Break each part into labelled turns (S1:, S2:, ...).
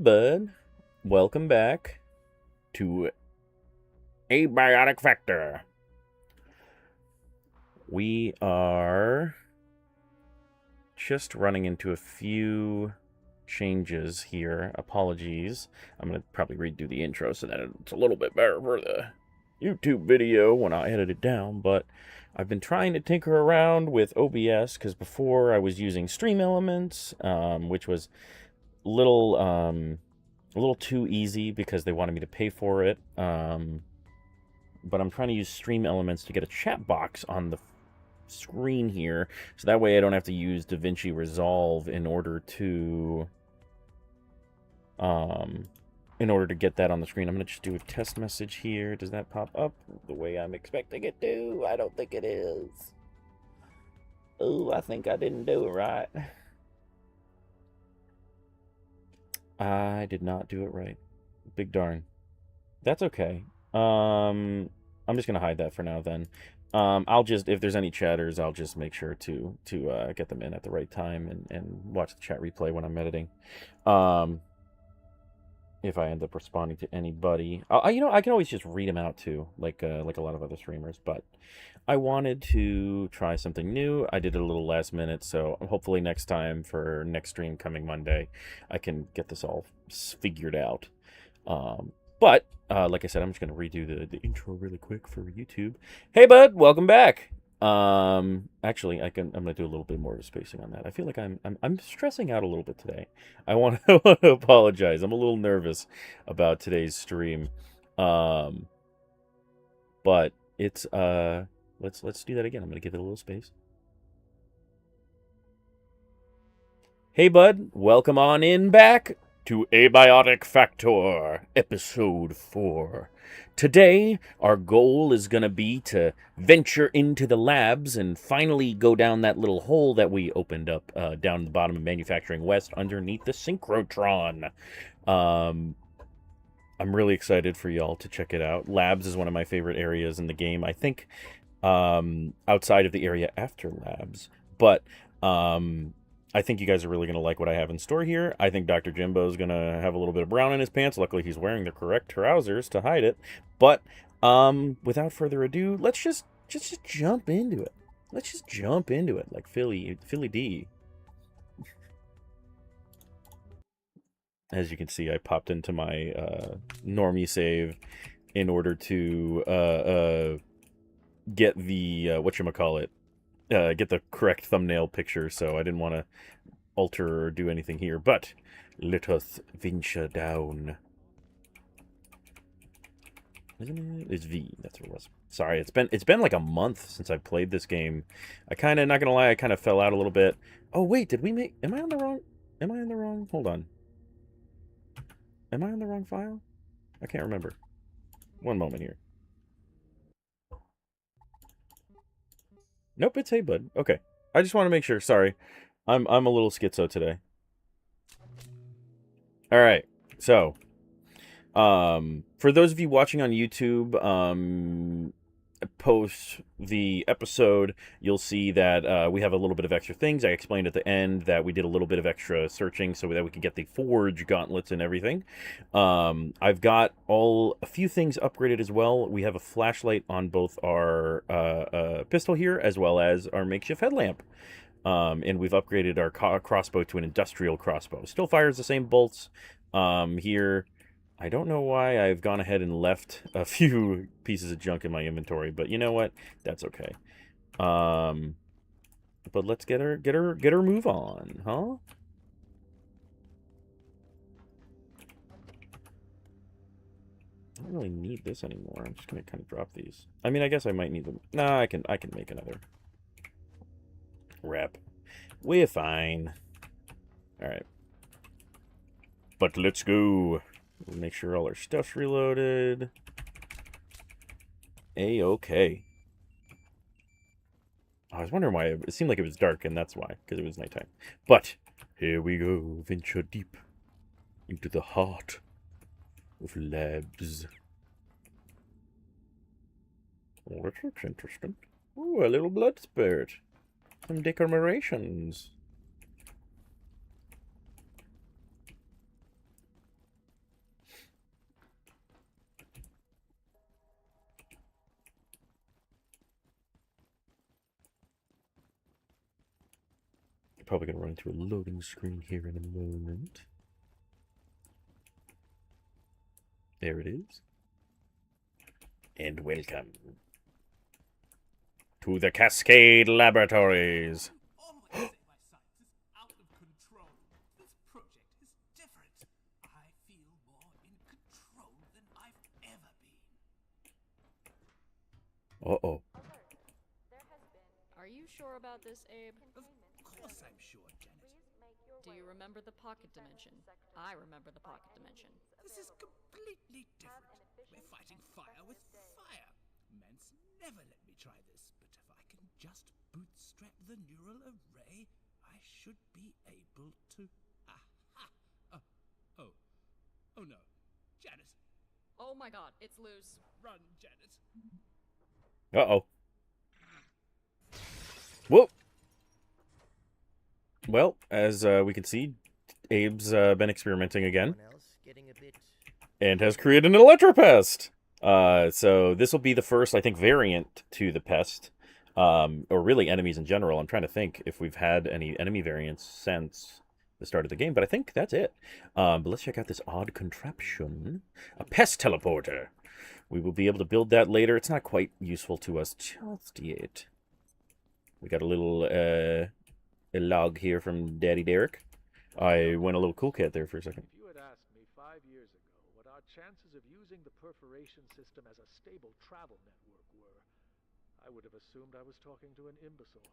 S1: bud. Welcome back to Abiotic Factor. We are just running into a few changes here. Apologies. I'm going to probably redo the intro so that it's a little bit better for the YouTube video when I edit it down, but I've been trying to tinker around with OBS because before I was using Stream Elements, which was a little too easy because they wanted me to pay for it. But I'm trying to use Stream Elements to get a chat box on the screen here, so that way I don't have to use DaVinci Resolve in order to get that on the screen. I'm gonna just do a test message here. Does that pop up the way I'm expecting it to? I don't think it is. Oh, I think I didn't do it right. I did not do it right. Big darn. That's okay. I'm just gonna hide that for now then. I'll just, if there's any chatters, I'll just make sure to get them in at the right time and watch the chat replay when I'm editing. If I end up responding to anybody, I can always just read them out too, like a lot of other streamers. But I wanted to try something new. I did it a little last minute, so hopefully next time for next stream coming Monday, I can get this all figured out. But like I said, I'm just gonna redo the intro really quick for YouTube. Hey, bud, welcome back. Actually, I'm gonna do a little bit more of spacing on that. I feel like I'm stressing out a little bit today. I want to apologize. I'm a little nervous about today's stream. But it's let's do that again. I'm gonna give it a little space. Hey, bud, welcome on in back to Abiotic Factor, Episode 4. Today, our goal is going to be to venture into the labs and finally go down that little hole that we opened up down the bottom of Manufacturing West underneath the Synchrotron. I'm really excited for y'all to check it out. Labs is one of my favorite areas in the game, I think, outside of the area after labs. But I think you guys are really going to like what I have in store here. I think Dr. Jimbo is going to have a little bit of brown in his pants. Luckily, he's wearing the correct trousers to hide it. But without further ado, let's just jump into it. Let's just jump into it like Philly D. As you can see, I popped into my normie save in order to get the whatchamacallit. Get the correct thumbnail picture, so I didn't want to alter or do anything here, but let us venture down. Isn't it? It's V, that's what it was. Sorry, it's been like a month since I played this game. I kind of, not gonna lie, I kind of fell out a little bit. Oh wait, am I on the wrong, hold on. Am I on the wrong file? I can't remember. One moment here. Nope, it's Hey Bud. Okay. I just want to make sure. Sorry. I'm a little schizo today. All right. So, for those of you watching on YouTube, post the episode, you'll see that we have a little bit of extra things. I explained at the end that we did a little bit of extra searching so that we could get the Forge gauntlets and everything. I've got a few things upgraded as well. We have a flashlight on both our pistol here as well as our makeshift headlamp. And we've upgraded our crossbow to an industrial crossbow. Still fires the same bolts here. I don't know why I've gone ahead and left a few pieces of junk in my inventory, but you know what? That's okay. But let's get her move on, huh? I don't really need this anymore. I'm just gonna kind of drop these. I mean, I guess I might need them. Nah, I can make another rep. We're fine. All right. But let's go. We'll make sure all our stuff's reloaded. A-okay. I was wondering why it seemed like it was dark, and that's why, because it was nighttime. But here we go, venture deep into the heart of labs. Oh, that looks interesting. Ooh, a little blood spurt. Some decorations. Probably gonna run into a loading screen here in a moment. There it is. And welcome to the Cascade Laboratories.
S2: Always say my science is out of control. This project is different. I feel more in control than I've ever been.
S1: Uh-oh.
S3: Are you sure about this, Abe?
S2: Of course I'm sure, Janet.
S3: Do you remember the pocket dimension? I remember the pocket dimension.
S2: This is completely different. We're fighting fire with fire. Mence never let me try this, but if I can just bootstrap the neural array, I should be able to... Aha! Oh no. Janet,
S3: Oh my god, it's loose.
S2: run, Janet.
S1: Uh-oh. Whoa! Well, as we can see, Abe's been experimenting again. And has created an Electropest! So this will be the first, I think, variant to the pest. Or really enemies in general. I'm trying to think if we've had any enemy variants since the start of the game, but I think that's it. But let's check out this odd contraption. A pest teleporter. We will be able to build that later. It's not quite useful to us just yet. We got a little a log here from Daddy Derek. I went a little cool cat there for a second.
S4: If you had asked me 5 years ago what our chances of using the perforation system as a stable travel network were, I would have assumed I was talking to an imbecile.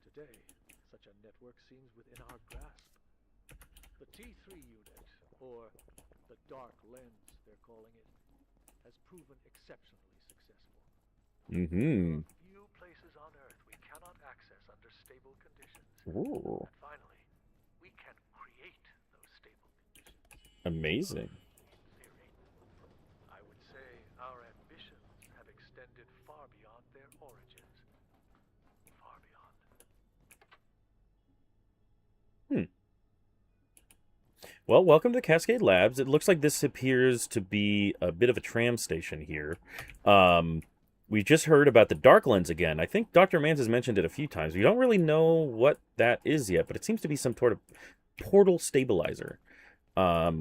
S4: Today, such a network seems within our grasp. The T3 unit, or the dark lens they're calling it, has proven exceptionally successful.
S1: Mm-hmm.
S4: Few places on Earth we cannot access under stable conditions.
S1: Ooh.
S4: And finally, we can create those stable conditions.
S1: Amazing.
S4: In theory, I would say our ambitions have extended far beyond their origins. Far beyond.
S1: Well, welcome to Cascade Labs. It looks like this appears to be a bit of a tram station here. We just heard about the Dark Lens again. I think Dr. Mans has mentioned it a few times. We don't really know what that is yet, but it seems to be some sort of portal stabilizer. Huh.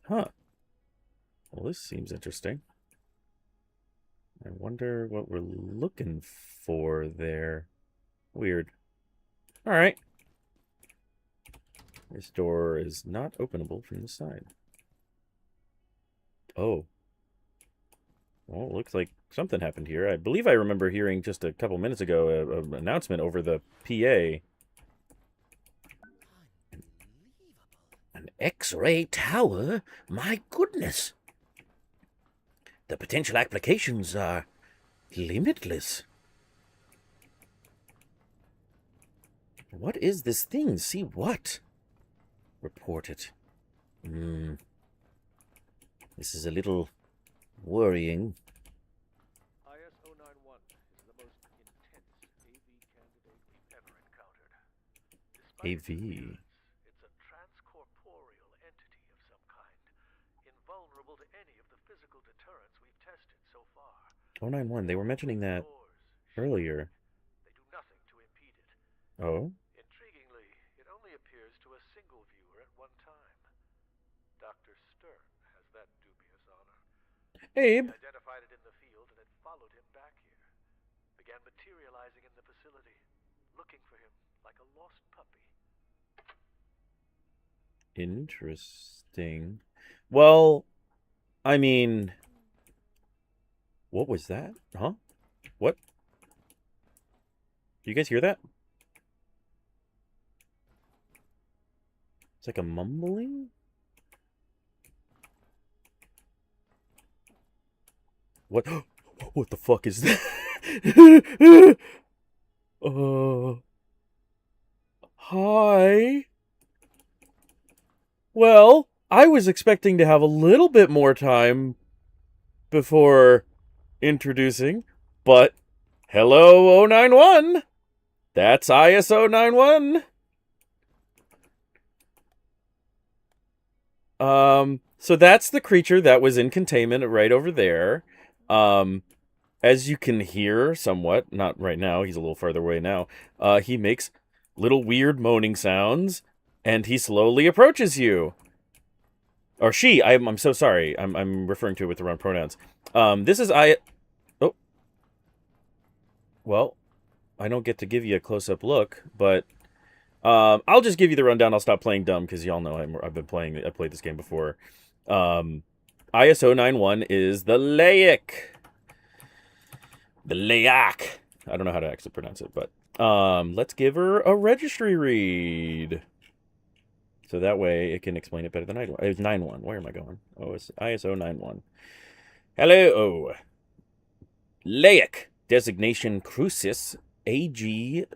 S1: Well, this seems interesting. I wonder what we're looking for there. Weird. All right. This door is not openable from the side. Oh. Well, it looks like something happened here. I believe I remember hearing just a couple minutes ago an announcement over the PA. An X-ray tower? My goodness. The potential applications are limitless. What is this thing? See what? Report it. This is a little worrying.
S4: IS-091 is the most intense AV candidate we've ever encountered. Despite its
S1: AV.
S4: appearance, it's a transcorporeal entity of some kind, invulnerable to any of the physical deterrents we've tested so far.
S1: 091, they were mentioning that
S4: Doors,
S1: earlier.
S4: they do nothing to impede it.
S1: Oh?
S4: Intriguingly, it only appears to a single viewer at one time. Dr. Stern has that dubious honor.
S1: Abe?
S4: He identified it in the field and it followed him back here. Began materializing in the facility, looking for him like a lost puppy.
S1: Interesting. Well, I mean... What was that? Huh? What? Do you guys hear that? It's like a mumbling? What? What the fuck is that? Hi. Well, I was expecting to have a little bit more time before introducing, but hello 091. That's ISO 91. So that's the creature that was in containment right over there. As you can hear somewhat, not right now, he's a little further away now, he makes little weird moaning sounds, and he slowly approaches you. Or she. I'm so sorry. I'm referring to it with the wrong pronouns. This is I. Oh. Well, I don't get to give you a close-up look, but I'll just give you the rundown. I'll stop playing dumb because y'all know I've been playing. I played this game before. ISO 91 is the Layak. The Layak. I don't know how to actually pronounce it, but let's give her a registry read. So that way it can explain it better than I do. It's 9.1. Where am I going? Oh, it's ISO 9.1. Hello. Layak. Designation Crucis AG-IV.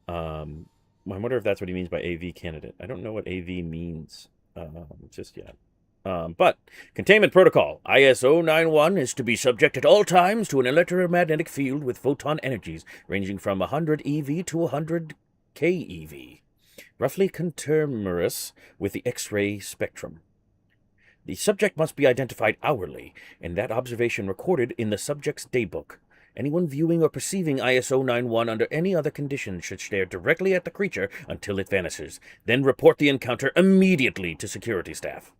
S1: I wonder if that's what he means by AV candidate. I don't know what AV means just yet. But Containment Protocol ISO 91 is to be subject at all times to an electromagnetic field with photon energies ranging from 100 eV to 100 keV, roughly conterminous with the X-ray spectrum. The subject must be identified hourly, and that observation recorded in the subject's daybook. Anyone viewing or perceiving ISO 91 under any other conditions should stare directly at the creature until it vanishes, then report the encounter immediately to security staff.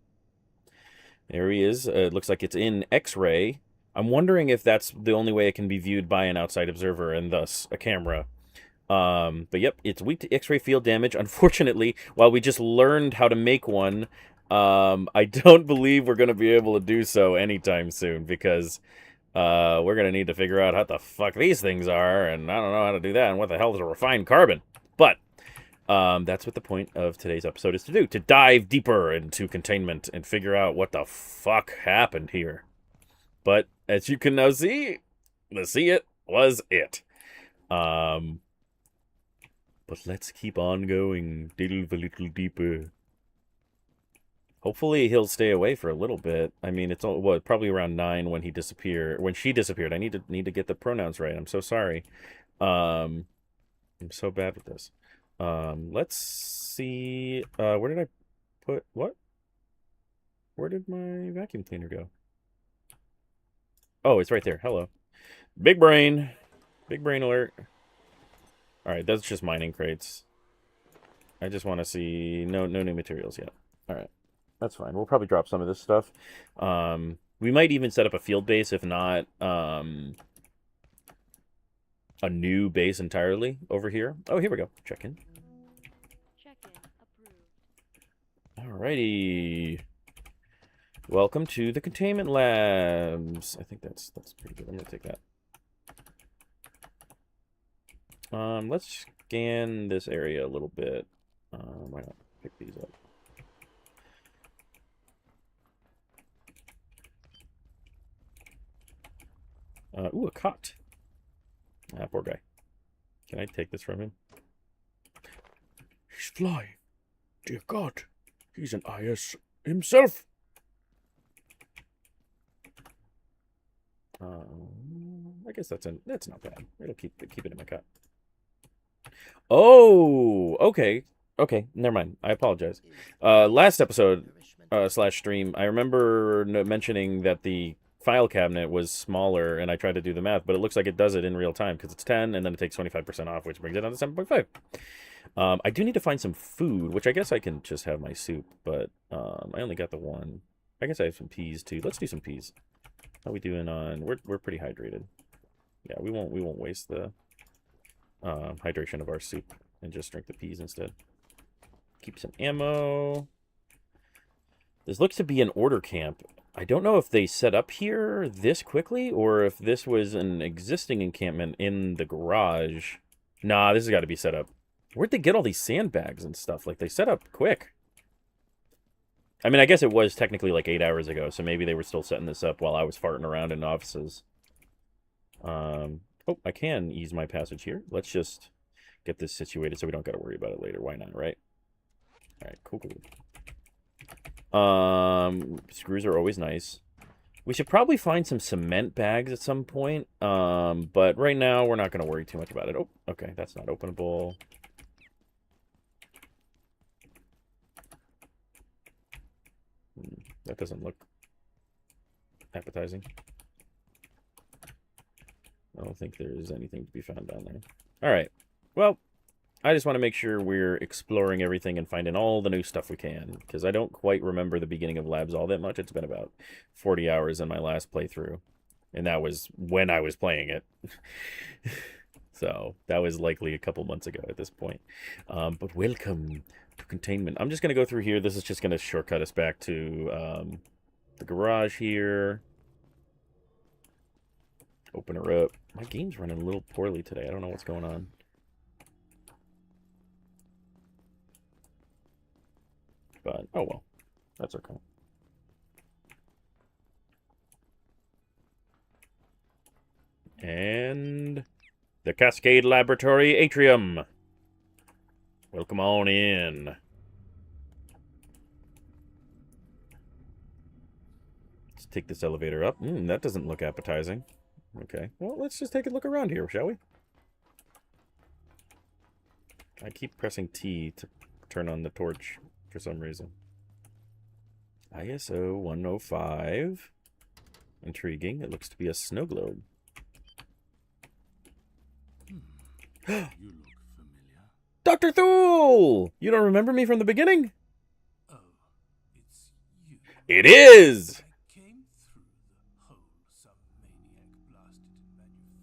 S1: There he is. It looks like it's in X-ray. I'm wondering if that's the only way it can be viewed by an outside observer and thus a camera. But yep, it's weak to X-ray field damage. Unfortunately, while we just learned how to make one, I don't believe we're going to be able to do so anytime soon because we're going to need to figure out how the fuck these things are, and I don't know how to do that, and what the hell is a refined carbon. But that's what the point of today's episode is to do, to dive deeper into containment and figure out what the fuck happened here. But as you can now see, it was it. But let's keep on going, delve a little deeper. Hopefully he'll stay away for a little bit. I mean, it's probably around 9 when he disappeared. When she disappeared. I need to get the pronouns right. I'm so sorry. I'm so bad with this. Let's see. Where did I put what? Where did my vacuum cleaner go? Oh, it's right there. Hello. Big brain. Big brain alert. All right, that's just mining crates. I just want to see no new materials yet. All right. That's fine. We'll probably drop some of this stuff. We might even set up a field base, if not a new base entirely over here. Oh, here we go. Check in.
S3: Check-in approved.
S1: Alrighty. Welcome to the Containment Labs. I think that's pretty good. I'm gonna take that. Let's scan this area a little bit. Why not pick these up? Ooh, a cot. Ah, poor guy. Can I take this from him?
S5: He's flying. Dear God, he's an IS himself.
S1: I guess that's not bad. It'll keep it in my cot. Oh, okay. Okay, never mind. I apologize. Last episode / stream, I remember mentioning that the file cabinet was smaller, and I tried to do the math, but it looks like it does it in real time because it's 10, and then it takes 25% off, which brings it down to 7.5. I do need to find some food, which I guess I can just have my soup, but I only got the one. I guess I have some peas too. Let's do some peas. How are we doing on? We're pretty hydrated. Yeah, we won't waste the hydration of our soup and just drink the peas instead. Keep some ammo. This looks to be an order camp. I don't know if they set up here this quickly or if this was an existing encampment in the garage. Nah, this has got to be set up. Where'd they get all these sandbags and stuff? Like, they set up quick. I mean, I guess it was technically like 8 hours ago, so maybe they were still setting this up while I was farting around in offices. Oh, I can ease my passage here. Let's just get this situated so we don't got to worry about it later. Why not, right? All right, cool. Screws are always nice. We should probably find some cement bags at some point. But right now we're not going to worry too much about it. Oh, okay, that's not openable. That doesn't look appetizing. I don't think there's anything to be found down there. All right, Well, I just want to make sure we're exploring everything and finding all the new stuff we can, because I don't quite remember the beginning of Labs all that much. It's been about 40 hours in my last playthrough, and that was when I was playing it. So that was likely a couple months ago at this point. But welcome to Containment. I'm just going to go through here. This is just going to shortcut us back to the garage here. Open her up. My game's running a little poorly today. I don't know what's going on. But, oh well. That's okay. And the Cascade Laboratory Atrium. Welcome on in. Let's take this elevator up. That doesn't look appetizing. Okay. Well, let's just take a look around here, shall we? I keep pressing T to turn on the torch for some reason. ISO 105. Intriguing. It looks to be a snow globe.
S2: You look familiar.
S1: Dr. Thule! You don't remember me from the beginning?
S2: Oh, it's you.
S1: It is!
S2: I came through the hole some maniac blasted in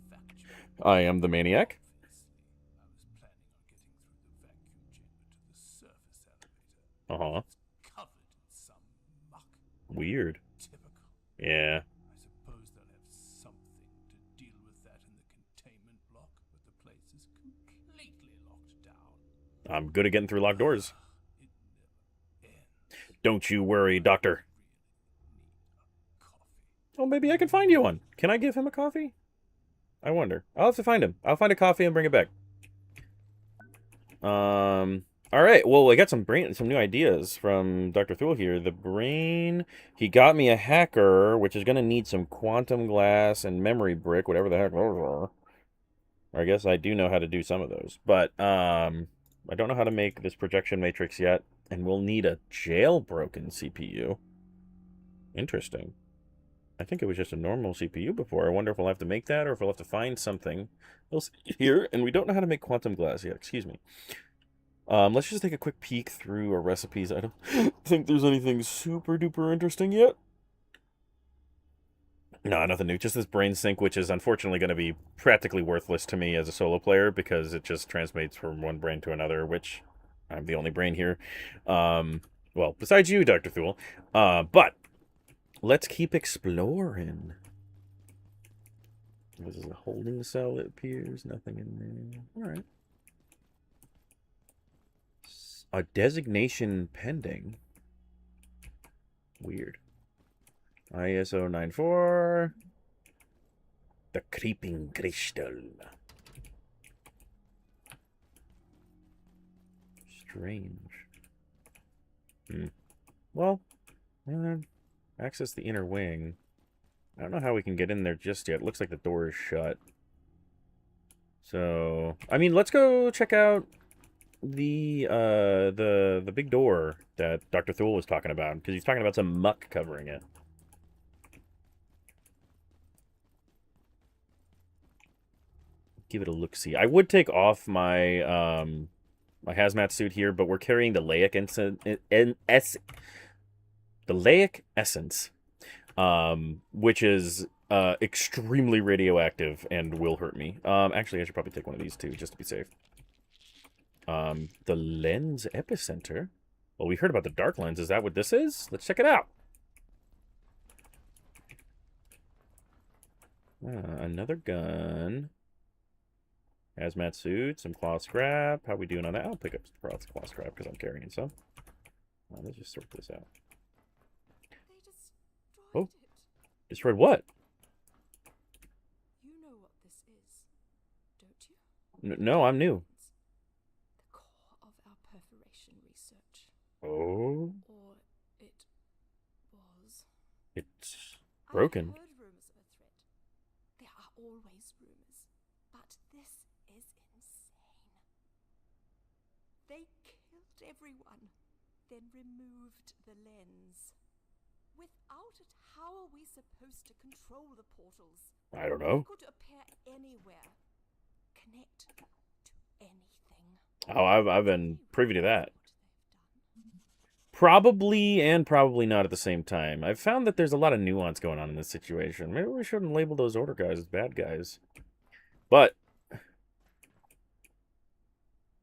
S2: manufacturing.
S1: I am the maniac.
S2: Obviously, I was planning on getting through the vacuum chamber to the surface elevator.
S1: Uh-huh.
S2: It's covered in some muck.
S1: Weird.
S2: Typical.
S1: Yeah.
S2: I suppose they'll have something to deal with that in the containment block, but the place is completely locked down.
S1: I'm good at getting through locked doors.
S2: It never ends.
S1: Don't you worry, Doctor.
S2: Need a coffee.
S1: Oh, maybe I can find you one. Can I give him a coffee? I wonder. I'll have to find him. I'll find a coffee and bring it back. All right. Well, I got some new ideas from Dr. Thule here. The brain, he got me a hacker, which is going to need some quantum glass and memory brick, whatever the heck those are. I guess I do know how to do some of those, but I don't know how to make this projection matrix yet, and we'll need a jailbroken CPU. Interesting. I think it was just a normal CPU before. I wonder if we'll have to make that, or if we'll have to find something else here, and we don't know how to make quantum glass yet. Excuse me. Let's just take a quick peek through our recipes. I don't think there's anything super duper interesting yet. No, nothing new. Just this brain sync, which is unfortunately going to be practically worthless to me as a solo player because it just transmits from one brain to another, which I'm the only brain here. Well, besides you, Dr. Thule. But let's keep exploring. This is a holding cell, it appears. Nothing in there. All right. A designation pending. Weird. ISO 94. The creeping crystal. Strange. Well, access the inner wing. I don't know how we can get in there just yet. It looks like the door is shut. So, I mean, let's go check out the big door that Dr. Thule was talking about, because he's talking about some muck covering it. Give it a look-see. I would take off my my hazmat suit here, but we're carrying the Laic essence, which is extremely radioactive and will hurt me. Actually, I should probably take one of these too, just to be safe. The lens epicenter. Well, we heard about the dark lens. Is that what this is? Let's check it out. Another gun. Hazmat suit, some cloth scrap. How we doing on that? I'll pick up some cloth scrap because I'm carrying some. Let's just sort this out.
S3: They destroyed
S1: Oh.
S3: it.
S1: Destroyed what?
S3: You know what this is, don't you?
S1: No, I'm new.
S3: The core of our perforation research.
S1: Oh,
S3: Or it was.
S1: it's broken.
S3: I've heard rumors of a threat. There are always rumors. But this is insane. They killed everyone, then removed the lens. Without it, how are we supposed to control the portals?
S1: I don't know.
S3: It could appear anywhere, connect to anything.
S1: Oh, I've been privy to that.
S3: What they've done.
S1: Probably and probably not at the same time. I've found that there's a lot of nuance going on in this situation. Maybe we shouldn't label those order guys as bad guys. But,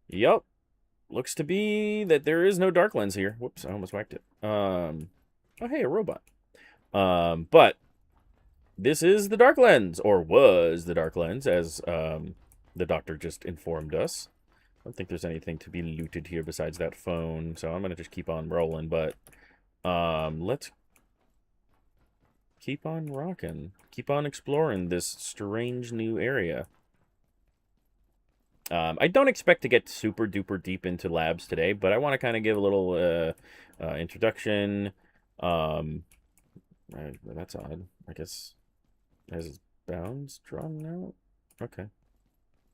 S1: yep. Looks to be that there is no dark lens here. Whoops, I almost whacked it. Oh, hey, a robot. But this is the dark lens, or was the dark lens, as the doctor just informed us. I don't think there's anything to be looted here besides that phone, so I'm going to just keep on rolling, but let's keep on rocking. Keep on exploring this strange new area. I don't expect to get super duper deep into labs today, but I want to kind of give a little introduction. That's odd. I guess has its bounds drawn out? Okay.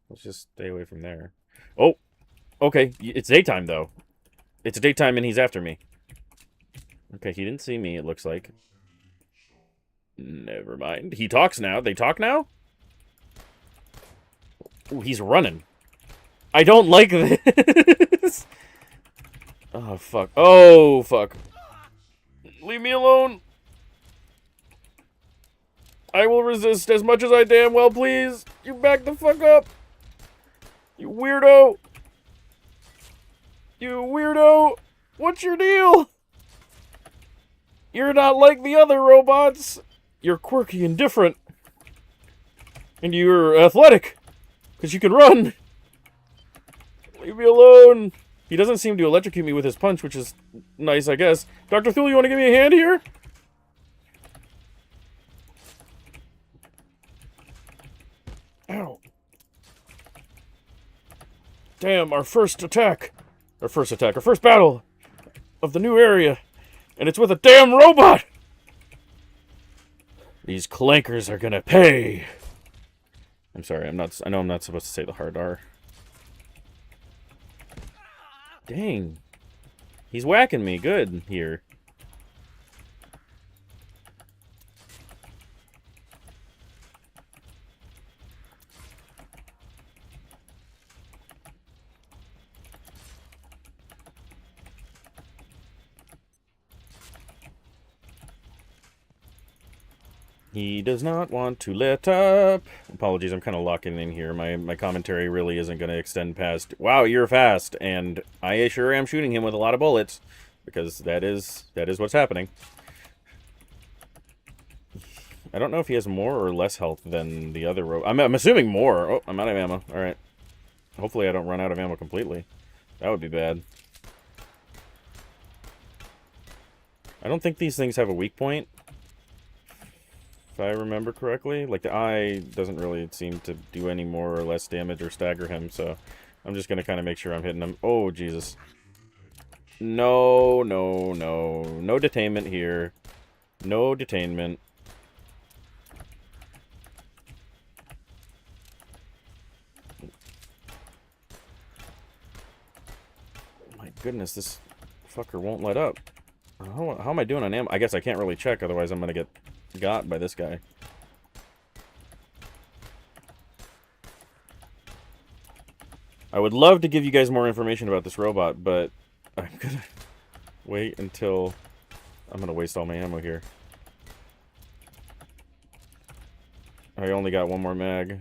S1: Let's just stay away from there. Oh! Okay, it's daytime, though. It's daytime and he's after me. Okay, he didn't see me, it looks like. Never mind. He talks now. They talk now? Ooh, he's running. I don't like this. Oh, fuck. Oh, fuck. Leave me alone. I will resist as much as I damn well please. You back the fuck up. You weirdo. You weirdo. What's your deal? You're not like the other robots. You're quirky and different. And you're athletic. Because you can run. Leave me alone. He doesn't seem to electrocute me with his punch, which is nice, I guess. Dr. Thule, you want to give me a hand here? Ow. Damn, our first battle of the new area. And it's with a damn robot! These clankers are gonna pay. I'm sorry, I know I'm not supposed to say the hard R. Dang. He's whacking me good here. He does not want to let up. Apologies, I'm kind of locking in here. My commentary really isn't going to extend past, wow, you're fast, and I sure am shooting him with a lot of bullets, because that is what's happening. I don't know if he has more or less health than the other robot. I'm assuming more. Oh, I'm out of ammo. All right. Hopefully I don't run out of ammo completely. That would be bad. I don't think these things have a weak point. If I remember correctly. Like, the eye doesn't really seem to do any more or less damage or stagger him, so I'm just going to kind of make sure I'm hitting him. Oh, Jesus. No, no, no. No detainment here. No detainment. My goodness, this fucker won't let up. How am I doing on ammo? I guess I can't really check, otherwise I'm going to get got by this guy. I would love to give you guys more information about this robot, but I'm gonna wait until I'm gonna waste all my ammo here. I only got one more mag.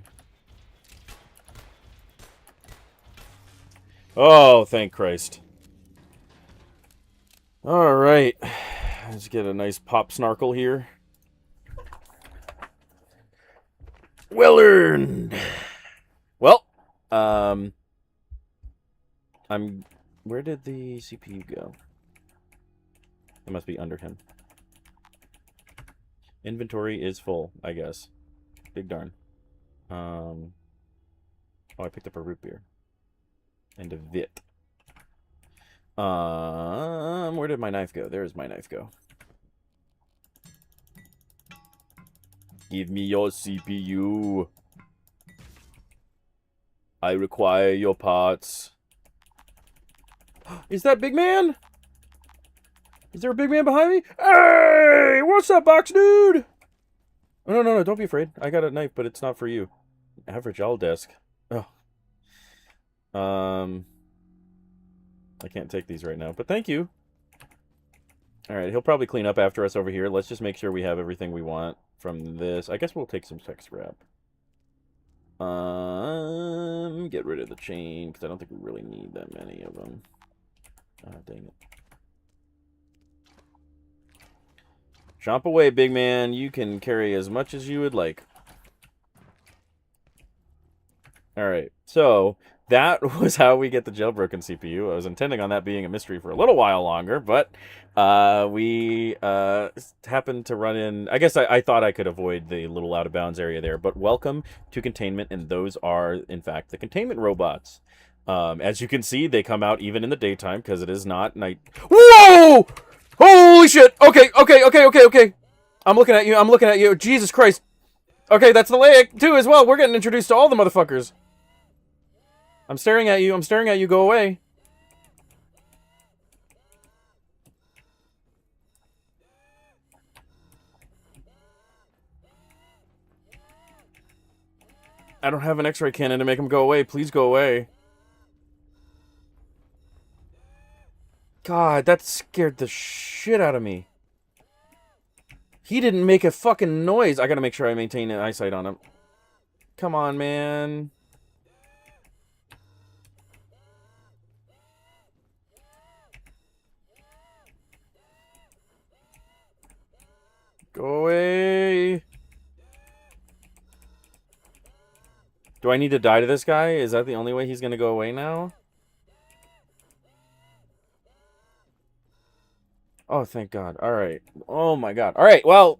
S1: Oh, thank Christ. Alright. Let's get a nice pop snarkle here. Well earned. Well, where did the CPU go? It must be under him. Inventory is full, I guess. Big darn. Oh, I picked up a root beer. And a vit. Where did my knife go? There's my knife go. Give me your CPU. I require your parts. Is that big man? Is there a big man behind me? Hey! What's up, box dude? Oh, no, no, no, don't be afraid. I got a knife, but it's not for you. Average all desk. Oh. I can't take these right now, but thank you. All right, he'll probably clean up after us over here. Let's just make sure we have everything we want from this. I guess we'll take some tech scrap. Get rid of the chain, because I don't think we really need that many of them. Ah, dang it. Chomp away, big man. You can carry as much as you would like. Alright, so that was how we get the jailbroken CPU. I was intending on that being a mystery for a little while longer, but we happened to run in... I guess I thought I could avoid the little out-of-bounds area there, but welcome to Containment, and those are, in fact, the Containment robots. As you can see, they come out even in the daytime, because it is not night... Whoa! Holy shit! Okay. I'm looking at you. Jesus Christ. Okay, that's the leg, too, as well. We're getting introduced to all the motherfuckers. I'm staring at you. Go away. I don't have an X-ray cannon to make him go away. Please go away. God, that scared the shit out of me. He didn't make a fucking noise. I gotta make sure I maintain an eyesight on him. Come on, man. Go away. Do I need to die to this guy? Is that the only way he's gonna go away now? Oh, thank God. Alright. Oh my God. Alright, well,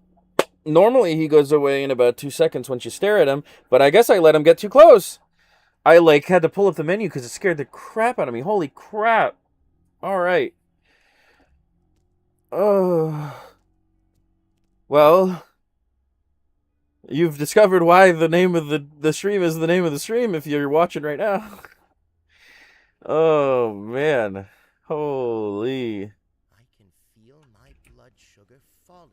S1: normally he goes away in about 2 seconds once you stare at him, but I guess I let him get too close. I, had to pull up the menu because it scared the crap out of me. Holy crap. Alright. Oh. Well, you've discovered why the name of the stream is the name of the stream if you're watching right now. Oh, man. Holy.
S6: I can feel my blood sugar falling.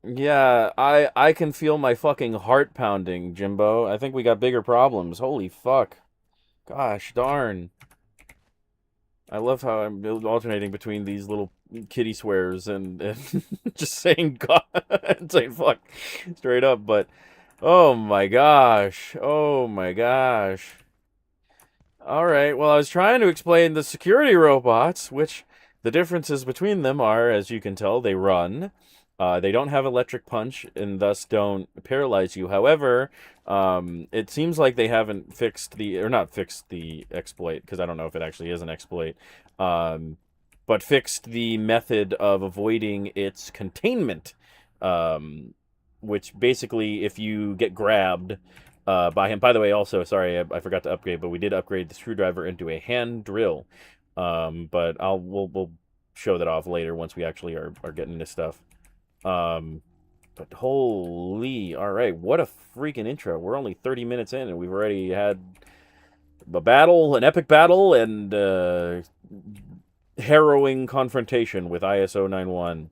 S1: Yeah, I can feel my fucking heart pounding, Jimbo. I think we got bigger problems. Holy fuck. Gosh darn. I love how I'm alternating between these little kitty swears and just saying God and saying fuck straight up, but oh my gosh. Oh my gosh. Alright, well, I was trying to explain the security robots, which the differences between them are, as you can tell, they run. They don't have electric punch and thus don't paralyze you. However, it seems like they haven't fixed not fixed the exploit, because I don't know if it actually is an exploit, but fixed the method of avoiding its containment, which basically, if you get grabbed by him... By the way, also, sorry, I forgot to upgrade, but we did upgrade the screwdriver into a hand drill. But we'll show that off later once we actually are getting this stuff. But holy, all right, what a freaking intro. We're only 30 minutes in, and we've already had a battle, an epic battle, and harrowing confrontation with ISO 91.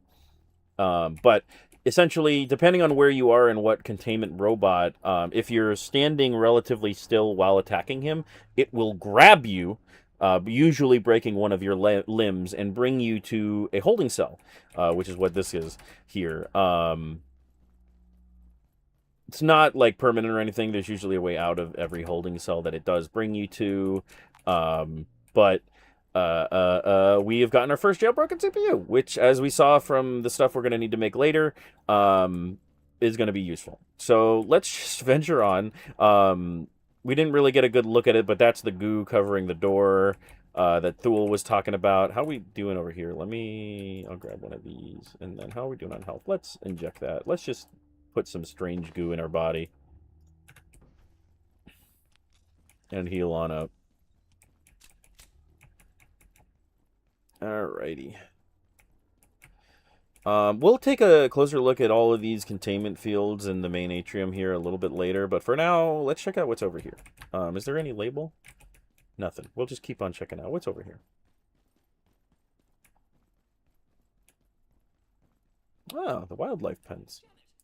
S1: But essentially, depending on where you are and what containment robot, if you're standing relatively still while attacking him, it will grab you, usually breaking one of your limbs, and bring you to a holding cell, which is what this is here. It's not like permanent or anything. There's usually a way out of every holding cell that it does bring you to. But we have gotten our first jailbroken CPU, which, as we saw from the stuff we're going to need to make later, is going to be useful. So let's just venture on. We didn't really get a good look at it, but that's the goo covering the door that Thule was talking about. How are we doing over here? I'll grab one of these. And then how are we doing on health? Let's inject that. Let's just put some strange goo in our body. And heal on up. Alrighty. We'll take a closer look at all of these containment fields in the main atrium here a little bit later, but for now, let's check out what's over here. Is there any label? Nothing. We'll just keep on checking out what's over here. Ah, the wildlife pens.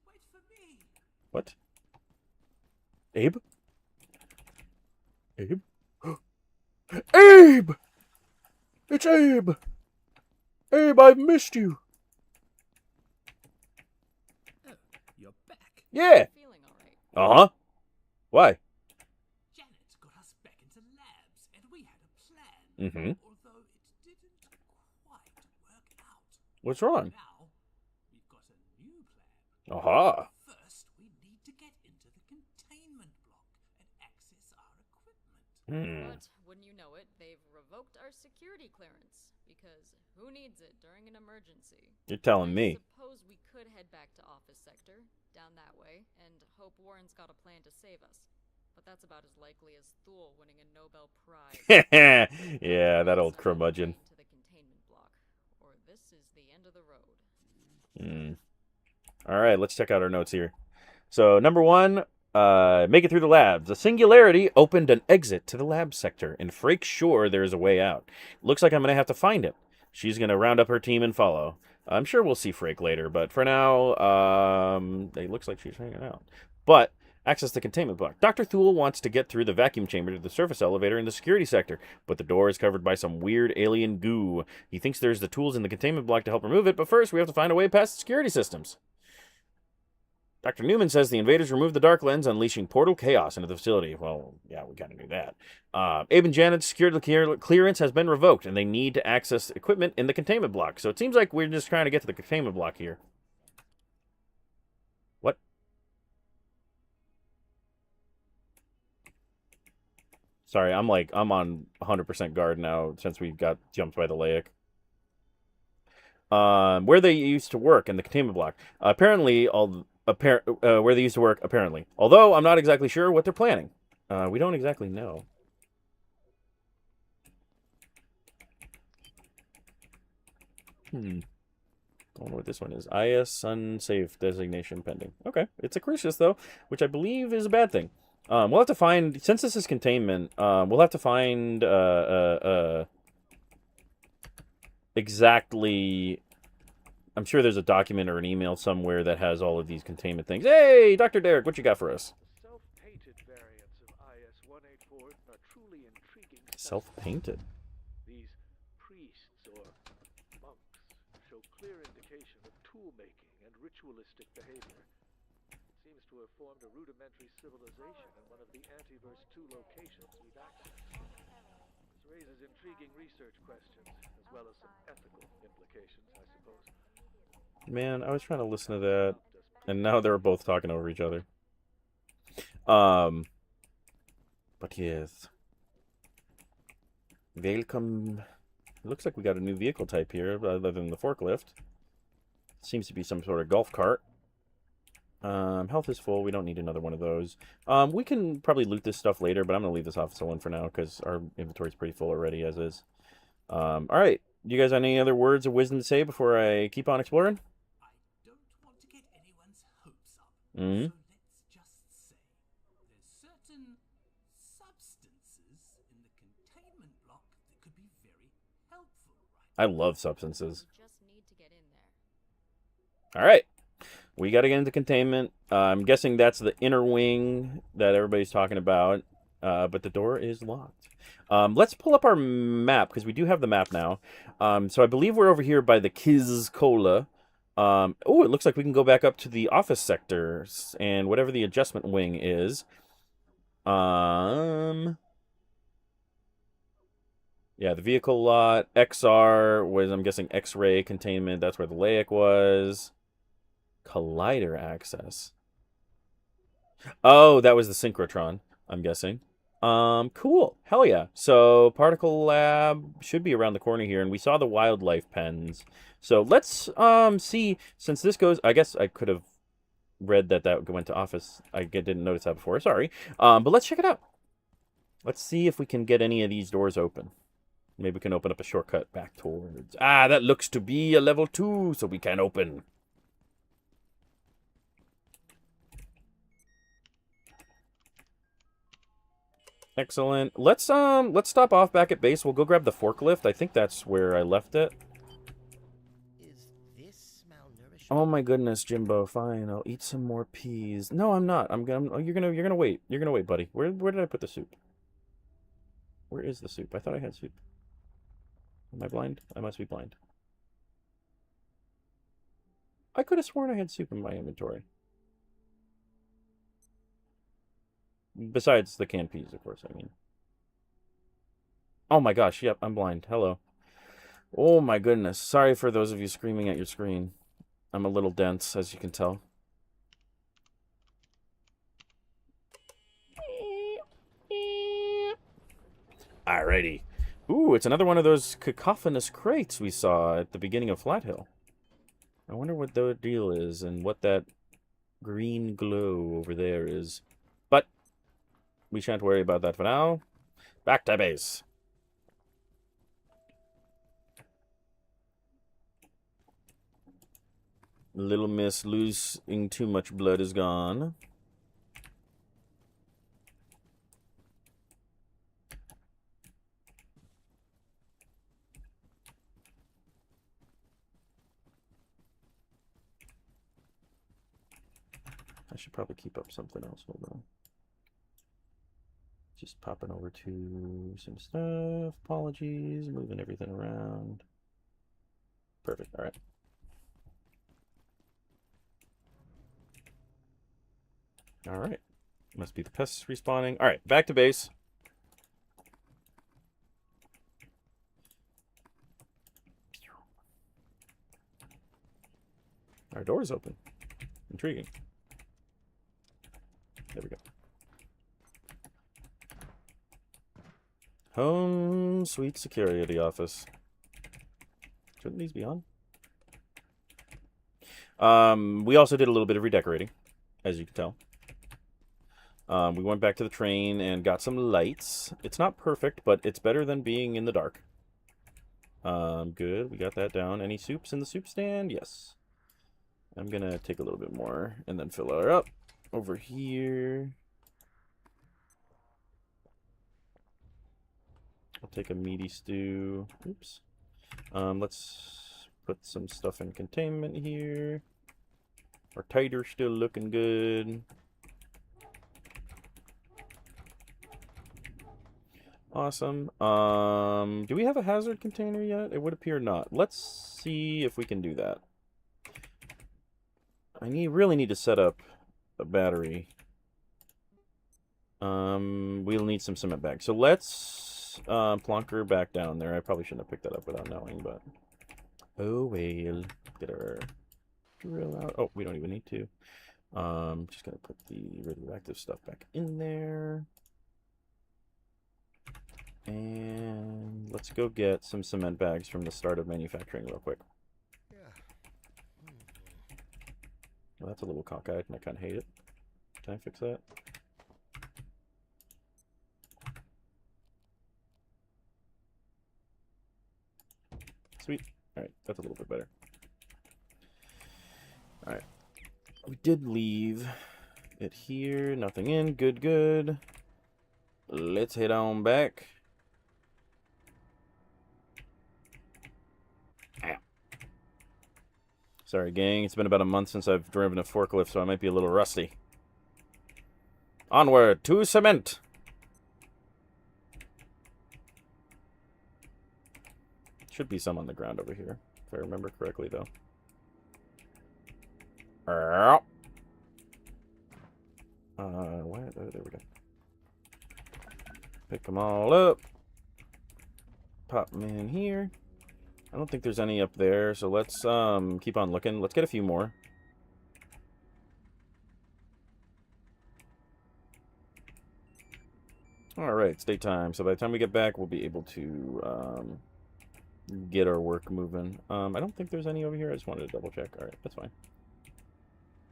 S2: Wait for me.
S1: What? Abe? Abe?
S5: Abe! It's Abe! Abe, I've missed you.
S2: Oh, you're back.
S1: Yeah.
S3: Feeling all right.
S1: Uh-huh. Why?
S2: Janet got us back into labs, and we had a plan.
S1: Mm-hmm.
S2: Although it didn't quite work out.
S1: What's wrong?
S2: Now, we've got a new plan.
S1: Aha.
S2: First, we need to get into the containment block and access our equipment.
S3: But wouldn't you know it, they've revoked our security clearance. Because who needs it during an emergency?
S1: You're telling me.
S3: I suppose we could head back to Office Sector, down that way, and hope Warren's got a plan to save us. But that's about as likely as Thule winning a Nobel Prize.
S1: Yeah, that old curmudgeon.
S3: To the containment block, or this is the end of the road.
S1: All right, let's check out our notes here. So, number 1, make it through the labs. A singularity opened an exit to the lab sector, and Frake's sure there is a way out. Looks like I'm going to have to find it. She's going to round up her team and follow. I'm sure we'll see Frake later, but for now, it looks like she's hanging out. But, access the containment block. Dr. Thule wants to get through the vacuum chamber to the surface elevator in the security sector, but the door is covered by some weird alien goo. He thinks there's the tools in the containment block to help remove it, but first we have to find a way past the security systems. Dr. Newman says the invaders removed the dark lens, unleashing portal chaos into the facility. Well, yeah, we kind of knew that. Abe and Janet's security clearance has been revoked, and they need to access equipment in the containment block. So it seems like we're just trying to get to the containment block here. What? Sorry, I'm on 100% guard now since we got jumped by the Laic. Where they used to work in the containment block. Apparently, where they used to work, apparently. Although, I'm not exactly sure what they're planning. We don't exactly know. Don't know what this one is. IS unsafe designation pending. Okay. It's a Crucius, though, which I believe is a bad thing. We'll have to find, since this is containment, we'll have to find exactly... I'm sure there's a document or an email somewhere that has all of these containment things. Hey, Dr. Derek, what you got for us?
S4: The self-painted variants of IS-184 are truly intriguing.
S1: Self-painted?
S4: These priests or monks show clear indication of tool-making and ritualistic behavior. It seems to have formed a rudimentary civilization in one of the Antiverse 2 locations we've accessed. This raises intriguing research questions, as well as some ethical implications, I suppose.
S1: Man, I was trying to listen to that, and now they're both talking over each other. But yes. Welcome. It looks like we got a new vehicle type here, other than the forklift. Seems to be some sort of golf cart. Health is full. We don't need another one of those. We can probably loot this stuff later, but I'm going to leave this office alone for now, because our inventory is pretty full already, as is. Alright. You guys have any other words of wisdom to say before I keep on exploring?
S2: I don't want to get anyone's hopes up.
S1: Mm-hmm.
S2: So let's just say there's certain substances in the containment block that could be very helpful, right?
S1: I love substances.
S3: We just need to get in there.
S1: Alright. We got to get into containment. I'm guessing that's the inner wing that everybody's talking about. But the door is locked. Let's pull up our map, because we do have the map now. So I believe we're over here by the Kiz Cola. Oh, it looks like we can go back up to the office sectors and whatever the adjustment wing is. Yeah, the vehicle lot. XR was, I'm guessing, X-ray containment. That's where the Laic was. Collider access. Oh, that was the synchrotron, I'm guessing. Cool. Hell yeah. So, particle lab should be around the corner here, and we saw the wildlife pens. So, let's, see, since this goes, I guess I could have read that went to office. I didn't notice that before, sorry. But let's check it out. Let's see if we can get any of these doors open. Maybe we can open up a shortcut back towards, that looks to be a level 2, so we can open. Excellent. Let's stop off back at base. We'll go grab the forklift. I think that's where I left it.
S6: Is this malnourishment?
S1: Oh my goodness, Jimbo. Fine, I'll eat some more peas. No, I'm not. I'm gonna. Oh, you're gonna wait. You're gonna wait, buddy. Where did I put the soup? Where is the soup? I thought I had soup. Am I blind? I must be blind. I could have sworn I had soup in my inventory. Besides the canned peas, of course, I mean. Oh my gosh, yep, I'm blind. Hello. Oh my goodness. Sorry for those of you screaming at your screen. I'm a little dense, as you can tell. Alrighty. Ooh, it's another one of those cacophonous crates we saw at the beginning of Flat Hill. I wonder what the deal is and what that green glow over there is. But we shan't worry about that for now. Back to base. Little Miss losing too much blood is gone. I should probably keep up something else. Hold on. Just popping over to some stuff. Apologies. Moving everything around. Perfect. All right. All right. Must be the pests respawning. All right. Back to base. Our door is open. Intriguing. There we go. Home sweet security office. Shouldn't these be on? We also did a little bit of redecorating, as you can tell. We went back to the train and got some lights. It's not perfect, but it's better than being in the dark. Good. We got that down. Any soups in the soup stand? Yes. I'm going to take a little bit more and then fill her up. Over here. I'll take a meaty stew. Oops. Let's put some stuff in containment here. Our titer's still looking good. Awesome. Do we have a hazard container yet? It would appear not. Let's see if we can do that. I really need to set up a battery. We'll need some cement bags. So let's plonk her back down there. I probably shouldn't have picked that up without knowing, but oh well. Get our drill out. Oh, we don't even need to. Just gonna put the radioactive stuff back in there. And let's go get some cement bags from the start of manufacturing real quick. Well, that's a little cockeyed and I kind of hate it. Can I fix that? Sweet. Alright, that's a little bit better. Alright. We did leave it here. Nothing in. Good, good. Let's head on back. Ow. Sorry, gang. It's been about a month since I've driven a forklift, so I might be a little rusty. Onward to cement. Should be some on the ground over here, if I remember correctly, though. What? Oh, there we go. Pick them all up. Pop them in here. I don't think there's any up there, so let's keep on looking. Let's get a few more. Alright, it's daytime, so by the time we get back, we'll be able to get our work moving. I don't think there's any over here. I just wanted to double check. Alright, that's fine.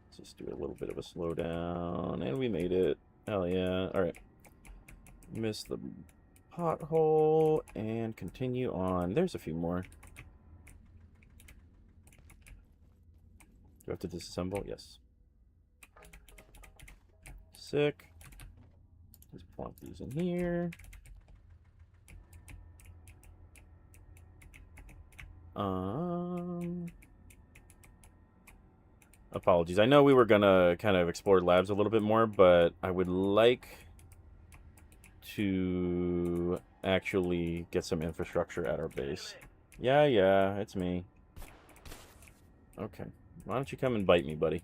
S1: Let's just do a little bit of a slowdown, and we made it. Hell yeah. Alright. Missed the pothole, and continue on. There's a few more. Do I have to disassemble? Yes. Sick. Just plonk these in here. Apologies. I know we were gonna kind of explore labs a little bit more, but I would like to actually get some infrastructure at our base. Yeah, it's me. Okay. Why don't you come and bite me, buddy?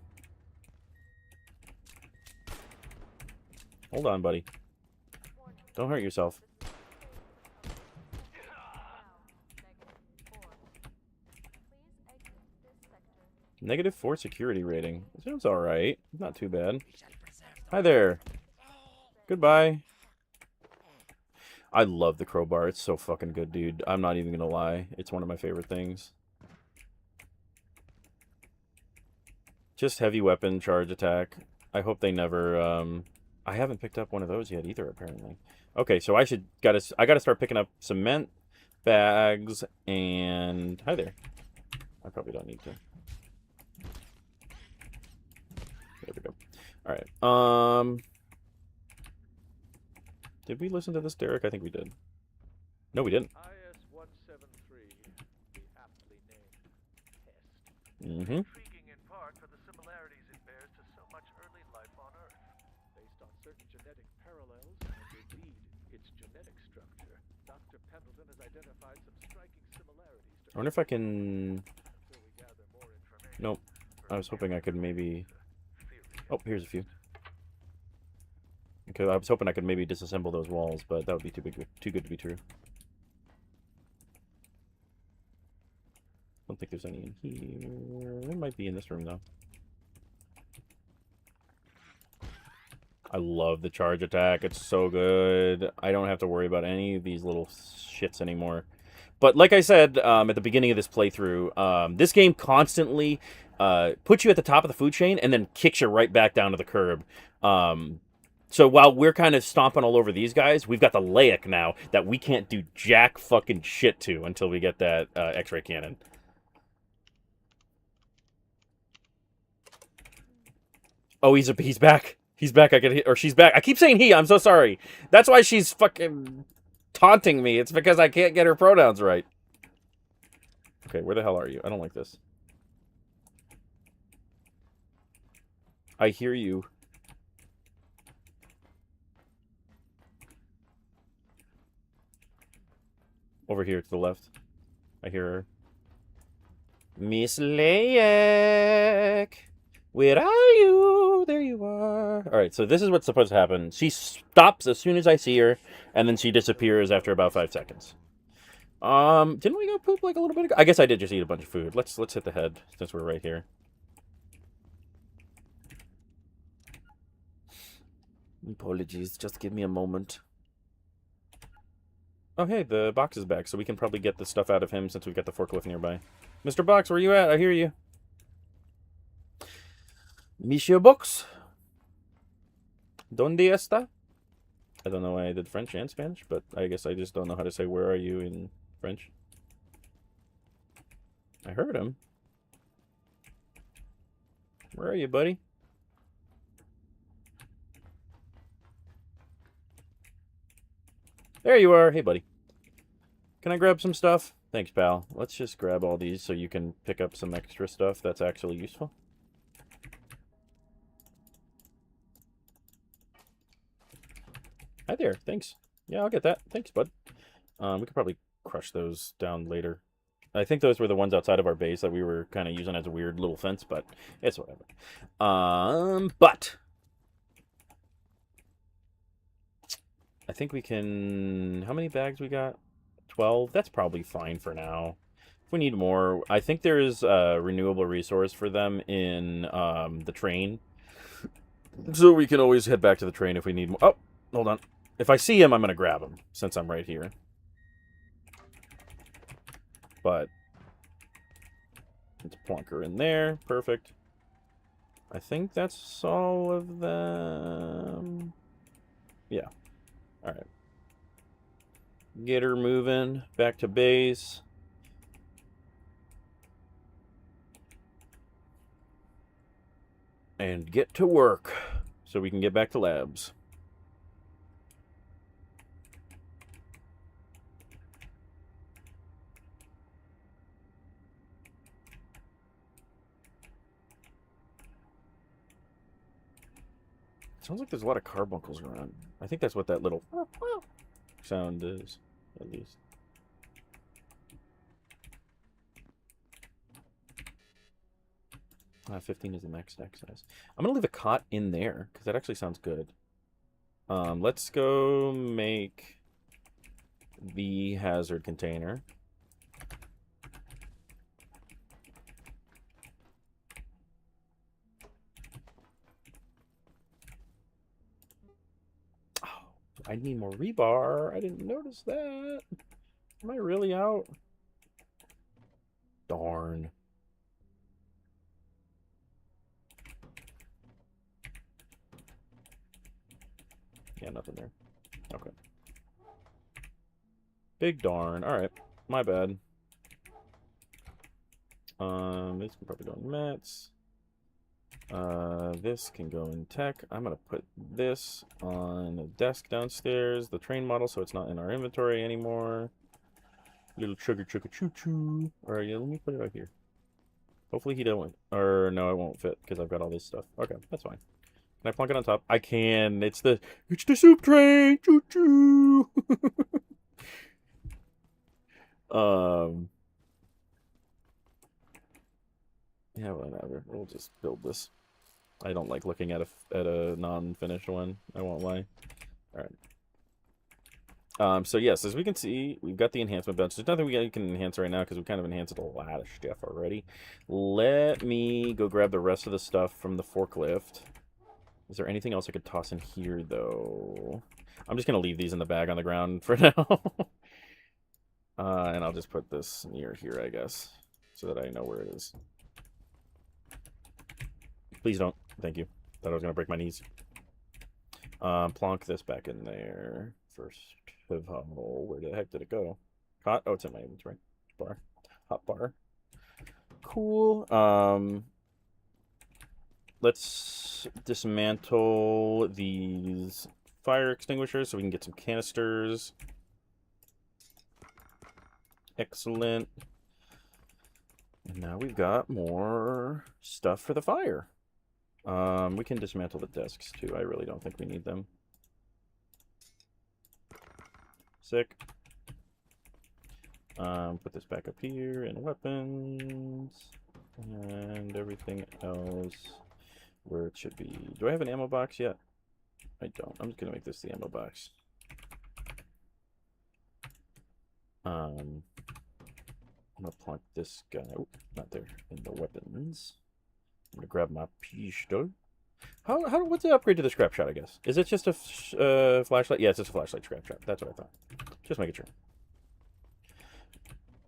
S1: Hold on, buddy. Don't hurt yourself. -4 security rating. Sounds alright. Not too bad. Hi there. Goodbye. I love the crowbar. It's so fucking good, dude. I'm not even gonna lie. It's one of my favorite things. Just heavy weapon, charge attack. I hope they never, I haven't picked up one of those yet either, apparently. Okay, so I gotta start picking up cement, bags, and... Hi there. I probably don't need to. There we go. Alright, did we listen to this, Derek? I think we did. No, we didn't.
S4: IS-173, the aptly named pest.
S1: Mm-hmm.
S4: Intriguing in part for the similarities it bears to so much early life on Earth. Based on certain genetic parallels, and indeed its genetic structure, Dr. Pendleton has identified some striking similarities to...
S1: I wonder if I can...
S4: Until we gather more information.
S1: Nope. I was hoping I could maybe... Oh, here's a few. Okay, I was hoping I could maybe disassemble those walls, but that would be too good to be true. Don't think there's any in here. There might be in this room, though. I love the charge attack. It's so good. I don't have to worry about any of these little shits anymore. But like I said at the beginning of this playthrough, this game constantly puts you at the top of the food chain and then kicks you right back down to the curb. So while we're kind of stomping all over these guys, we've got the Laic now that we can't do jack fucking shit to until we get that X-ray cannon. Oh, he's back. He's back. Or she's back. I keep saying he. I'm so sorry. That's why she's fucking taunting me. It's because I can't get her pronouns right. Okay, where the hell are you? I don't like this. I hear you. Over here to the left. I hear her. Miss Laic, where are you? There you are. Alright, so this is what's supposed to happen. She stops as soon as I see her, and then she disappears after about 5 seconds. Didn't we go poop like a little bit ago? I guess I did just eat a bunch of food. Let's hit the head, since we're right here. Apologies, just give me a moment. Oh, hey, the box is back, so we can probably get the stuff out of him since we've got the forklift nearby. Mr. Box, where you at? I hear you. Monsieur Box? ¿Dónde está? I don't know why I did French and Spanish, but I guess I just don't know how to say where are you in French. I heard him. Where are you, buddy? There you are. Hey, buddy. Can I grab some stuff? Thanks, pal. Let's just grab all these so you can pick up some extra stuff that's actually useful. Hi there. Thanks. Yeah, I'll get that. Thanks, bud. We could probably crush those down later. I think those were the ones outside of our base that we were kind of using as a weird little fence, but it's whatever. But I think we can... How many bags we got? 12? That's probably fine for now. If we need more, I think there's a renewable resource for them in the train. So we can always head back to the train if we need more. Oh, hold on. If I see him, I'm going to grab him, since I'm right here. But let's plonk her in there. Perfect. I think that's all of them. Yeah. Alright. Get her moving. Back to base. And get to work. So we can get back to labs. Sounds like there's a lot of carbuncles around. I think that's what that little sound is. at least. Ah, 15 is the max stack size. I'm gonna leave a cot in there because that actually sounds good. Let's go make the hazard container. Oh, I need more rebar. I didn't notice that. Am I really out? Darn. Yeah, nothing there. Okay. Big darn. Alright. My bad. This can probably go in mats. This can go in tech. I'm gonna put this on the desk downstairs, the train model, so it's not in our inventory anymore. Little sugar chugga choo choo. Alright, yeah, let me put it right here. Hopefully he don't. Or no, it won't fit because I've got all this stuff. Okay, that's fine. Can I plunk it on top? I can. It's the soup train. Choo choo. Yeah, whatever. We'll just build this. I don't like looking at a non-finished one. I won't lie. All right. So yes, as we can see, we've got the enhancement bench. There's nothing we can enhance right now because we kind of enhanced a lot of stuff already. Let me go grab the rest of the stuff from the forklift. Is there anything else I could toss in here, though? I'm just going to leave these in the bag on the ground for now. And I'll just put this near here, I guess, so that I know where it is. Please don't. Thank you. Thought I was going to break my knees. Plonk this back in there. First of all, where the heck did it go? Hot? Oh, it's in my inventory. Bar. Hot bar. Cool. Let's dismantle these fire extinguishers so we can get some canisters. Excellent. And now we've got more stuff for the fire. We can dismantle the desks too. I really don't think we need them. Sick. Put this back up here in weapons. And everything else where it should be. Do I have an ammo box yet? I don't. I'm just going to make this the ammo box. I'm going to plunk this guy. Oh, not there. In the weapons. I'm going to grab my pistol. What's the upgrade to the scrap shot, I guess? Is it just a flashlight? Yeah, it's just a flashlight scrap shot. That's what I thought. Just making sure.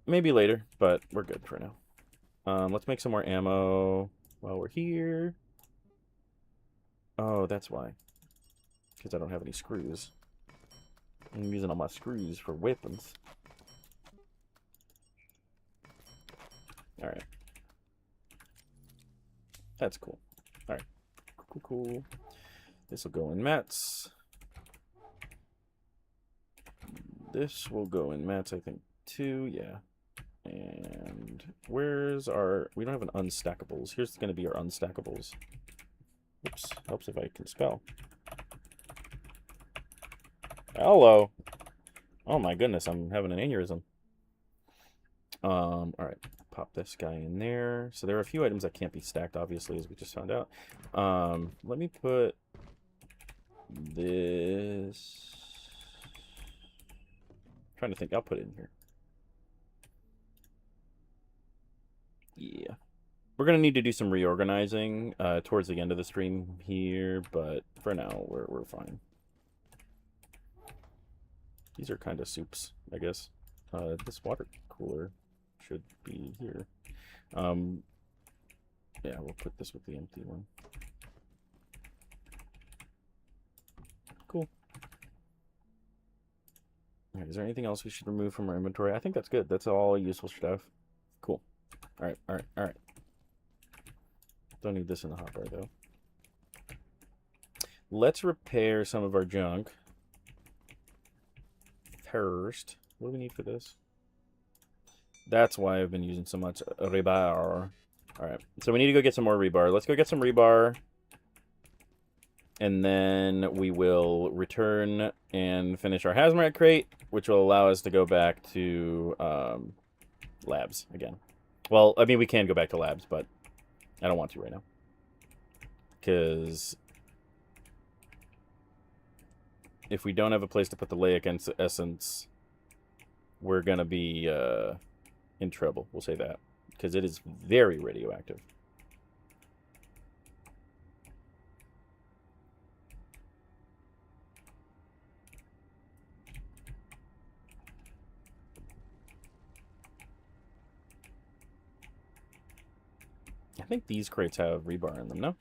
S1: Maybe later, but we're good for now. Let's make some more ammo while we're here. Oh, that's why. Because I don't have any screws. I'm using all my screws for weapons. Alright. That's cool. Alright. Cool. This will go in mats. This will go in mats, I think, too. Yeah. And where's our... We don't have an unstackables. Here's going to be our unstackables. Oops. Helps if I can spell. Hello. Oh my goodness, I'm having an aneurysm. Alright. Pop this guy in there. So there are a few items that can't be stacked, obviously, as we just found out. Let me put this... I'm trying to think. I'll put it in here. Yeah. We're going to need to do some reorganizing towards the end of the stream here, but for now, we're fine. These are kind of soups, I guess. This water cooler should be here. Yeah, we'll put this with the empty one. Cool. All right, is there anything else we should remove from our inventory? I think that's good. That's all useful stuff. Cool. All right. Don't need this in the hopper, though. Let's repair some of our junk. First, what do we need for this? That's why I've been using so much rebar. Alright, so we need to go get some more rebar. Let's go get some rebar. And then we will return and finish our hazmat crate, which will allow us to go back to labs again. Well, I mean, we can go back to labs, but I don't want to right now. Because if we don't have a place to put the Laic essence, we're going to be in trouble. We'll say that. Because it is very radioactive. I think these crates have rebar in them, no?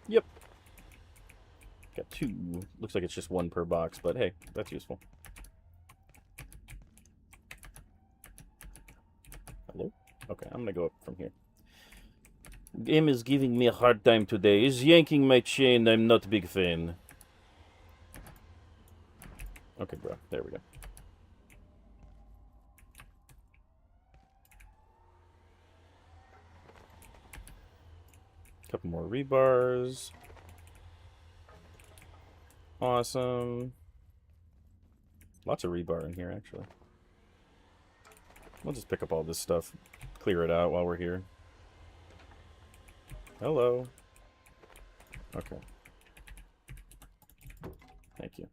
S1: Yep. Got 2. Looks like it's just 1 per box, but hey, that's useful. Hello? Okay, I'm gonna go up from here. Game is giving me a hard time today. Is yanking my chain. I'm not a big fan. Okay, bro. There we go. Couple more rebars. Awesome. Lots of rebar in here, actually. We'll just pick up all this stuff. Clear it out while we're here. Hello. Okay. Thank you.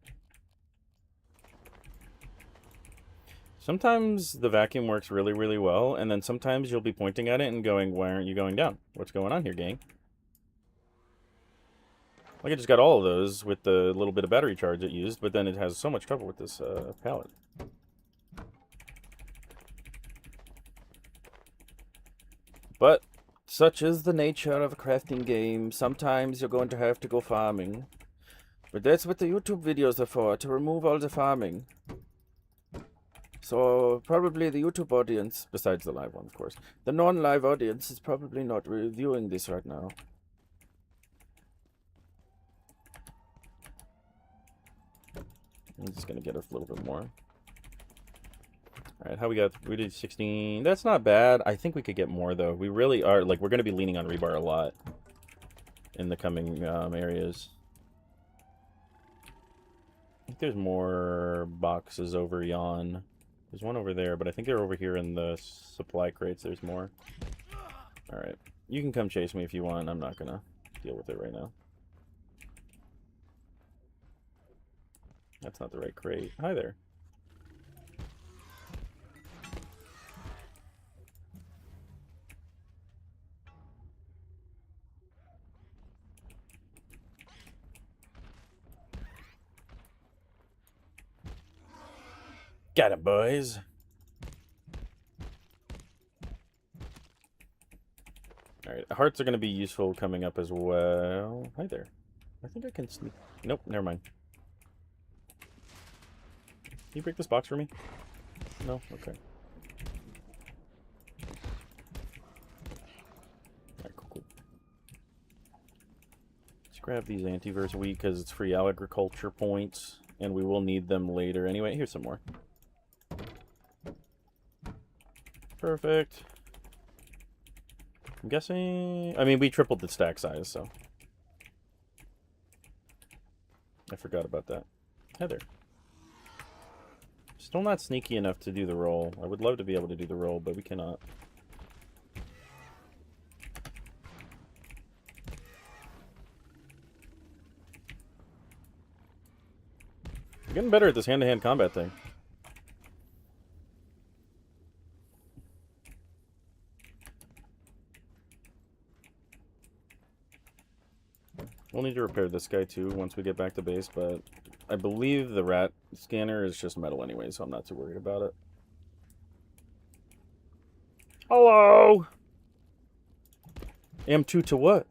S1: Sometimes the vacuum works really, really well, and then sometimes you'll be pointing at it and going, why aren't you going down? What's going on here, gang? Like, I just got all of those with the little bit of battery charge it used, but then it has so much trouble with this pallet. But such is the nature of a crafting game. Sometimes you're going to have to go farming. But that's what the YouTube videos are for, to remove all the farming. So probably the YouTube audience, besides the live one, of course, the non-live audience is probably not reviewing this right now. I'm just gonna get a little bit more. Alright, how we got? We did 16. That's not bad. I think we could get more, though. We really are, like, we're gonna be leaning on rebar a lot in the coming areas. I think there's more boxes over yon. There's one over there, but I think they're over here in the supply crates. There's more. Alright. You can come chase me if you want. I'm not gonna deal with it right now. That's not the right crate. Hi there. Got it, boys. Alright, hearts are going to be useful coming up as well. Hi there. I think I can sneak... Nope, never mind. Can you break this box for me? No? Okay. Alright, cool. Let's grab these antivirus wheat because it's free agriculture points, and we will need them later. Anyway, here's some more. Perfect. I'm guessing... I mean, we tripled the stack size, so... I forgot about that. Hi there. Still not sneaky enough to do the roll. I would love to be able to do the roll, but we cannot. I'm getting better at this hand-to-hand combat thing. We'll need to repair this guy too once we get back to base, but I believe the rat scanner is just metal anyway, so I'm not too worried about it. Hello! M2 to what?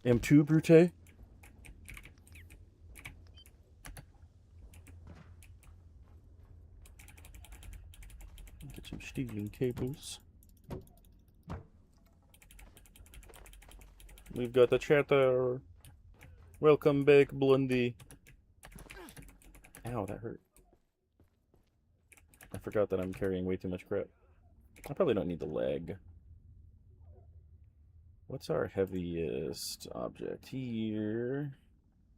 S1: M2, Brute? Get some stealing cables. We've got a chatter. Welcome back, Blondie. Ow, that hurt. I forgot that I'm carrying way too much crap. I probably don't need the leg. What's our heaviest object here?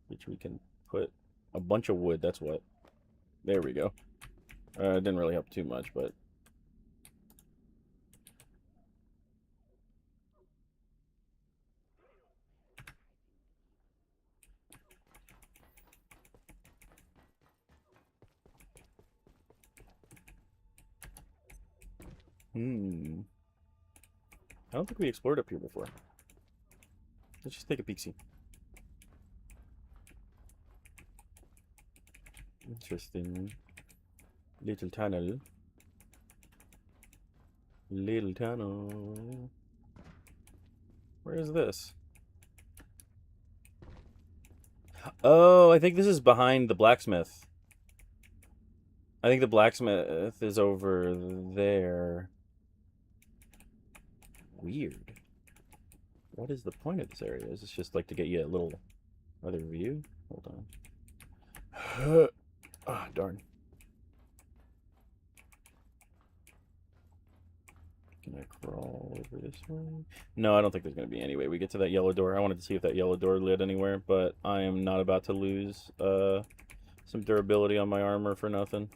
S1: Which we can put a bunch of wood, that's what. There we go. It didn't really help too much, but... I don't think we explored up here before. Let's just take a peek-see. Interesting. Little tunnel. Little tunnel. Where is this? Oh, I think this is behind the blacksmith. I think the blacksmith is over there. Weird. What is the point of this area? Is this just like to get you a little other view? Hold on. Ah, darn. Can I crawl over this way? No, I don't think there's going to be any way we get to that yellow door. I wanted to see if that yellow door led anywhere, but I am not about to lose some durability on my armor for nothing.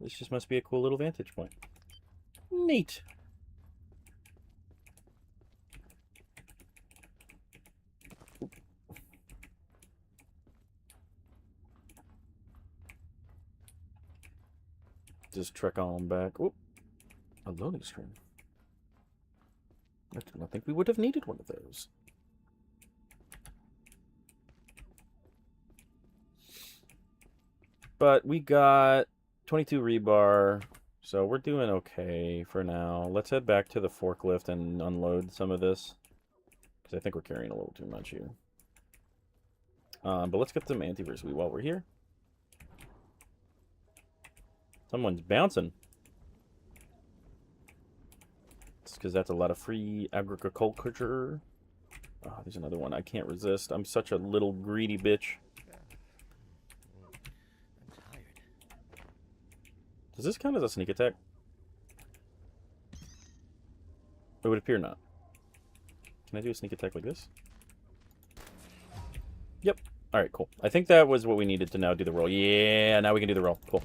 S1: This just must be a cool little vantage point. Neat. Just trek on back. Oop. A loading screen. I do not think we would have needed one of those. But we got 22 rebar, so we're doing okay for now. Let's head back to the forklift and unload some of this, because I think we're carrying a little too much here. But let's get some antivirus while we're here. Someone's bouncing. It's because that's a lot of free agriculture. Oh, there's another one I can't resist. I'm such a little greedy bitch.
S6: I'm tired.
S1: Does this count as a sneak attack? It would appear not. Can I do a sneak attack like this? Yep. Alright, cool. I think that was what we needed to now do the roll. Yeah, now we can do the roll. Cool.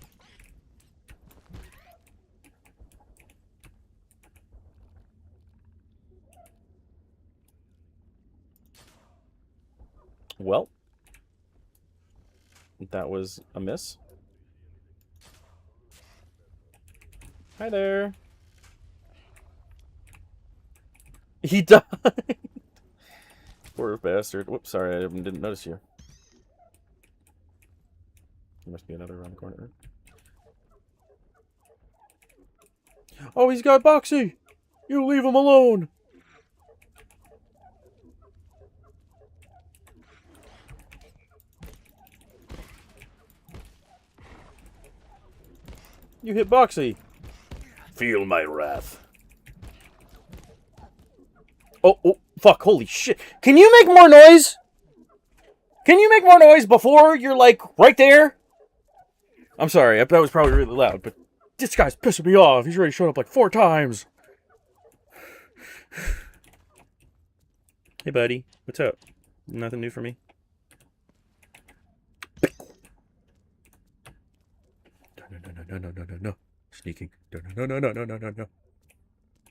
S1: Well, that was a miss. Hi there. He died. Poor bastard. Whoops, sorry, I didn't notice you. There must be another around the corner. Oh, he's got Boxy! You leave him alone! You hit Boxy. Feel my wrath. Oh, oh, fuck, holy shit. Can you make more noise? Can you make more noise before you're, like, right there? I'm sorry, that was probably really loud, but this guy's pissing me off. He's already shown up like 4 times. Hey, buddy. What's up? Nothing new for me? No. Sneaking. No.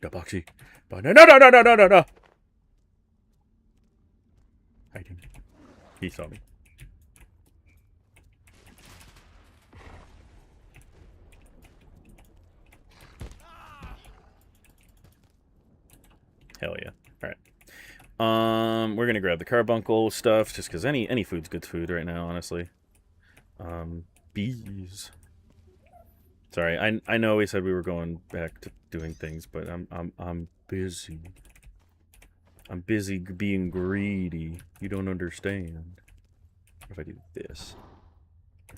S1: The Boxy. No. Hiding. He saw me. Hell yeah. Alright. We're gonna grab the carbuncle stuff, just because any food's good food right now, honestly. Bees. Sorry, I know we said we were going back to doing things, but I'm busy. I'm busy being greedy. You don't understand. What if I do this?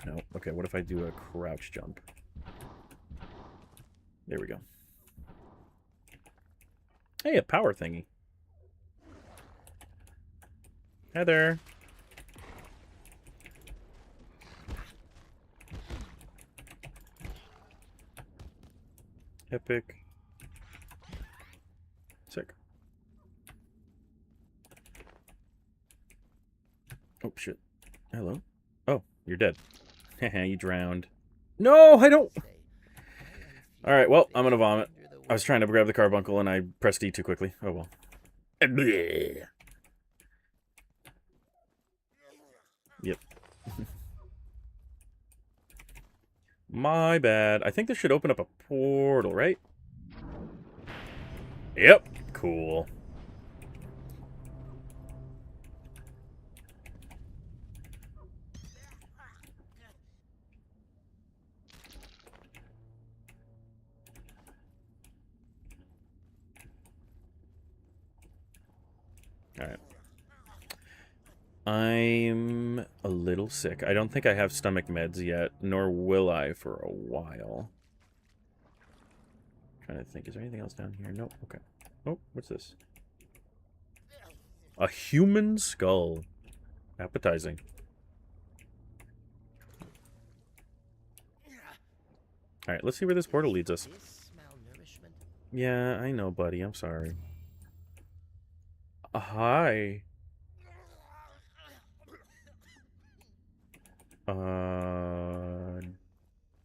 S1: No. Okay, what if I do a crouch jump? There we go. Hey, a power thingy. Hi there. Epic. Sick. Oh, shit. Hello? Oh, you're dead. Haha, you drowned. No, I don't... Alright, well, I'm gonna vomit. I was trying to grab the carbuncle and I pressed E too quickly. Oh, well. Yep. My bad. I think this should open up a portal, right? Yep. Cool. Alright. I'm a little sick. I don't think I have stomach meds yet, nor will I for a while. Trying to think, is there anything else down here? Nope. Okay. Oh, what's this? A human skull. Appetizing. Alright, let's see where this portal leads us. Yeah, I know, buddy. I'm sorry. Hi.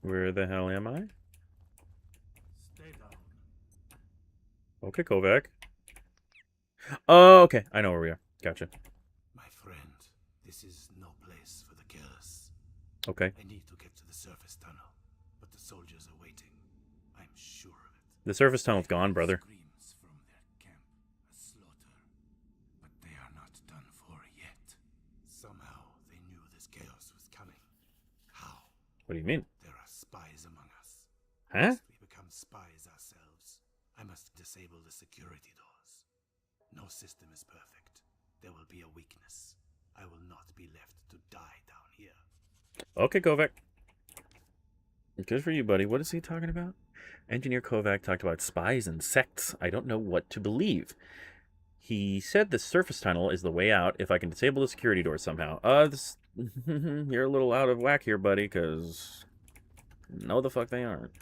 S1: Where the hell am I?
S2: Stay down.
S1: Okay, Kovac. Oh, okay. I know where we are. Gotcha.
S2: My friend, this is no place for the careless.
S1: Okay.
S2: I need to get to the surface tunnel, but the soldiers are waiting. I'm sure of it.
S1: The surface tunnel's gone, brother.
S2: Screams from their camp, a slaughter. But they are not done for yet. Somehow they knew this chaos was coming. How?
S1: What do you mean?
S2: There are spies among us.
S1: Huh?
S2: Lest we become spies ourselves, I must disable the security doors. No system is perfect. There will be a weakness. I will not be left to die down here.
S1: Okay, Kovac. Good for you, buddy. What is he talking about? Engineer Kovac talked about spies and sects. I don't know what to believe. He said the surface tunnel is the way out if I can disable the security doors somehow. You're a little out of whack here, buddy, because no the fuck they aren't.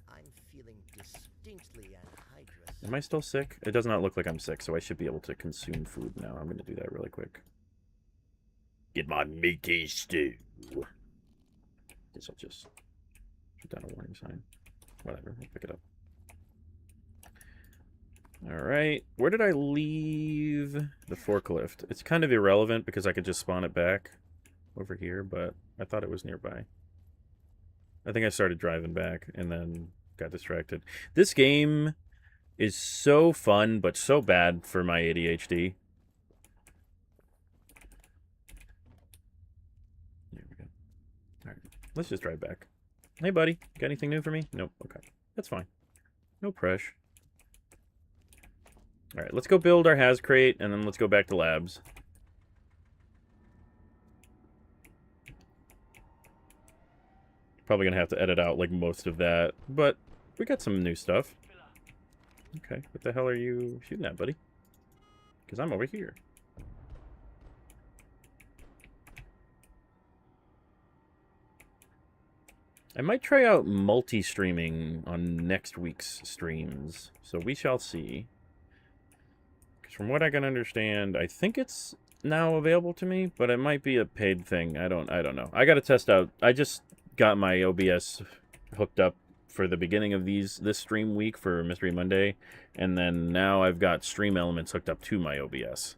S6: I'm feeling distinctly anhydrous.
S1: Am I still sick? It does not look like I'm sick, so I should be able to consume food now. I'm going to do that really quick. Get my meaty stew. Guess I'll just put down a warning sign. Whatever, I'll pick it up. Alright, where did I leave the forklift? It's kind of irrelevant because I could just spawn it back over here, but I thought it was nearby. I think I started driving back and then got distracted. This game is so fun, but so bad for my ADHD. There we go. Alright, let's just drive back. Hey, buddy, got anything new for me? Nope, okay. That's fine. No pressure. Alright, let's go build our Haz crate, and then let's go back to labs. Probably gonna have to edit out, like, most of that, but we got some new stuff. Okay, what the hell are you shooting at, buddy? Because I'm over here. I might try out multi-streaming on next week's streams, so we shall see. From what I can understand, I think it's now available to me, but it might be a paid thing. I don't know. I got to test out. I just got my OBS hooked up for the beginning of this stream week for Mystery Monday, and then now I've got Stream Elements hooked up to my OBS.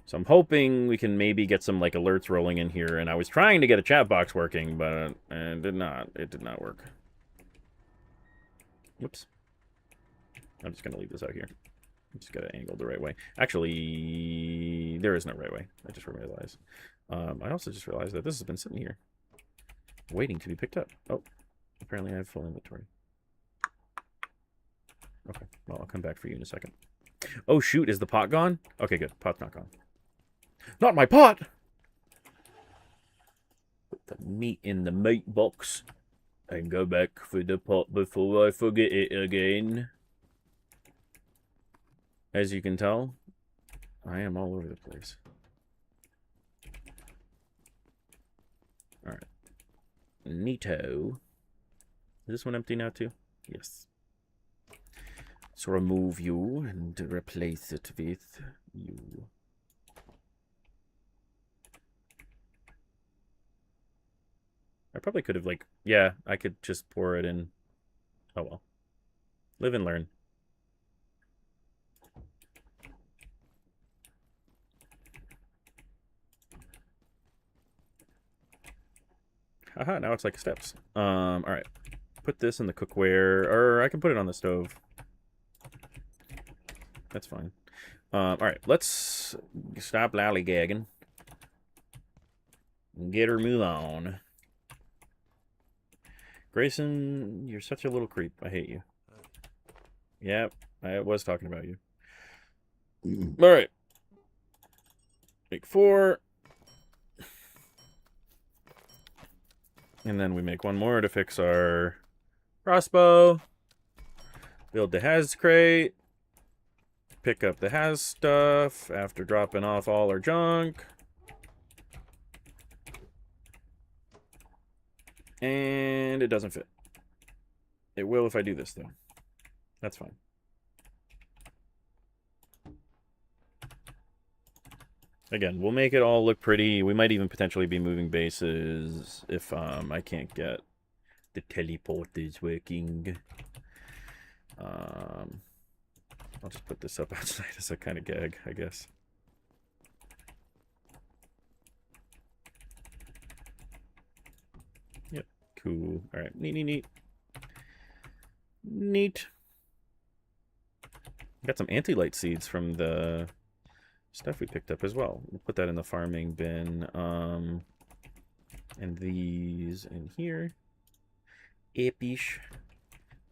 S1: So I'm hoping we can maybe get some like alerts rolling in here, and I was trying to get a chat box working, but it did not work. Whoops. I'm just going to leave this out here. Just got it angled the right way. Actually, there is no right way. I just realized. I also just realized that this has been sitting here, waiting to be picked up. Oh, apparently I have full inventory. Okay, well, I'll come back for you in a second. Oh, shoot, is the pot gone? Okay, good. Pot's not gone. Not my pot! Put the meat in the meat box and go back for the pot before I forget it again. As you can tell, I am all over the place. Alright. Neato. Is this one empty now too? Yes. So remove you and replace it with you. I probably could have, like... Yeah, I could just pour it in. Oh, well. Live and learn. Haha, now it's like steps. Alright. Put this in the cookware, or I can put it on the stove. That's fine. Alright, let's stop lollygagging. And get her move on. Grayson, you're such a little creep. I hate you. Yep, I was talking about you. Alright. Make 4. And then we make 1 more to fix our crossbow. Build the Has crate. Pick up the Has stuff after dropping off all our junk. And it doesn't fit. It will if I do this, though. That's fine. Again, we'll make it all look pretty. We might even potentially be moving bases if I can't get the teleporters working. I'll just put this up outside as a kind of gag, I guess. Yep, cool. All right, neat. Neat. Got some anti-light seeds from the stuff we picked up as well. We'll put that in the farming bin. And these in here. Epish.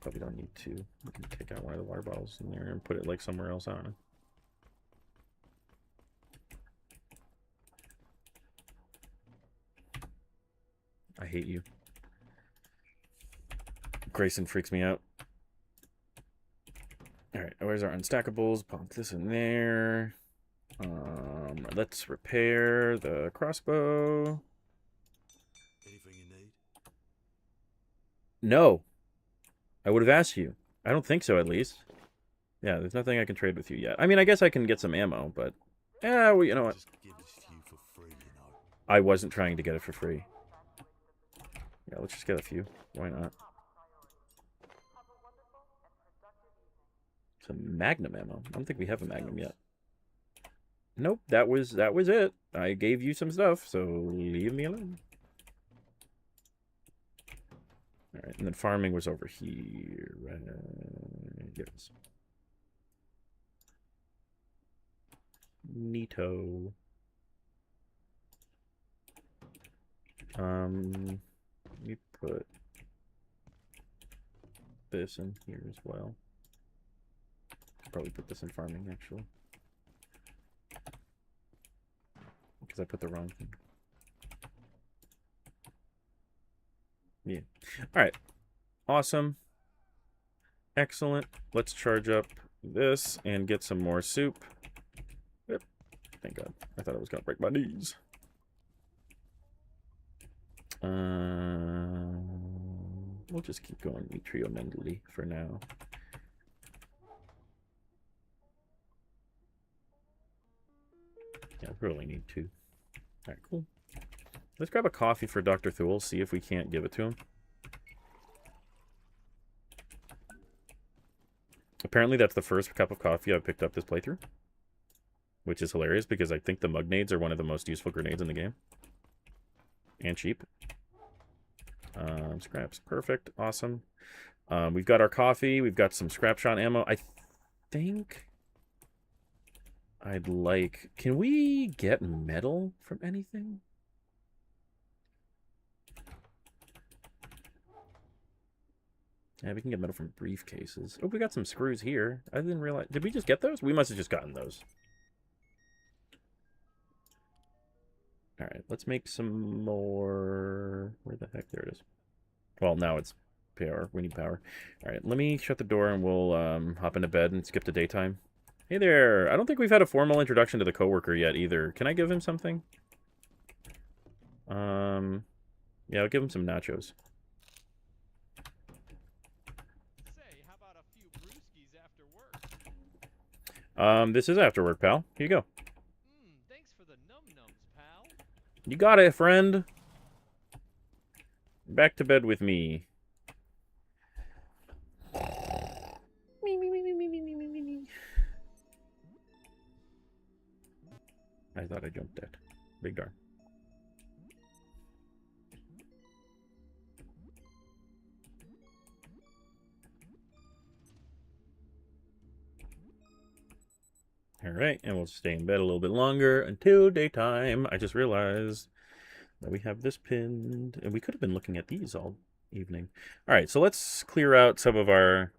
S1: Probably don't need to. We can take out one of the water bottles in there and put it like somewhere else on. I hate you. Grayson freaks me out. Alright, where's our unstackables? Pop this in there. Let's repair the crossbow.
S7: Anything you need?
S1: No. I would have asked you. I don't think so, at least. Yeah, there's nothing I can trade with you yet. I mean, I guess I can get some ammo, but... Yeah, well, you know what?
S7: Just give this to you for free, you know.
S1: I wasn't trying to get it for free. Yeah, let's just get a few. Why not? Some Magnum ammo. I don't think we have a Magnum yet. Nope, that was it. I gave you some stuff, so leave me alone. Alright, and then farming was over here. Yes. Neato. Let me put this in here as well. Probably put this in farming, actually. Because I put the wrong thing. Yeah. Alright. Awesome. Excellent. Let's charge up this and get some more soup. Yep. Thank God. I thought I was going to break my knees. We'll just keep going Metrio mentally for now. Yeah, we really need 2. Alright, cool. Let's grab a coffee for Dr. Thule, see if we can't give it to him. Apparently that's the first cup of coffee I've picked up this playthrough. Which is hilarious, because I think the mug nades are one of the most useful grenades in the game. And cheap. Scraps. Perfect. Awesome. We've got our coffee. We've got some scrap shot ammo. I think... I'd like... Can we get metal from anything? Yeah, we can get metal from briefcases. Oh, we got some screws here. I didn't realize... Did we just get those? We must have just gotten those. Alright, let's make some more... Where the heck? There it is. Well, now it's power. We need power. Alright, let me shut the door and we'll hop into bed and skip to daytime. Hey there! I don't think we've had a formal introduction to the coworker yet either. Can I give him something? Yeah, I'll give him some nachos.
S8: Say, how about a few brewskis after work?
S1: This is after work, pal. Here you go.
S8: Thanks for the num-nums, pal.
S1: You got it, friend. Back to bed with me. I thought I jumped that. Big darn. Alright, and we'll stay in bed a little bit longer until daytime. I just realized that we have this pinned, and we could have been looking at these all evening. Alright, so let's clear out some of our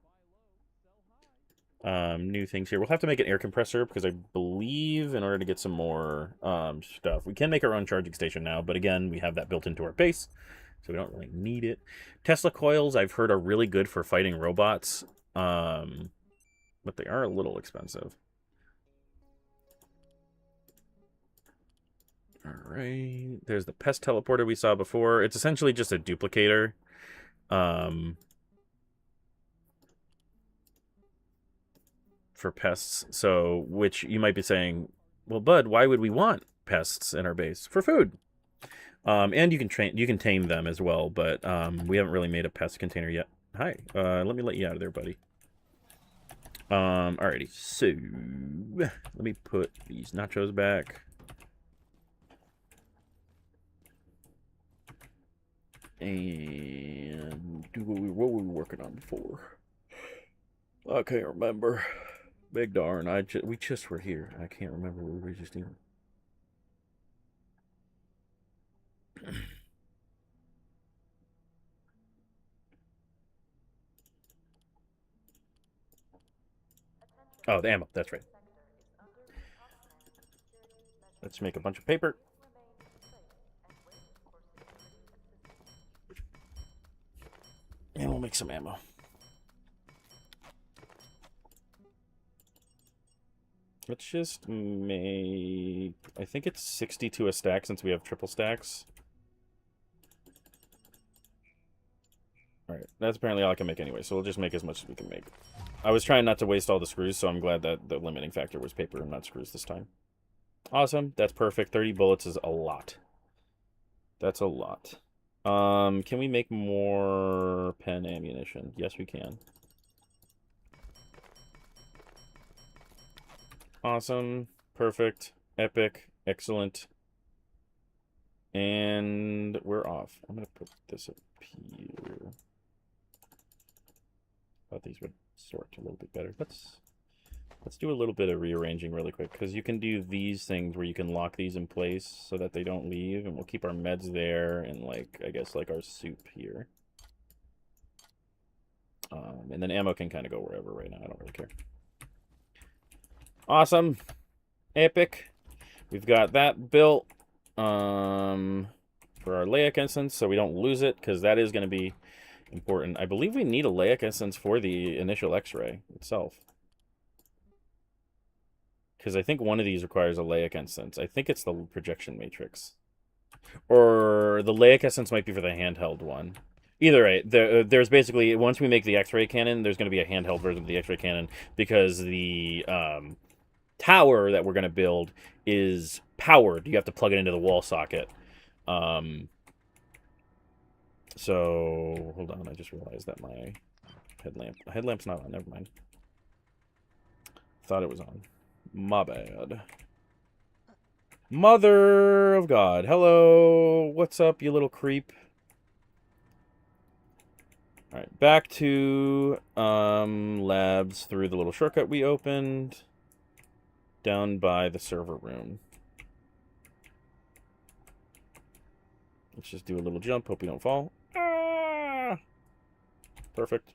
S1: new things here. We'll have to make an air compressor because I believe in order to get some more stuff. We can make our own charging station now, but again, we have that built into our base, so we don't really need it. Tesla coils, I've heard, are really good for fighting robots, but they are a little expensive. Alright, there's the pest teleporter we saw before. It's essentially just a duplicator. For pests. So, which you might be saying, well, Bud, why would we want pests in our base? For food. And you can tame them as well, but we haven't really made a pest container yet. Hi. Let me let you out of there, buddy. Alrighty. So, let me put these nachos back. And do what we were working on before. I can't remember. Big darn. We just were here. I can't remember what we were just doing. Oh, the ammo. That's right. Let's make a bunch of paper. And we'll make some ammo. Let's just make... I think it's 62 a stack since we have triple stacks. Alright, that's apparently all I can make anyway, so we'll just make as much as we can make. I was trying not to waste all the screws, so I'm glad that the limiting factor was paper and not screws this time. Awesome, that's perfect. 30 bullets is a lot. That's a lot. Can we make more pen ammunition? Yes, we can. Awesome. Perfect. Epic. Excellent. And we're off. I'm going to put this up here. Thought these would sort a little bit better. Let's do a little bit of rearranging really quick, because you can do these things where you can lock these in place so that they don't leave, and we'll keep our meds there and, like, I guess, like our soup here. And then ammo can kind of go wherever right now. I don't really care. Awesome. Epic. We've got that built for our Laic instance, so we don't lose it, because that is going to be important. I believe we need a Laic instance for the initial X-ray itself. Because I think one of these requires a Laic instance. I think it's the projection matrix. Or the Laic instance might be for the handheld one. Either way, there's basically, once we make the X-ray cannon, there's going to be a handheld version of the X-ray cannon, because the tower that we're going to build is powered. You have to plug it into the wall socket. So, hold on, I just realized that my headlamp's not on, never mind. Thought it was on. My bad. Mother of God. Hello. What's up, you little creep? Alright, back to labs through the little shortcut we opened. Down by the server room. Let's just do a little jump. Hope we don't fall. Ah! Perfect.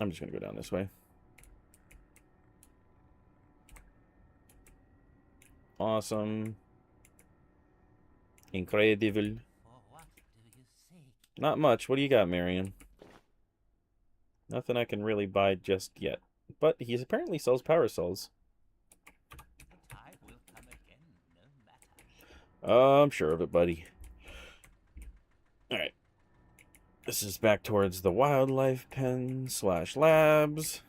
S1: I'm just going to go down this way. Awesome. Incredible. Not much. What do you got, Marion? Nothing I can really buy just yet. But he apparently sells power cells. I'm sure of it, buddy. Alright. This is back towards the wildlife pen / labs.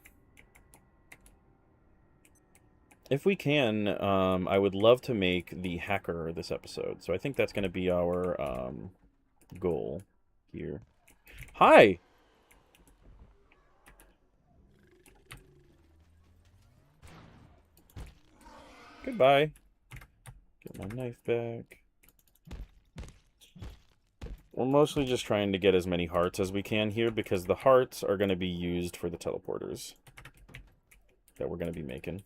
S1: If we can, I would love to make the hacker this episode. So I think that's going to be our goal here. Hi! Goodbye. Get my knife back. We're mostly just trying to get as many hearts as we can here because the hearts are going to be used for the teleporters that we're going to be making.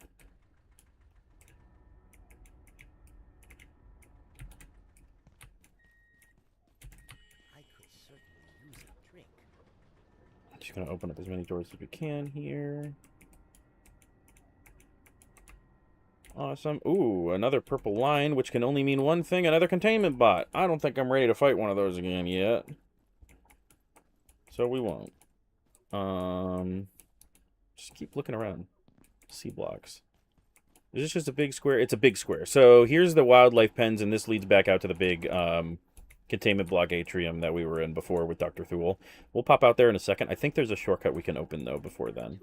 S6: I could certainly use a drink.
S1: Just going to open up as many doors as we can here. Awesome. Ooh, another purple line, which can only mean one thing, another containment bot. I don't think I'm ready to fight one of those again yet. So we won't. Just keep looking around. C blocks. Is this just a big square? It's a big square. So here's the wildlife pens, and this leads back out to the big containment block atrium that we were in before with Dr. Thule. We'll pop out there in a second. I think there's a shortcut we can open, though, before then.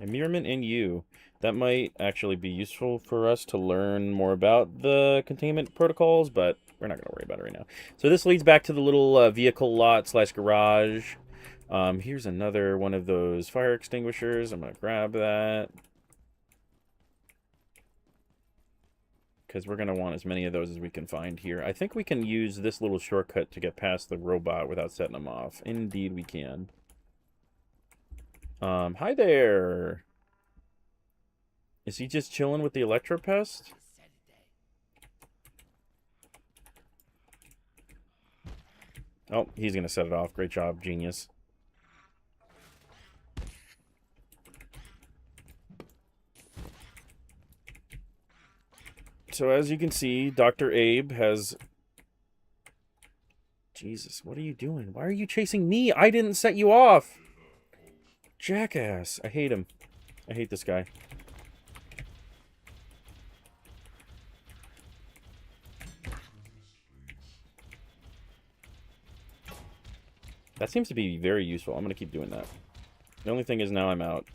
S1: Immerment in you. That might actually be useful for us to learn more about the containment protocols, but we're not going to worry about it right now. So this leads back to the little vehicle lot / garage. Here's another one of those fire extinguishers. I'm going to grab that, because we're going to want as many of those as we can find here. I think we can use this little shortcut to get past the robot without setting them off. Indeed we can. Hi there. Is he just chilling with the electropest? Oh, he's going to set it off. Great job, genius. So as you can see, Dr. Abe has... Jesus, what are you doing? Why are you chasing me? I didn't set you off! Jackass. I hate him. I hate this guy. That seems to be very useful. I'm going to keep doing that. The only thing is now I'm out.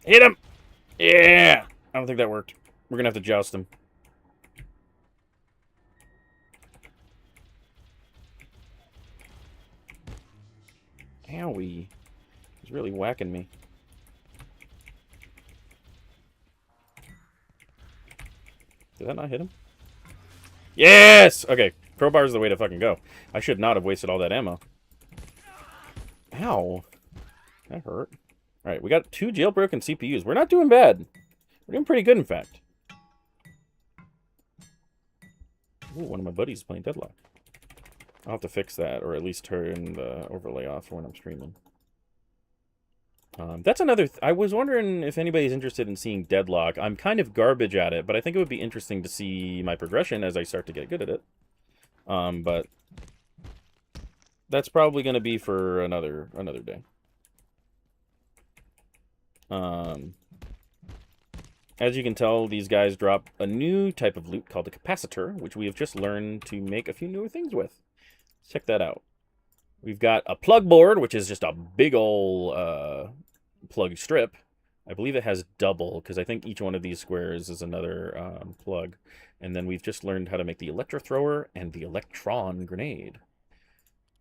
S1: Hit him! Yeah! I don't think that worked. We're going to have to joust him. Owie. He's really whacking me. Did that not hit him? Yes! Okay, crowbar's the way to fucking go. I should not have wasted all that ammo. Ow. That hurt. Alright, we got 2 jailbroken CPUs. We're not doing bad. We're doing pretty good, in fact. Ooh, one of my buddies is playing Deadlock. I'll have to fix that, or at least turn the overlay off for when I'm streaming. That's another... I was wondering if anybody's interested in seeing Deadlock. I'm kind of garbage at it, but I think it would be interesting to see my progression as I start to get good at it. But that's probably going to be for another day. As you can tell, these guys drop a new type of loot called a capacitor, which we have just learned to make a few newer things with. Check that out. We've got a plug board, which is just a big ol' plug strip. I believe it has double, because I think each one of these squares is another plug. And then we've just learned how to make the electro thrower and the electron grenade.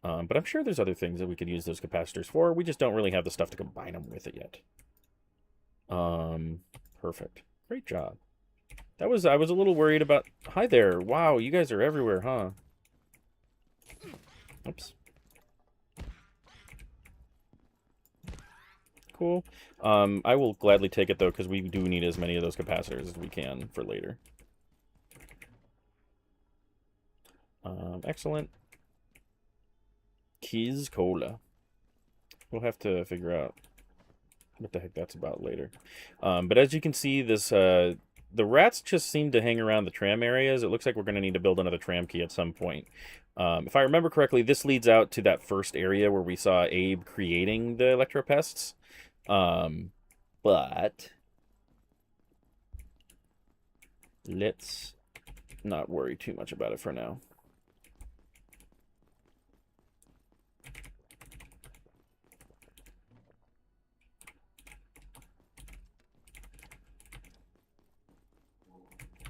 S1: But I'm sure there's other things that we could use those capacitors for. We just don't really have the stuff to combine them with it yet. Perfect. Great job. I was a little worried about... Hi there. Wow, you guys are everywhere, huh? Oops. Cool. I will gladly take it, though, because we do need as many of those capacitors as we can for later. Excellent. Keys Cola. We'll have to figure out what the heck that's about later. But as you can see, this the rats just seem to hang around the tram areas. It looks like we're going to need to build another tram key at some point. If I remember correctly, this leads out to that first area where we saw Abe creating the electropests. But let's not worry too much about it for now.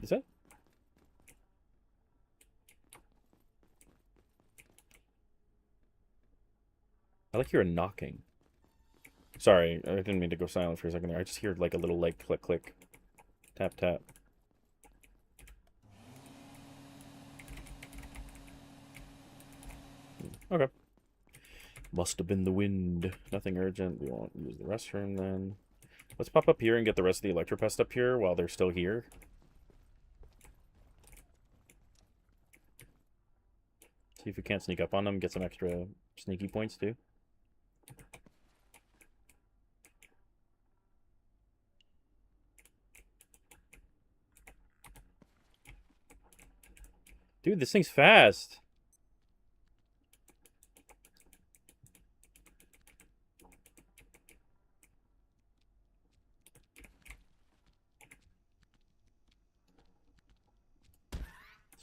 S1: Is that? I like hear a knocking. Sorry, I didn't mean to go silent for a second there. I just hear like a little like click click, tap tap. Okay. Must have been the wind. Nothing urgent. We won't use the restroom then. Let's pop up here and get the rest of the Electropest up here while they're still here. See if we can't sneak up on them, get some extra sneaky points too. Dude, this thing's fast.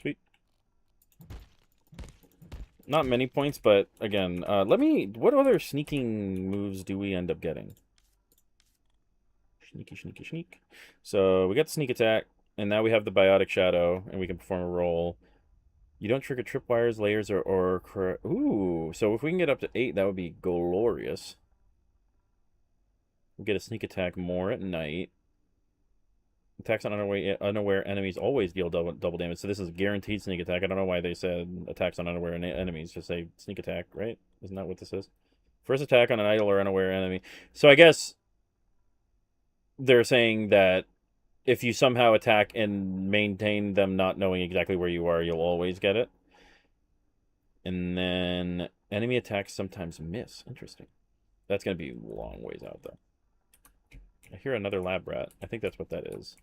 S1: Sweet. Not many points, but again, what other sneaking moves do we end up getting? Sneaky, sneaky, sneak. So we got the sneak attack, and now we have the biotic shadow, and we can perform a roll. You don't trigger tripwires, layers, or ooh. So if we can get up to 8, that would be glorious. We'll get a sneak attack more at night. Attacks on unaware enemies always deal double damage. So this is a guaranteed sneak attack. I don't know why they said attacks on unaware enemies. Just say sneak attack, right? Isn't that what this is? First attack on an idle or unaware enemy. So I guess they're saying that if you somehow attack and maintain them not knowing exactly where you are, you'll always get it. And then enemy attacks sometimes miss. Interesting. That's going to be a long ways out, though. I hear another lab rat. I think that's what that is.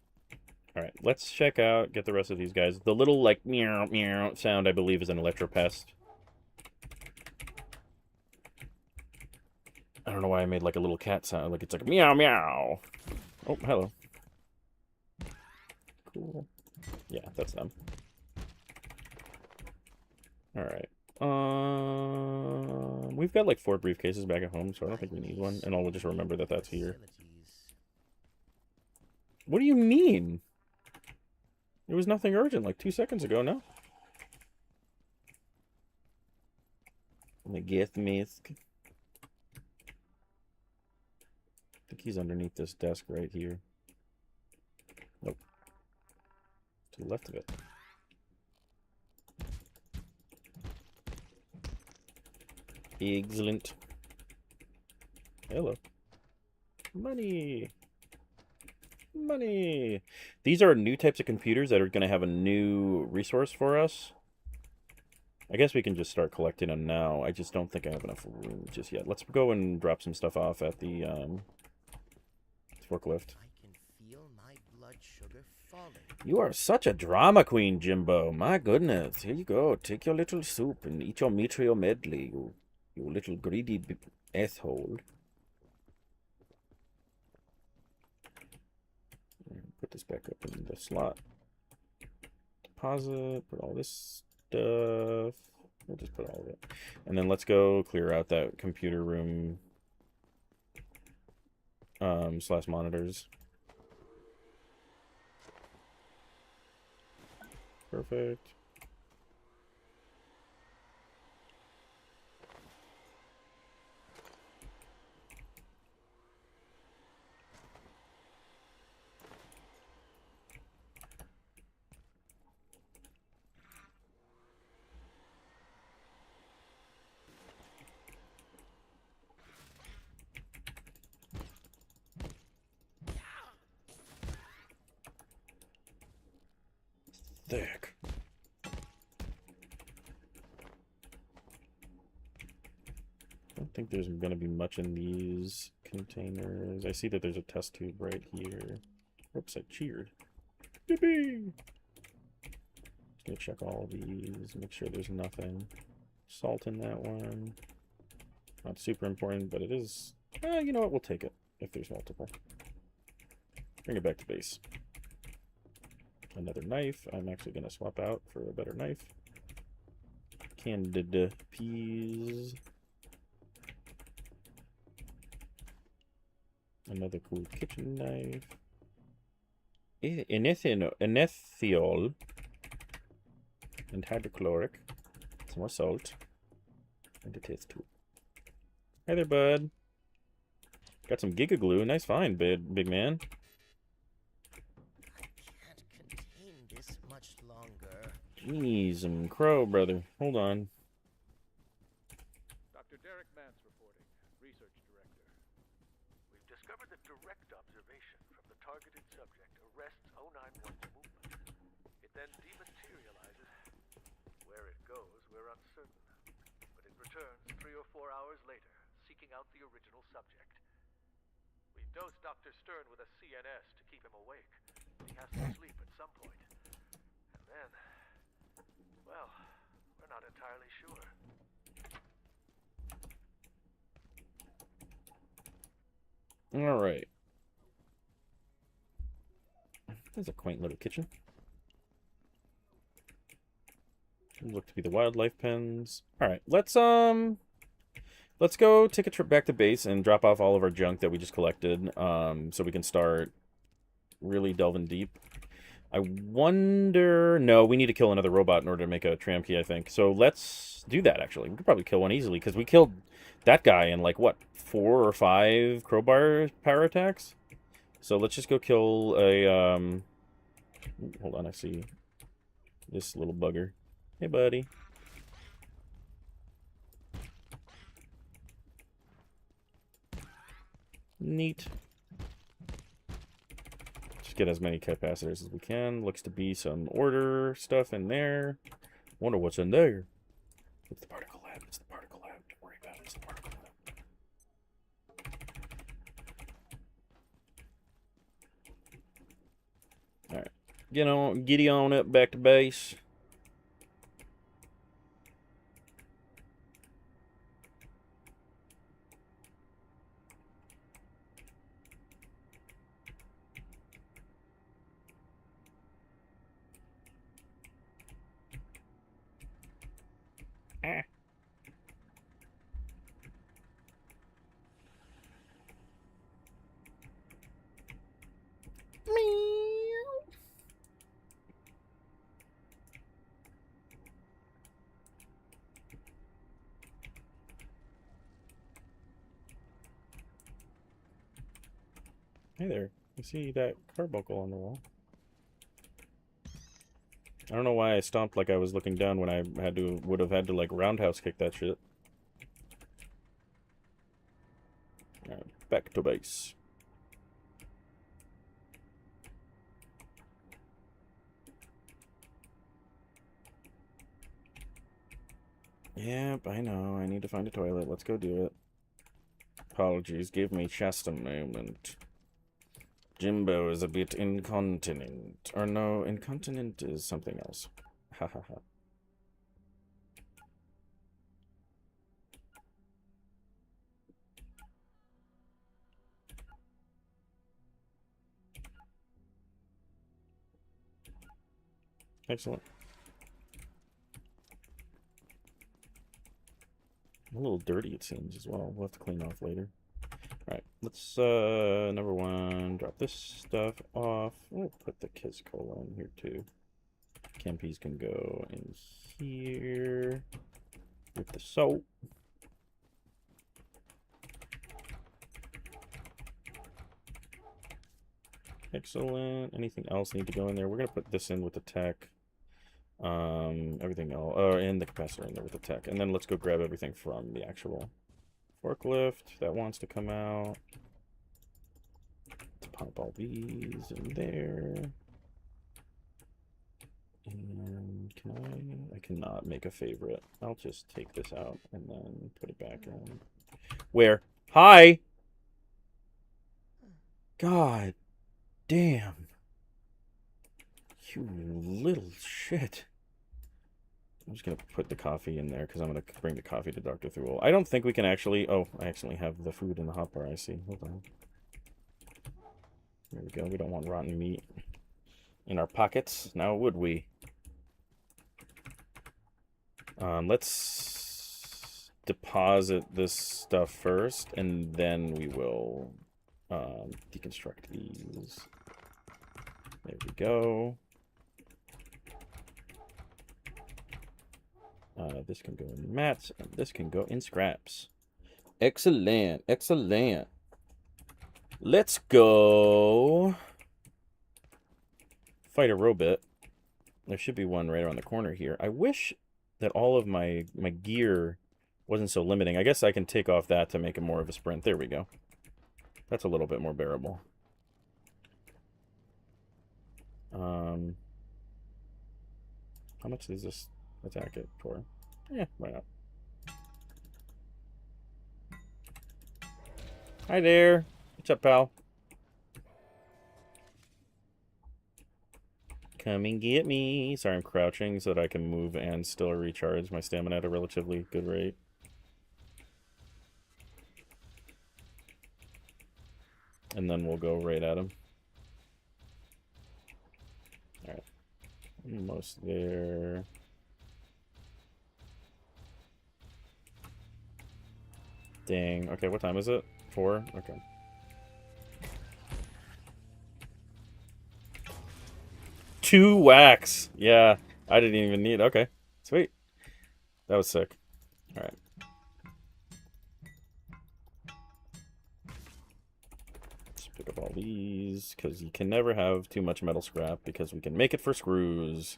S1: All right, let's check out, get the rest of these guys. The little, like, meow, meow sound, I believe, is an Electropest. I don't know why I made, like, a little cat sound. Like, it's like, meow, meow. Oh, hello. Cool. Yeah, that's them. All right. We've got like 4 briefcases back at home, so I don't think we need one. And I'll just remember that that's here. What do you mean? There was nothing urgent like 2 seconds ago, no? The gift mask. I think he's underneath this desk right here. Nope. To the left of it. Excellent. Hello. Money. Money. These are new types of computers that are going to have a new resource for us. I guess we can just start collecting them now. I just don't think I have enough room just yet. Let's go and drop some stuff off at the forklift.
S6: I can feel my blood sugar falling.
S1: You are such a drama queen, Jimbo. My goodness. Here you go. Take your little soup and eat your meteor medley, you little greedy asshole. Put this back up in the slot. Deposit. Put all this stuff. We'll just put all of it. And then let's go clear out that computer room / monitors. Perfect. Thick. I don't think there's going to be much in these containers. I see that there's a test tube right here. Oops, I cheered. Yippee! Just gonna check all these, make sure there's nothing. Salt in that one. Not super important, but it is. You know what? We'll take it if there's multiple. Bring it back to base. Another knife. I'm actually going to swap out for a better knife. Candied peas. Another cool kitchen knife. Enethiol and hydrochloric. Some more salt. And a test tube. Hi there, bud. Got some Giga Glue. Nice find, big man.
S6: I can't contain this much longer.
S1: Jeez, crow, brother. Hold on.
S4: Dr. Derek Mance reporting, Research Director. We've discovered that direct observation from the targeted subject arrests 091's movement. It then dematerializes. Where it goes, we're uncertain. But it returns 3 or 4 hours later, seeking out the original subject. We've dosed Dr. Stern with a CNS to keep him awake. He has to sleep at some point. And then, well, we're not entirely sure.
S1: All right. There's a quaint little kitchen. Look to be the wildlife pens. All right, let's go take a trip back to base and drop off all of our junk that we just collected, so we can start really delving deep. I wonder... No, we need to kill another robot in order to make a tram key, I think. So let's do that, actually. We could probably kill one easily, because we killed that guy in, like, what, 4 or 5 crowbar power attacks? So let's just go kill a, hold on, I see this little bugger. Hey, buddy. Neat. Just get as many capacitors as we can. Looks to be some order stuff in there. Wonder what's in there. It's the particle lab. It's the particle lab. Don't worry about it. It's the particle lab. Alright. Get on up back to base. Hey there. You see that carbuncle on the wall? I don't know why I stomped like I was looking down when I would have had to like roundhouse kick that shit. Alright, back to base. Yep, I know. I need to find a toilet. Let's go do it. Apologies. Give me just a moment. Jimbo is a bit incontinent. Or no, incontinent is something else. Ha ha ha. Excellent. A little dirty, it seems, as well. We'll have to clean off later. Alright, let's, number 1, drop this stuff off. We'll put the Kiss Cola in here, too. Campies can go in here with the soap. Excellent. Anything else need to go in there? We're going to put this in with the tech. Everything else, and the capacitor in there with the tech. And then let's go grab everything from the actual forklift that wants to come out. Let's pop all these in there. And can I cannot make a favorite. I'll just take this out and then put it back in. Where? Hi! God damn. You little shit. I'm just going to put the coffee in there because I'm going to bring the coffee to Dr. Thule. I don't think we can actually... Oh, I actually have the food in the hotbar, I see. Hold on. There we go. We don't want rotten meat in our pockets. Now, would we? Let's deposit this stuff first, and then we will deconstruct these. There we go. This can go in mats, and this can go in scraps. Excellent, excellent. Let's go fight a robot. There should be one right around the corner here. I wish that all of my gear wasn't so limiting. I guess I can take off that to make it more of a sprint. There we go. That's a little bit more bearable. How much does this attack it for? Yeah, why not? Hi there. What's up, pal? Come and get me. Sorry, I'm crouching so that I can move and still recharge my stamina at a relatively good rate. And then we'll go right at him. Alright. Almost there. Dang. Okay, what time is it? 4? Okay. Two whacks. Yeah, I didn't even need. Okay, sweet. That was sick. All right. Let's pick up all these because you can never have too much metal scrap because we can make it for screws.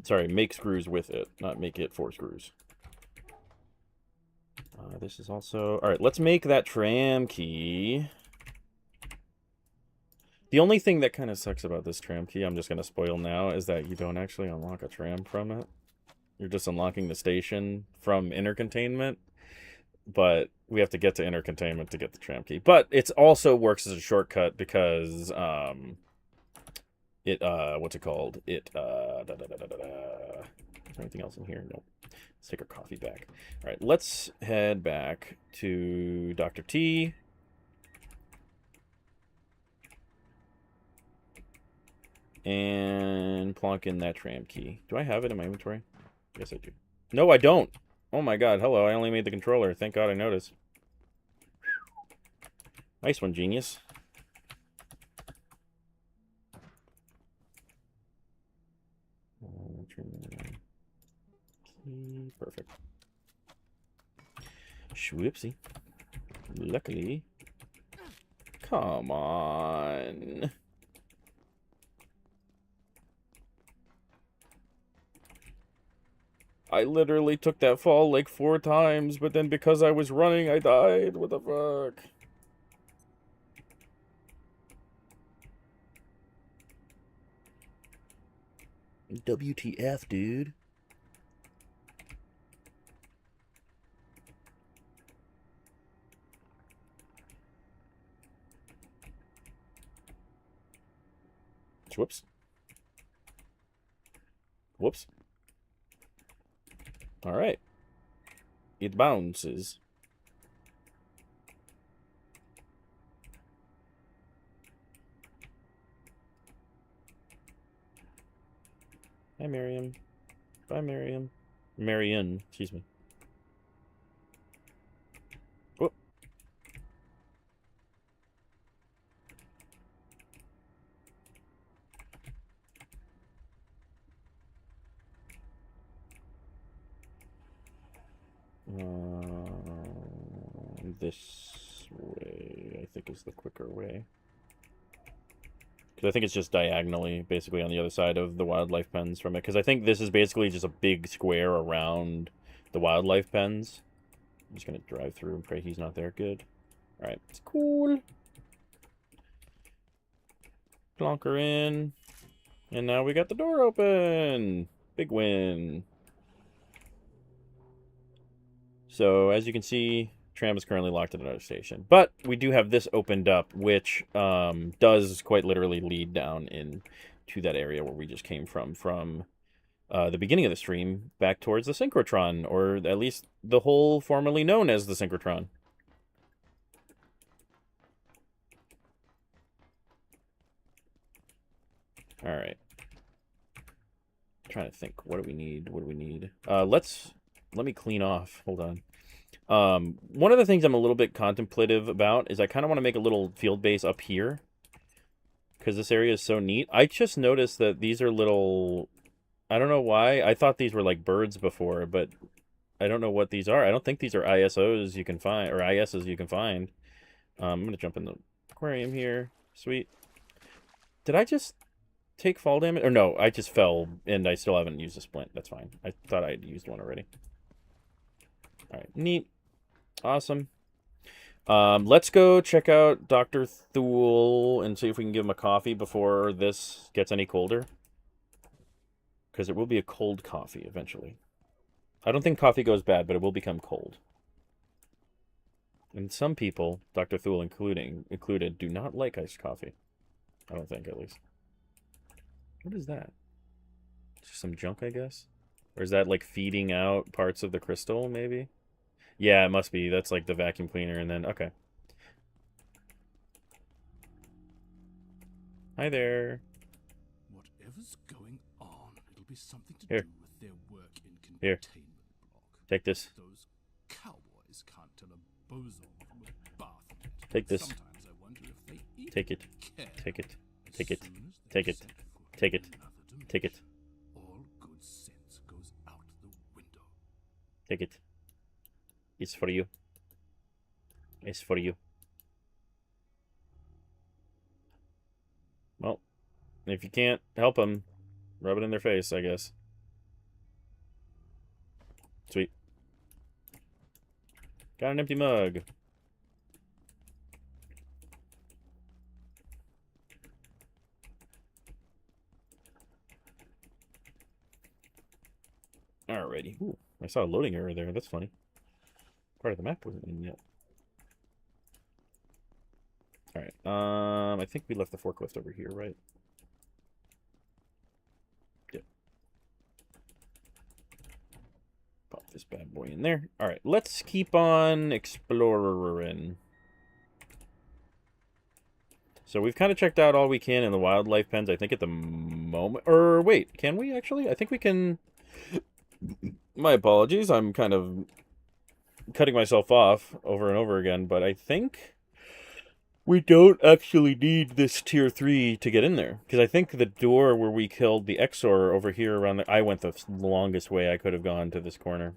S1: Sorry, make screws with it, not make it for screws. This is also... Alright, let's make that tram key. The only thing that kind of sucks about this tram key, I'm just going to spoil now, is that you don't actually unlock a tram from it. You're just unlocking the station from inner containment. But we have to get to inner containment to get the tram key. But it also works as a shortcut because... what's it called? Is there anything else in here? Nope. Let's take our coffee back. All right, let's head back to Dr. T. And plonk in that tram key. Do I have it in my inventory? Yes, I do. No, I don't. Oh my god, hello, I only made the controller. Thank god I noticed. Nice one, genius. Perfect. Schwipsy. Luckily. Come on. I literally took that fall like 4 times, but then because I was running, I died. What the fuck? WTF, dude? Whoops. Whoops. All right. It bounces. Hi, Miriam. Bye, Miriam. Marianne, excuse me. Whoop. This way, I think, is the quicker way. Because I think it's just diagonally, basically, on the other side of the wildlife pens from it. Because I think this is basically just a big square around the wildlife pens. I'm just going to drive through and pray he's not there. Good. Alright, it's cool. Plonker in. And now we got the door open. Big win. So, as you can see, tram is currently locked at another station. But we do have this opened up, which does quite literally lead down into that area where we just came from the beginning of the stream back towards the synchrotron, or at least the hole formerly known as the synchrotron. All right. Trying to think. What do we need? What do we need? Let me clean off. Hold on. One of the things I'm a little bit contemplative about is I kind of want to make a little field base up here. because this area is so neat. I just noticed that these are little... I don't know why. I thought these were like birds before, but I don't know what these are. I don't think these are ISOs you can find, or ISs you can find. I'm going to jump in the aquarium here. Sweet. Did I just take fall damage? Or no, I just fell, and I still haven't used a splint. That's fine. I thought I had used one already. Alright, neat. Awesome. Let's go check out Dr. Thule and see if we can give him a coffee before this gets any colder. Because it will be a cold coffee eventually. I don't think coffee goes bad, but it will become cold. And some people, Dr. Thule included, do not like iced coffee. I don't think, at least. What is that? Just some junk, I guess? Or is that, like, feeding out parts of the crystal, maybe? Yeah, it must be. That's, like, the vacuum cleaner, and then... Okay. Hi there.
S2: Whatever's going on, it'll be something to
S1: Here.
S2: do with their work in
S1: Here.
S2: containment block.
S1: Take this.
S2: Those cowboys can't tell a boson from a bath net.
S1: Take this.
S2: Sometimes I wonder if they even
S1: Take it.
S2: care.
S1: Take it.
S2: As
S1: Take it.
S2: soon as they
S1: Take it.
S2: set foot
S1: Take it.
S2: in another
S1: Take it.
S2: dimension, all good sense goes out the window.
S1: Take it. It's for you. It's for you. Well, if you can't help them, rub it in their face, I guess. Sweet. Got an empty mug. Alrighty. Ooh, I saw a loading error there. That's funny. Part of the map wasn't in yet. Alright. I think we left the forklift over here, right? Yep. Pop this bad boy in there. Alright, let's keep on exploring. So we've kind of checked out all we can in the wildlife pens, I think, at the moment. Or, wait, can we actually? I think we can... My apologies, I'm kind of cutting myself off over and over again, but I think we don't actually need this tier 3 to get in there. Because I think the door where we killed the Exor over here around the... I went the longest way I could have gone to this corner.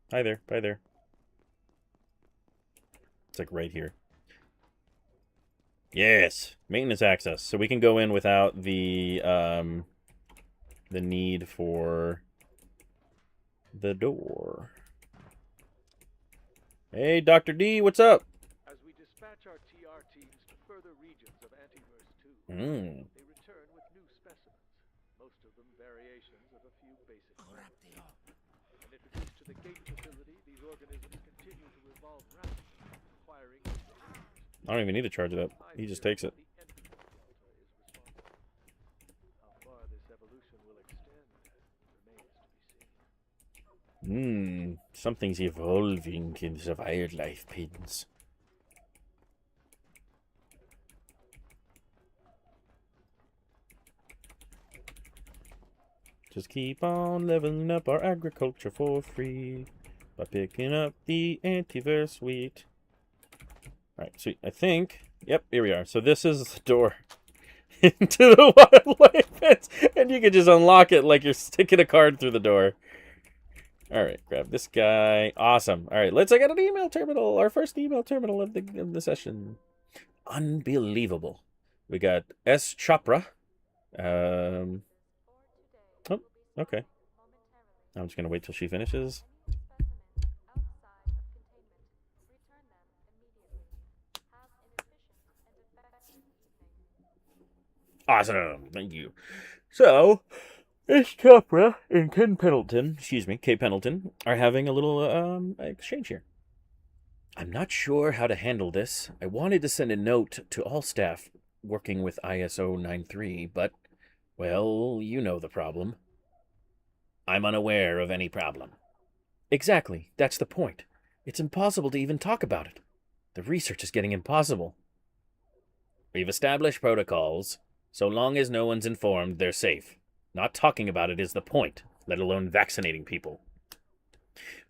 S1: Hi there, bye there. It's like right here. Yes, maintenance access. So we can go in without the need for the door. Hey, Dr. D, what's up?
S4: As we dispatch our TR teams to further regions of Antiverse 2, they return with new specimens, most of them variations of a few basic traits. And introduced to the gate facility, these organisms continue to evolve rapidly, acquiring new behaviors.
S1: I don't even need to charge it up. He just takes it.
S4: The entity delta is responsible. How far this evolution will extend remains to be seen.
S1: Something's evolving in the wildlife pens. Just keep on leveling up our agriculture for free by picking up the antiverse wheat. Alright, sweet. I think... Yep, here we are. So this is the door into the wildlife pens. And you can just unlock it like you're sticking a card through the door. Alright, grab this guy. Awesome. Alright, let's check out an email terminal. Our first email terminal of the session. Unbelievable. We got S. Chopra. Oh, okay. I'm just going to wait till she finishes. Awesome. Thank you. So, S. Chopra and Kate Pendleton, are having a little exchange here. I'm not sure how to handle this. I wanted to send a note to all staff working with ISO 93, but, well, you know the problem. I'm unaware of any problem. Exactly. That's the point. It's impossible to even talk about it. The research is getting impossible. We've established protocols. So long as no one's informed, they're safe. Not talking about it is the point, let alone vaccinating people.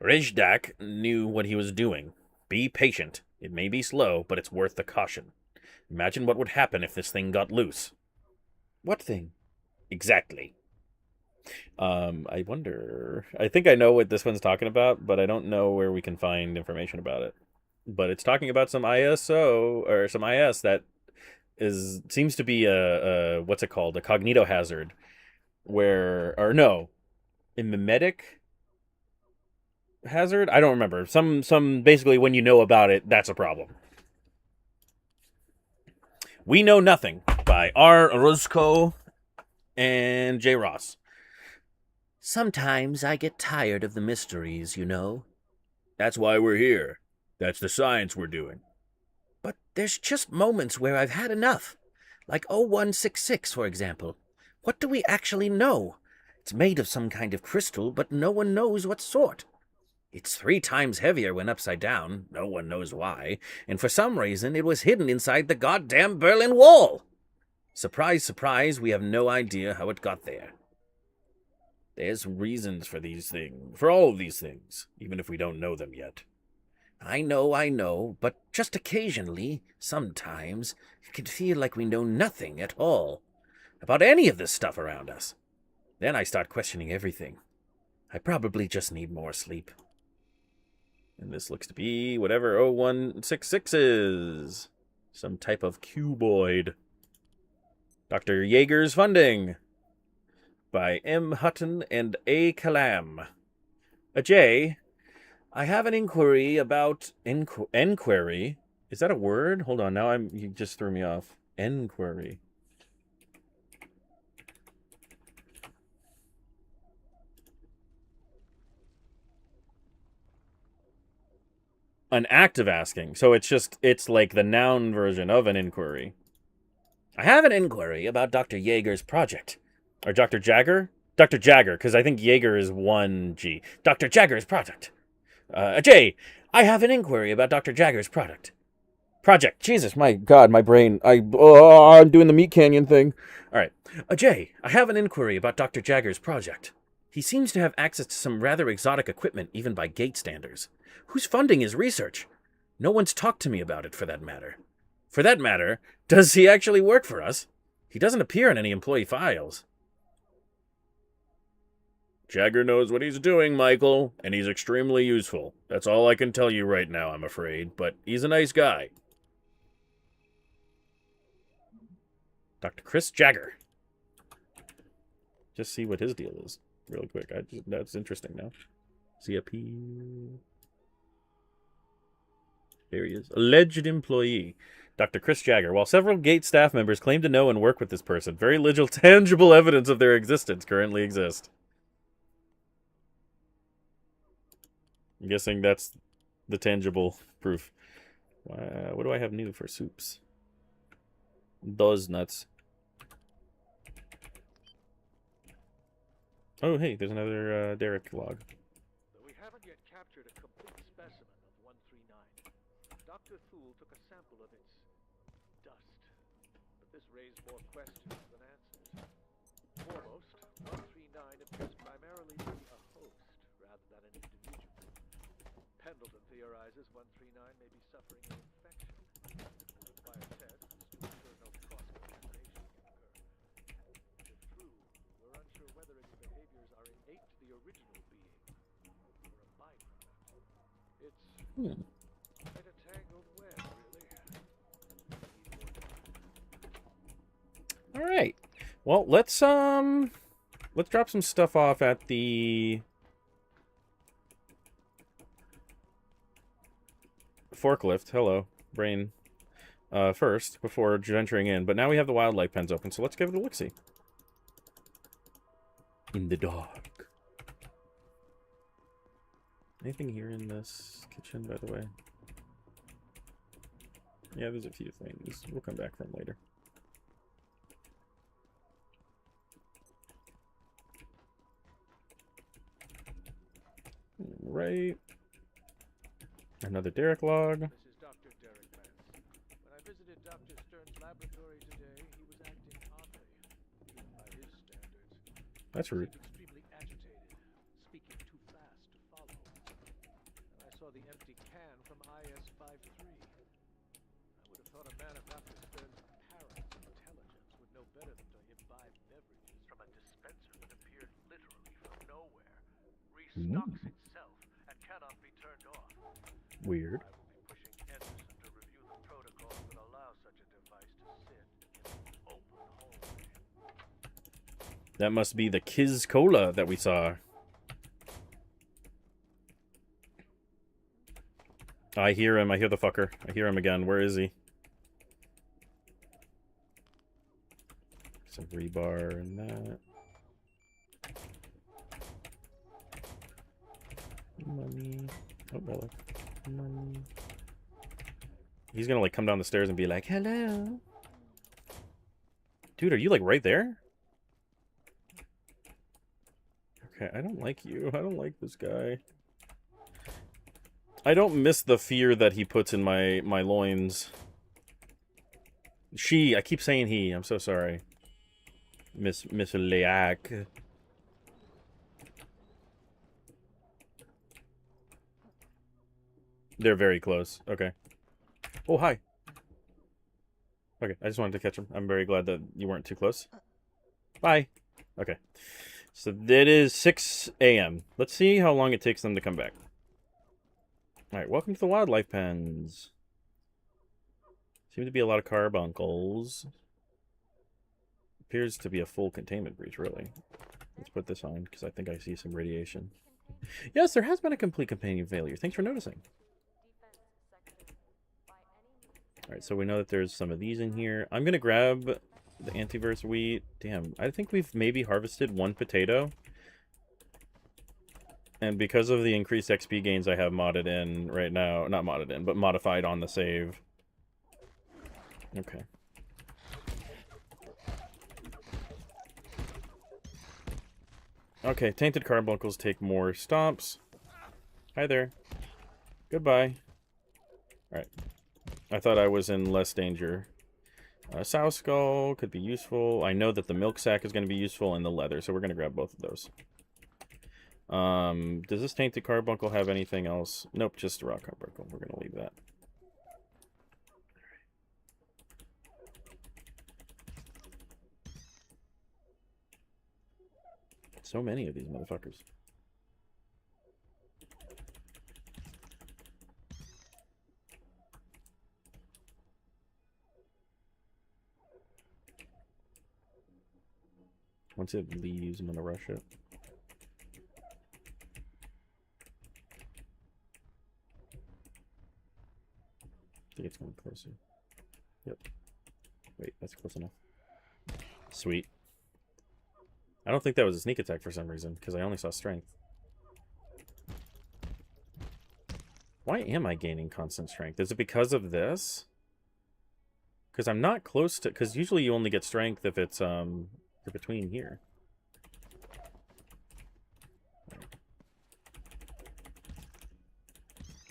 S1: Rejdak knew what he was doing. Be patient. It may be slow, but it's worth the caution. Imagine what would happen if this thing got loose. What thing? Exactly. I wonder... I think I know what this one's talking about, but I don't know where we can find information about it. But it's talking about some ISO, or some IS that seems to be a what's it called? A cognito hazard. Where... Or no. A mimetic hazard? I don't remember. Some basically when you know about it, that's a problem. We Know Nothing by R. Orozco and J. Ross. Sometimes I get tired of the mysteries, you know. That's why we're here. That's the science we're doing. But there's just moments where I've had enough. Like 0166, for example. What do we actually know? It's made of some kind of crystal, but no one knows what sort. It's 3 times heavier when upside down. No one knows why. And for some reason, it was hidden inside the goddamn Berlin Wall. Surprise, surprise, we have no idea how it got there. There's reasons for these things, for all of these things, even if we don't know them yet. I know, but just occasionally, sometimes, it can feel like we know nothing at all about any of this stuff around us. Then I start questioning everything. I probably just need more sleep. And this looks to be whatever 0166 is. Some type of cuboid. Dr. Yeager's Funding. By M. Hutton and A. Kalam. A J. I have an inquiry about... Enquiry? Is that a word? Hold on, now you just threw me off. Enquiry. An act of asking. So it's like the noun version of an inquiry. I have an inquiry about Dr. Yeager's project. Or Dr. Jagger? Dr. Jagger, because I think Yeager is 1G. Dr. Jagger's project. Jay, I have an inquiry about Dr. Jagger's project. Jesus, my God, my brain. I'm doing the Meat Canyon thing. All right. Jay, I have an inquiry about Dr. Jagger's project. He seems to have access to some rather exotic equipment, even by gate standards. Who's funding his research? No one's talked to me about it, for that matter. For that matter, does he actually work for us? He doesn't appear in any employee files. Jagger knows what he's doing, Michael, and he's extremely useful. That's all I can tell you right now, I'm afraid, but he's a nice guy. Dr. Chris Jagger. Just see what his deal is, real quick. That's interesting now. CFP. There he is. Alleged employee. Dr. Chris Jagger. While several Gate staff members claim to know and work with this person, very little tangible evidence of their existence currently exists. I'm guessing that's the tangible proof. What do I have needed for soups? Those nuts. Oh, hey, there's another Derek log.
S4: Though we haven't yet captured a complete specimen of 139, Dr. Thule took a sample of its dust. But this raised more questions than answers. Foremost, 139 appears primarily to be a host rather than an individual. Pendleton theorizes 139 may be suffering an infection. It will require tests to ensure no cross-contamination can occur. If true, we're unsure whether its behaviors are innate to the original being or a byproduct. It's quite a tangled web, really.
S1: All right. Well, let's drop some stuff off at the forklift. Hello, brain. First, before venturing in. But now we have the wildlife pens open, so let's give it a look-see. In the dark. Anything here in this kitchen, by the way? Yeah, there's a few things. We'll come back from later. Right. Another Derek log.
S4: This is Dr. Derek Vance. When I visited Dr. Stern's laboratory today, he was acting oddly, even by his standards.
S1: That's
S4: He
S1: rude.
S4: seemed extremely agitated, speaking too fast to follow. And I saw the empty can from IS-53. I would have thought thought a man of Dr. Stern's parents' intelligence would know better than to imbibe beverages from a dispenser that appeared literally from nowhere, restocks itself, and cannot be turned off.
S1: Weird.
S4: I will be pushing Anderson to review the protocols that allow such a device to sit in an open hallway.
S1: That must be the Kiz Cola that we saw. I hear him. I hear the fucker. I hear him again. Where is he? Some rebar and that. Money. Oh, brother. Money. He's gonna like come down the stairs and be like, hello. Dude, are you like right there? Okay, I don't like you. I don't like this guy. I don't miss the fear that he puts in my loins. She, I keep saying he. I'm so sorry. Miss Leak. They're very close. Okay. Oh, hi. Okay, I just wanted to catch him. I'm very glad that you weren't too close. Bye. Okay. So that is 6 a.m. Let's see how long it takes them to come back. Alright, welcome to the wildlife pens. Seem to be a lot of carbuncles. Appears to be a full containment breach, really. Let's put this on, because I think I see some radiation. Yes, there has been a complete companion failure. Thanks for noticing. Alright, so we know that there's some of these in here. I'm going to grab the antivirus wheat. Damn, I think we've maybe harvested one potato. And because of the increased XP gains I have modded in right now, not modded in, but modified on the save. Okay. Okay, tainted carbuncles take more stops. Hi there. Goodbye. Alright. I thought I was in less danger. Sow skull could be useful. I know that the milk sack is going to be useful and the leather, so we're going to grab both of those. Does this tainted carbuncle have anything else? Nope, just a rock carbuncle. We're going to leave that. So many of these motherfuckers. Once it leaves, I'm going to rush it. I think it's going closer. Yep. Wait, that's close enough. Sweet. I don't think that was a sneak attack for some reason, because I only saw strength. Why am I gaining constant strength? Is it because of this? Because I'm not close to... Because usually you only get strength if it's between here.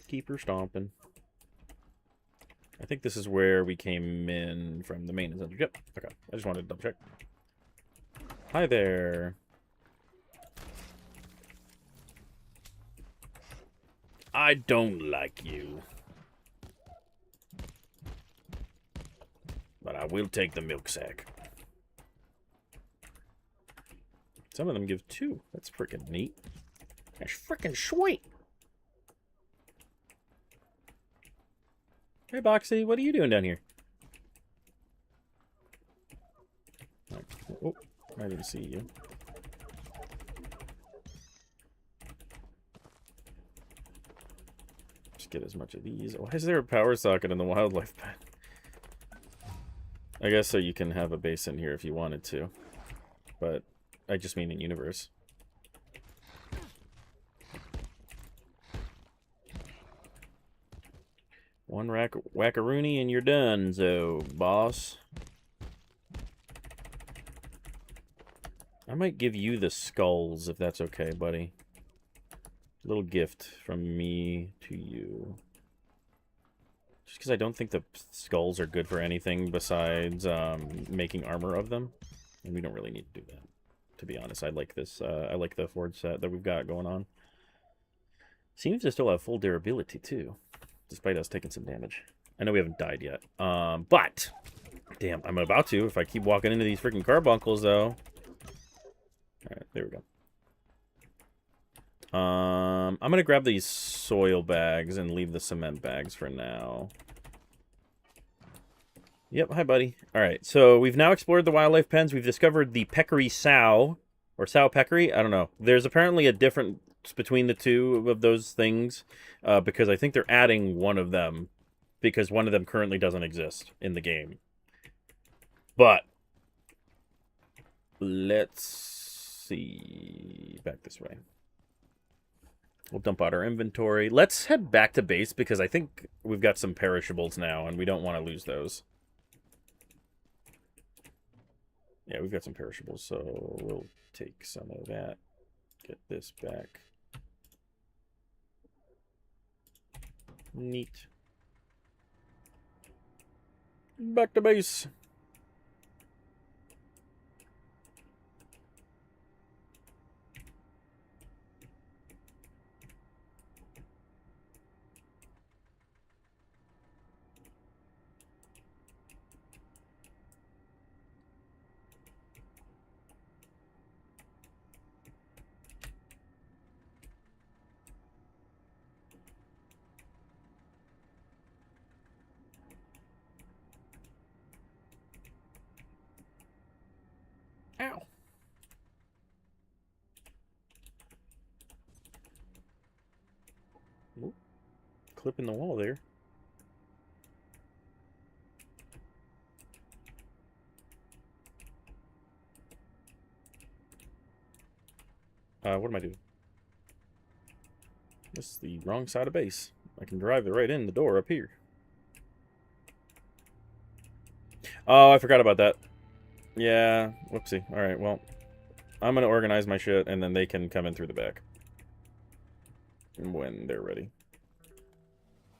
S1: Keep her stomping. I think this is where we came in from the main center. Yep. Okay. I just wanted to double check. Hi there. I don't like you. But I will take the milk sack. Some of them give 2. That's freaking neat. That's freaking sweet. Hey, Boxy, what are you doing down here? Oh, I didn't see you. Just get as much of these. Why is there a power socket in the wildlife pen? I guess so you can have a base in here if you wanted to. But I just mean in universe. One wackaroony and you're done, so boss. I might give you the skulls if that's okay, buddy. A little gift from me to you. Just because I don't think the skulls are good for anything besides making armor of them. And we don't really need to do that, to be honest. I like this. I like the forge set that we've got going on. Seems to still have full durability, too. Despite us taking some damage. I know we haven't died yet. But damn, I'm about to if I keep walking into these freaking carbuncles, though. All right, there we go. I'm gonna grab these soil bags and leave the cement bags for now. Yep, hi buddy. Alright, so we've now explored the wildlife pens. We've discovered the peccary sow, or sow peccary, I don't know. There's apparently a difference between the two of those things, because I think they're adding one of them, because one of them currently doesn't exist in the game. But, let's see, back this way. We'll dump out our inventory. Let's head back to base, because I think we've got some perishables now, and we don't want to lose those. Yeah, we've got some perishables, so we'll take some of that. Get this back. Neat. Back to base. Ow. Ooh, clip in the wall there. What am I doing? This is the wrong side of base. I can drive it right in the door up here. Oh, I forgot about that. Yeah, whoopsie. Alright, well, I'm going to organize my shit, and then they can come in through the back. When they're ready.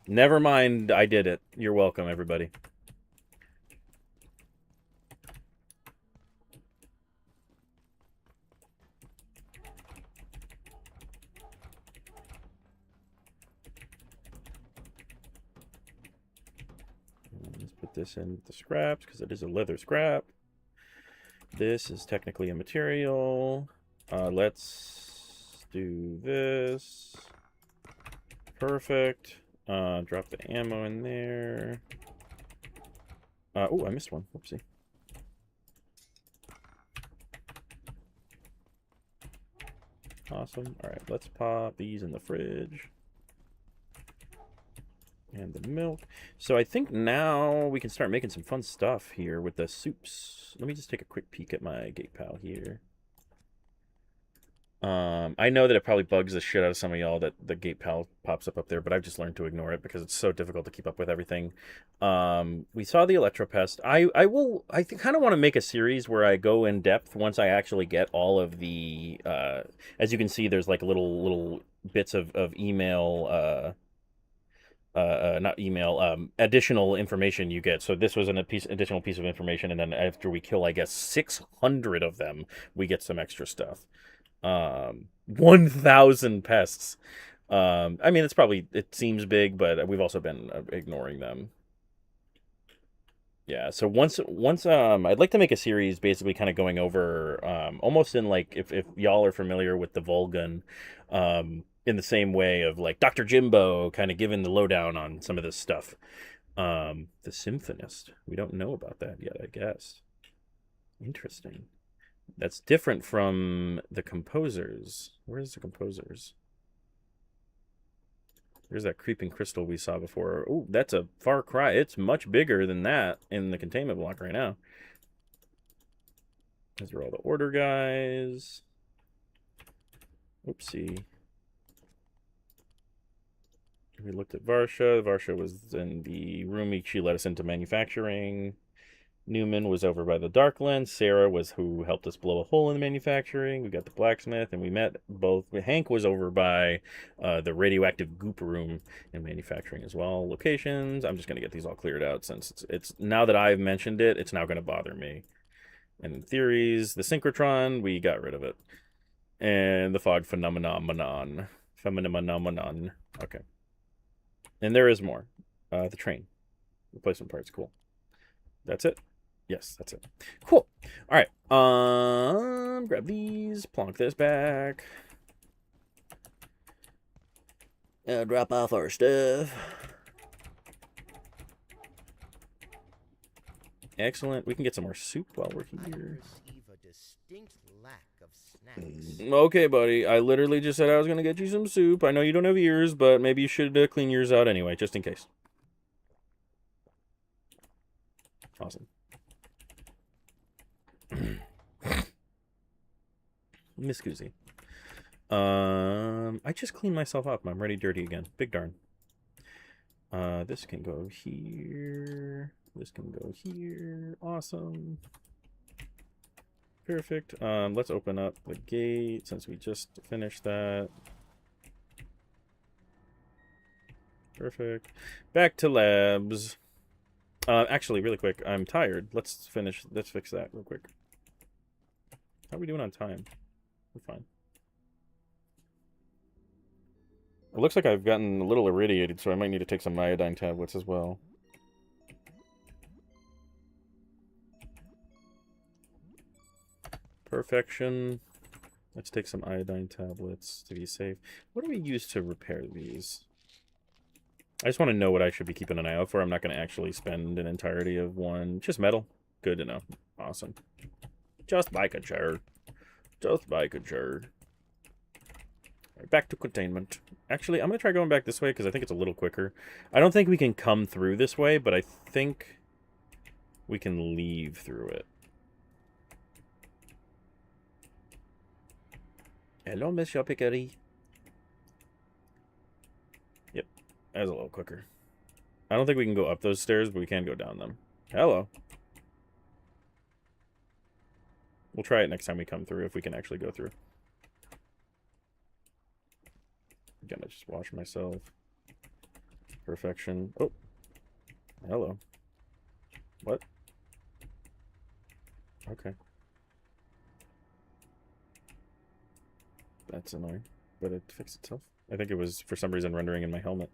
S1: Never mind, I did it. You're welcome, everybody. Let's put this in the scraps, because it is a leather scrap. This is technically a material. Let's do this. Perfect. Drop the ammo in there. Oh, I missed one. Whoopsie. Awesome. Alright, let's pop these in the fridge. And the milk. So I think now we can start making some fun stuff here with the soups. Let me just take a quick peek at my gate pal here. I know that it probably bugs the shit out of some of y'all that the gate pal pops up there, but I've just learned to ignore it because it's so difficult to keep up with everything. We saw the electropest. I kind of want to make a series where I go in depth once I actually get all of the as you can see, there's like little bits of email not email, additional information you get. So this was additional piece of information, and then after we kill, I guess, 600 of them, we get some extra stuff. 1,000 pests. I mean, it seems big, but we've also been ignoring them. Yeah, so once I'd like to make a series basically kind of going over, almost in like, if y'all are familiar with the Volgun, in the same way of like Dr. Jimbo kind of giving the lowdown on some of this stuff. The Symphonist. We don't know about that yet, I guess. Interesting. That's different from the Composers. Where's the Composers? There's that creeping crystal we saw before. Oh, that's a far cry. It's much bigger than that in the containment block right now. Those are all the order guys. Oopsie. We looked at Varsha. Varsha was in the room. She let us into manufacturing. Newman was over by the Darklands. Sarah was who helped us blow a hole in the manufacturing. We got the blacksmith, and we met both. Hank was over by the radioactive goop room in manufacturing as well. Locations. I'm just going to get these all cleared out since it's now that I've mentioned it, it's now going to bother me. And theories. The synchrotron, we got rid of it. And the fog phenomenon. Okay. And there is more. The train. Replacement parts, cool. That's it? Yes, that's it. Cool. All right. Grab these, plonk this back. Drop off our stuff. Excellent. We can get some more soup while we're
S6: I
S1: here.
S6: perceive a distinct lack of snacks.
S1: Okay, buddy. I literally just said I was going to get you some soup. I know you don't have ears, but maybe you should clean yours out anyway, just in case. Awesome. Miss Goosey. I just cleaned myself up. I'm ready dirty again. Big darn. This can go here. This can go here. Awesome. Perfect. Let's open up the gate since we just finished that. Perfect. Back to labs. Actually, really quick, I'm tired. Let's fix that real quick. How are we doing on time? We're fine. It looks like I've gotten a little irradiated, so I might need to take some iodine tablets as well. Perfection. Let's take some iodine tablets to be safe. What do we use to repair these? I just want to know what I should be keeping an eye out for. I'm not going to actually spend an entirety of one. Just metal. Good to know. Awesome. Just like a chair. Just like a chair. Right, back to containment. Actually, I'm going to try going back this way because I think it's a little quicker. I don't think we can come through this way, but I think we can leave through it. Hello, Monsieur Pickery. Yep, that was a little quicker. I don't think we can go up those stairs, but we can go down them. Hello. We'll try it next time we come through, if we can actually go through. I'm gonna just wash myself. Perfection. Oh. Hello. What? Okay. That's annoying, but it fixed itself. I think it was, for some reason, rendering in my helmet.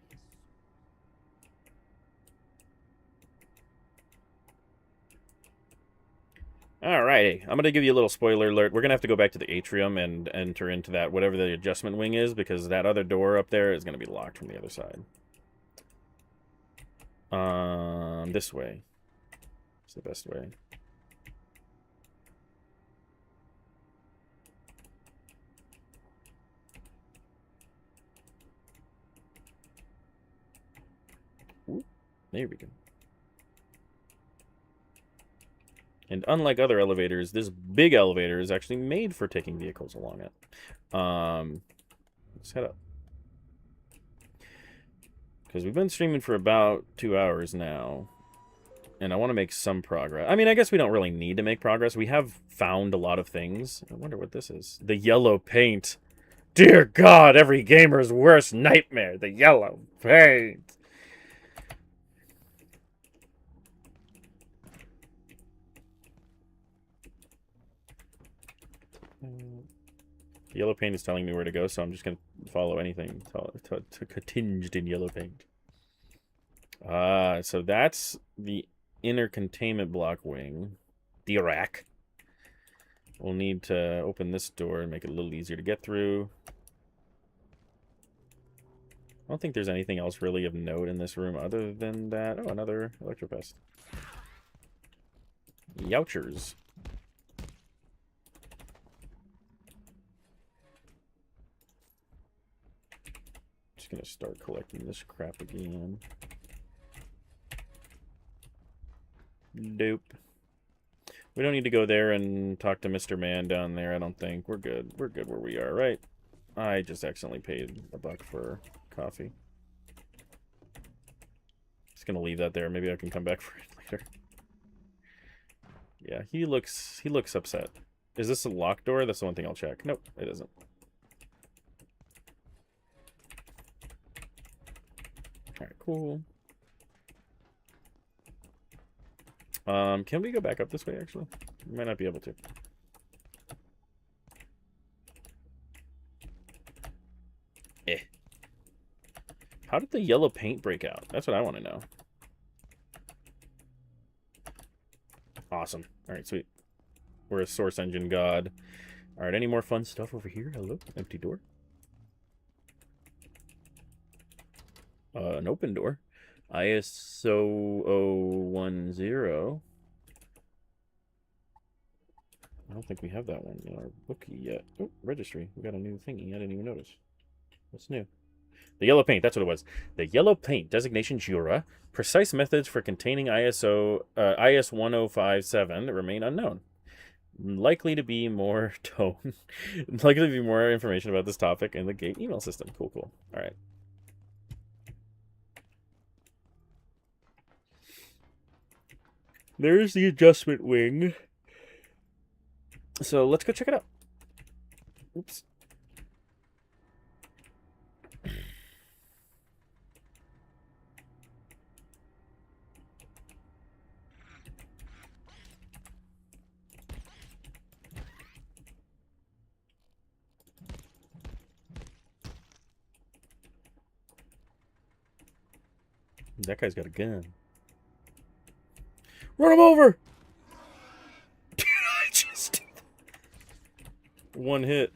S1: Alrighty, I'm going to give you a little spoiler alert. We're going to have to go back to the atrium and enter into that, whatever the adjustment wing is, because that other door up there is going to be locked from the other side. This way. It's the best way. Ooh, there we go. And unlike other elevators, this big elevator is actually made for taking vehicles along it. Let's head up. Because we've been streaming for about 2 hours now. And I want to make some progress. I mean, I guess we don't really need to make progress. We have found a lot of things. I wonder what this is. The yellow paint. Dear God, every gamer's worst nightmare. The yellow paint. Yellow paint is telling me where to go, so I'm just going to follow anything tinged in yellow paint. So that's the inner containment block wing. The rack. We'll need to open this door and make it a little easier to get through. I don't think there's anything else really of note in this room other than that. Oh, another electropest. Youchers. Just gonna start collecting this crap again. Dope. We don't need to go there and talk to Mr. Man down there, I don't think. We're good. We're good where we are, right? I just accidentally paid $1 for coffee. Just gonna leave that there. Maybe I can come back for it later. Yeah, he looks upset. Is this a locked door? That's the one thing I'll check. Nope, it isn't. Alright, cool. Can we go back up this way, actually? We might not be able to. How did the yellow paint break out? That's what I want to know. Awesome. All right, sweet. We're a source engine god. All right, any more fun stuff over here? Hello? Empty door. An open door. ISO 010. I don't think we have that one in our bookie yet. Oh, registry. We got a new thingy. I didn't even notice. What's new? The yellow paint. That's what it was. The yellow paint. Designation Jura. Precise methods for containing IS 1057 remain unknown. Likely to be more likely to be more information about this topic in the gate email system. Cool, cool. All right. There's the adjustment wing. So let's go check it out. Oops. That guy's got a gun. Run him over! Dude, I just did that. One hit.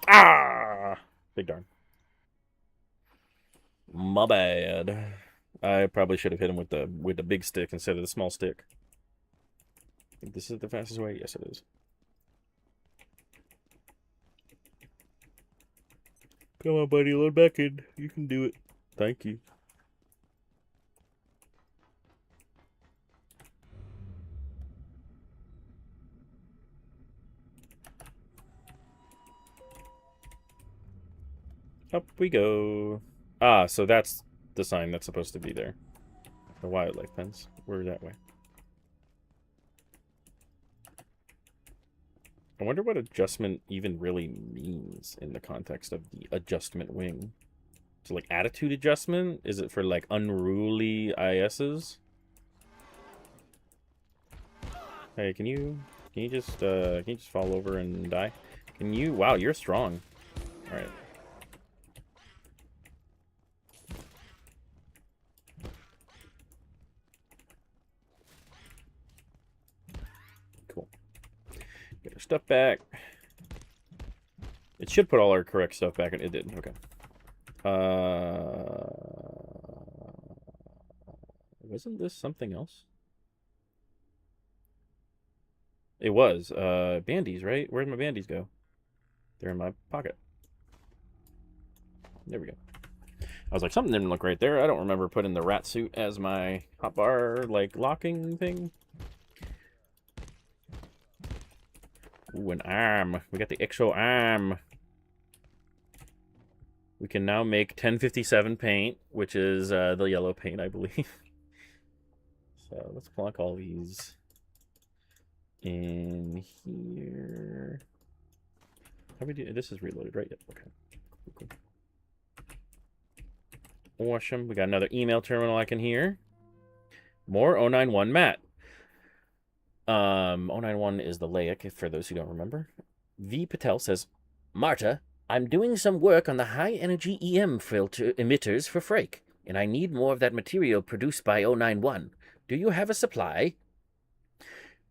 S1: Ah! Big darn. My bad. I probably should have hit him with the big stick instead of the small stick. I think this is the fastest way. Yes, it is. Come on, buddy, load back in. You can do it. Thank you. Up we go. Ah, so that's the sign that's supposed to be there. The wildlife pens. We're that way. I wonder what adjustment even really means in the context of the adjustment wing. So like attitude adjustment? Is it for like unruly ISs? Hey, can you just fall over and die? Can you? Wow, you're strong. All right. Cool. Get our stuff back. It should put all our correct stuff back in. It did. Okay. Wasn't this something else? It was. Bandies, right? Where'd my bandies go? They're in my pocket. There we go. I was like, something didn't look right there. I don't remember putting the rat suit as my hotbar, like, locking thing. Ooh, an arm. We got the exo arm. We can now make 1057 paint, which is the yellow paint, I believe. So let's plunk all these in here. How do we do? This is reloaded, right? Yep. Okay. Cool. Awesome. We got another email terminal I can hear. More 091 Matt. 091 is the LAIC, for those who don't remember. V. Patel says, Marta, I'm doing some work on the high-energy EM filter emitters for Frake, and I need more of that material produced by 091. Do you have a supply?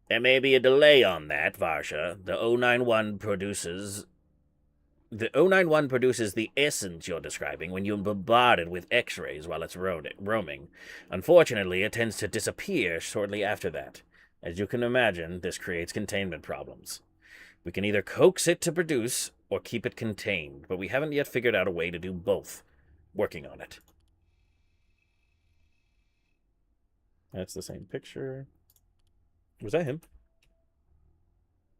S1: There may be a delay on that, Varsha. The 091 produces the essence you're describing when you're bombarded with X-rays while it's roaming. Unfortunately, it tends to disappear shortly after that. As you can imagine, this creates containment problems. We can either coax it to produce or keep it contained, but we haven't yet figured out a way to do both. Working on it. That's the same picture. Was that him?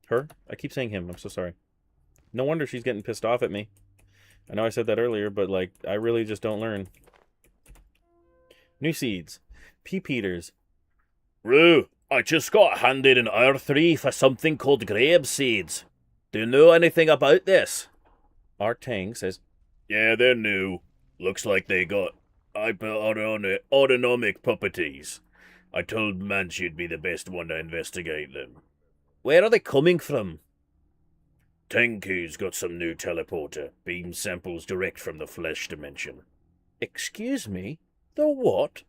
S1: Her? I keep saying him. I'm so sorry. No wonder she's getting pissed off at me. I know I said that earlier, but, like, I really just don't learn. New seeds. P. Peters. Roo, I just got handed an R3 for something called grape seeds. Do you know anything about this? R. Tang says, Yeah, they're new. Looks like they got autonomic properties. I told Manch you'd be the best one to investigate them. Where are they coming from? Tenki's got some new teleporter. Beam samples direct from the flesh dimension. Excuse me? The what?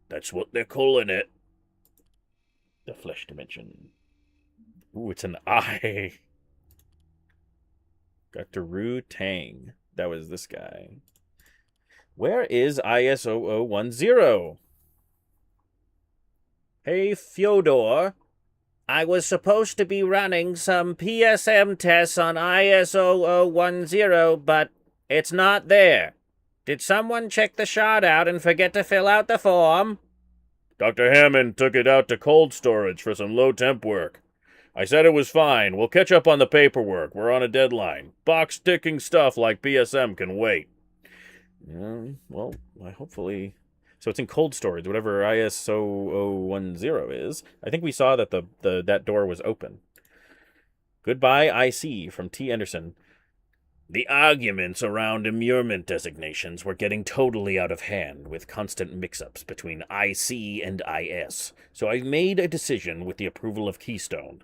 S1: That's what they're calling it. The flesh dimension. Ooh, it's an eye. Dr. Ru Tang. That was this guy. Where is IS0010? Hey, Fyodor. I was supposed to be running some PSM tests on IS0010, but it's not there. Did someone check the shard out and forget to fill out the form? Dr. Hammond took it out to cold storage for some low-temp work. I said it was fine. We'll catch up on the paperwork. We're on a deadline. Box-ticking stuff like PSM can wait. Well, hopefully... So it's in cold storage, whatever IS0010 is. I think we saw that that door was open. Goodbye, IC, from T. Anderson. The arguments around immurement designations were getting totally out of hand, with constant mix-ups between IC and IS. So I've made a decision with the approval of Keystone.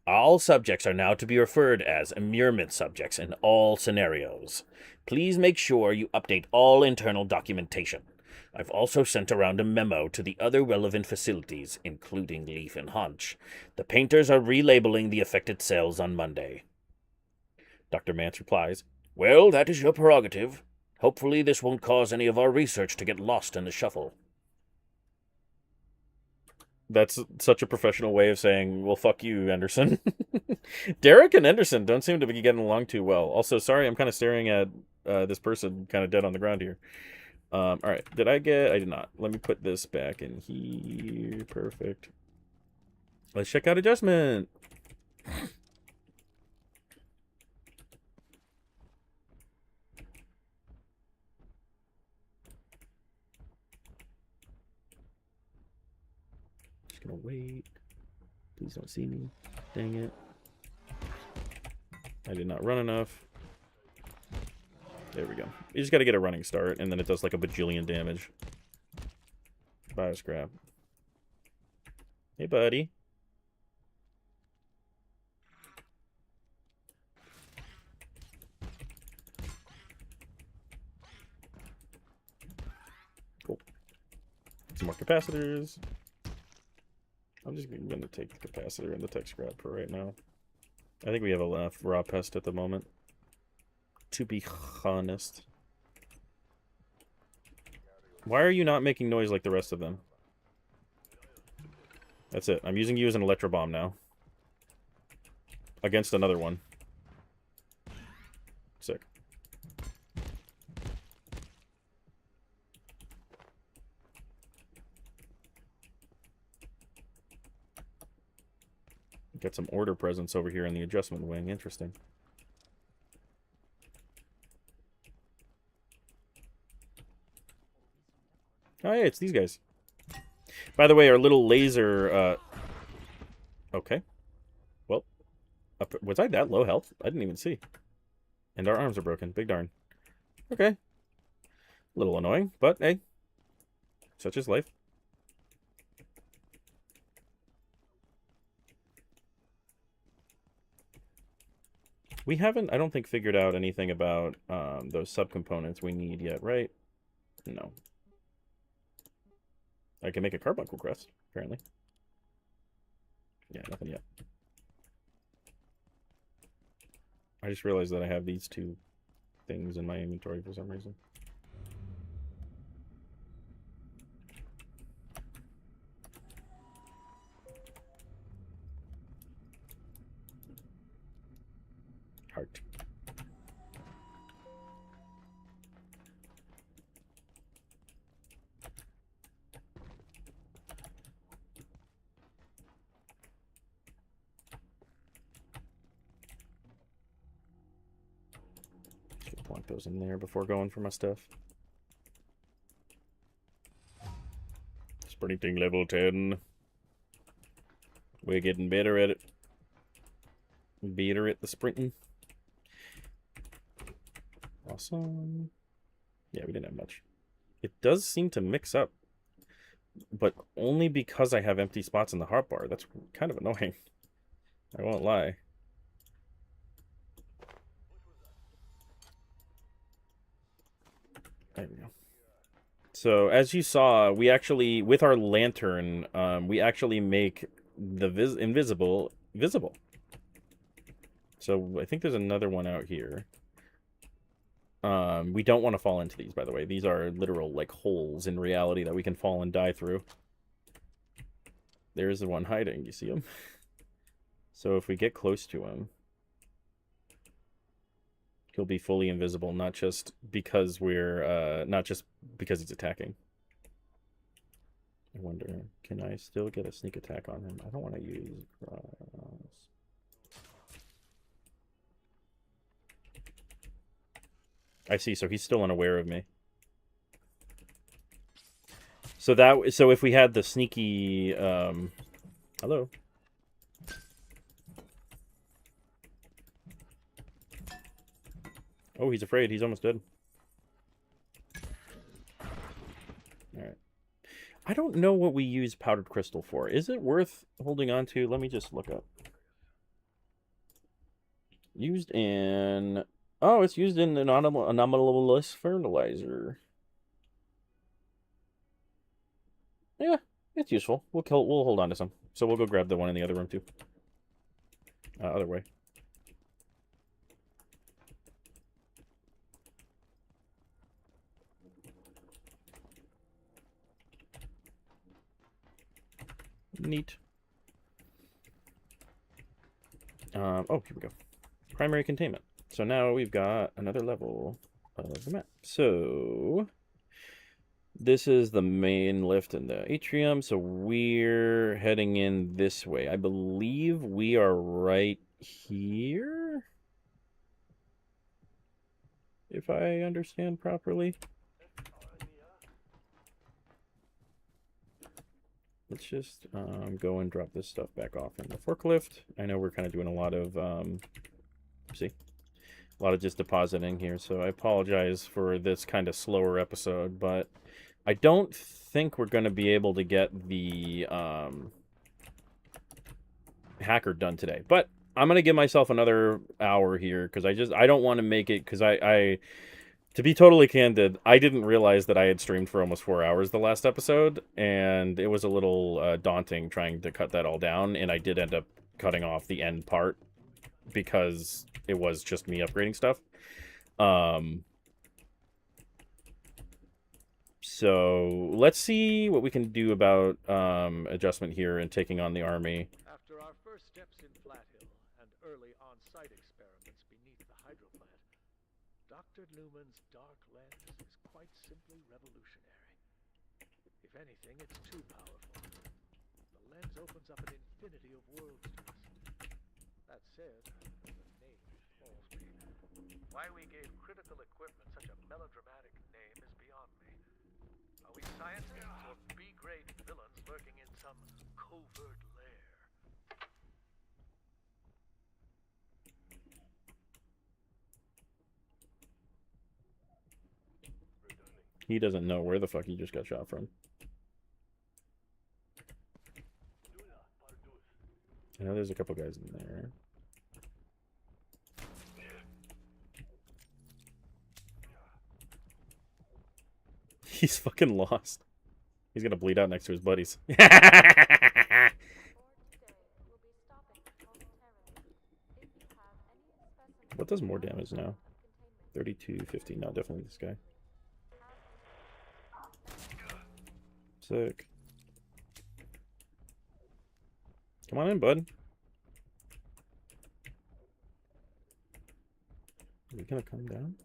S1: All subjects are now to be referred as immurement subjects in all scenarios. Please make sure you update all internal documentation. I've also sent around a memo to the other relevant facilities, including Leaf and Haunch. The painters are relabeling the affected cells on Monday. Dr. Mance replies, Well, that is your prerogative. Hopefully this won't cause any of our research to get lost in the shuffle. That's such a professional way of saying, well, fuck you, Anderson. Derek and Anderson don't seem to be getting along too well. Also, sorry, I'm kind of staring at this person kind of dead on the ground here. All right, I did not. Let me put this back in here. Perfect. Let's check out adjustment. Just gonna wait. Please don't see me. Dang it. I did not run enough. There we go. You just got to get a running start, and then it does like a bajillion damage. Bioscrap. Hey, buddy. Cool. Some more capacitors. I'm just going to take the capacitor and the tech scrap for right now. I think we have enough raw pest at the moment, to be honest. Why are you not making noise like the rest of them? That's it. I'm using you as an electro bomb now. Against another one. Sick. Got some order presence over here in the adjustment wing. Interesting. Oh, yeah, it's these guys. By the way, our little laser, okay. Well, was I that low health? I didn't even see. And our arms are broken. Big darn. Okay. A little annoying, but hey. Such is life. We haven't, I don't think, figured out anything about those subcomponents we need yet, right? No. I can make a carbuncle crest, apparently. Yeah, nothing yet. I just realized that I have these two things in my inventory for some reason. Heart. Plonk those in there before going for my stuff. Sprinting level 10. We're getting better at it. Better at the sprinting. Awesome. Yeah, we didn't have much. It does seem to mix up, but only because I have empty spots in the hotbar. That's kind of annoying. I won't lie. There we go. So as you saw, we actually, with our lantern, we actually make the invisible visible. So I think there's another one out here. We don't want to fall into these, by the way. These are literal, like, holes in reality that we can fall and die through. There's the one hiding. You see him? So if we get close to him, he'll be fully invisible, not just because we're, not just because he's attacking. I wonder, can I still get a sneak attack on him? I don't want to use cross. I see, so he's still unaware of me. So if we had the sneaky, hello. Oh, he's afraid. He's almost dead. Alright. I don't know what we use powdered crystal for. Is it worth holding on to? Let me just look up. Used in... Oh, it's used in an anomalous fertilizer. Yeah, it's useful. We'll hold on to some. So we'll go grab the one in the other room too. Other way. Neat. Oh, here we go. Primary containment. So now we've got another level of the map. So this is the main lift in the atrium. So we're heading in this way. I believe we are right here, if I understand properly. Let's just go and drop this stuff back off in the forklift. I know we're kind of doing a lot of, a lot of just depositing here, so I apologize for this kind of slower episode, but I don't think we're going to be able to get the hacker done today. But I'm going to give myself another hour here, because I don't want to make it, because to be totally candid, I didn't realize that I had streamed for almost 4 hours the last episode, and it was a little daunting trying to cut that all down, and I did end up cutting off the end part because it was just me upgrading stuff. So let's see what we can do about adjustment here and taking on the army.
S4: After our first steps in Flathill and early on-site experiments beneath the hydro plant, Dr. Newman's dark lens is quite simply revolutionary. If anything, it's too powerful. The lens opens up an infinity of worlds to us. That said, the name falls me. Why we gave critical equipment such a melodramatic name is beyond me. Are we scientists or B-grade villains lurking in some covert lair?
S1: He doesn't know where the fuck he just got shot from. I know there's a couple guys in there. He's fucking lost. He's gonna bleed out next to his buddies. What does more damage now? 3250. No, definitely this guy. Sick. Come on in, bud. Are we gonna come down?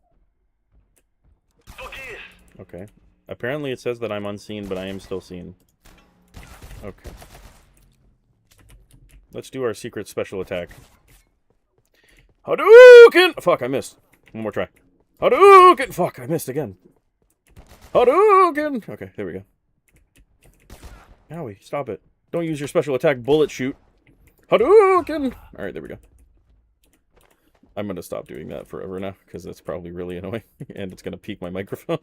S1: Okay. Apparently it says that I'm unseen, but I am still seen. Okay. Let's do our secret special attack. Hadouken! Fuck, I missed. One more try. Hadouken! Fuck, I missed again. Hadouken! Okay, there we go. Owie, stop it. Don't use your special attack bullet shoot. Hadouken! Alright, there we go. I'm going to stop doing that forever now, because that's probably really annoying, and it's going to peak my microphone.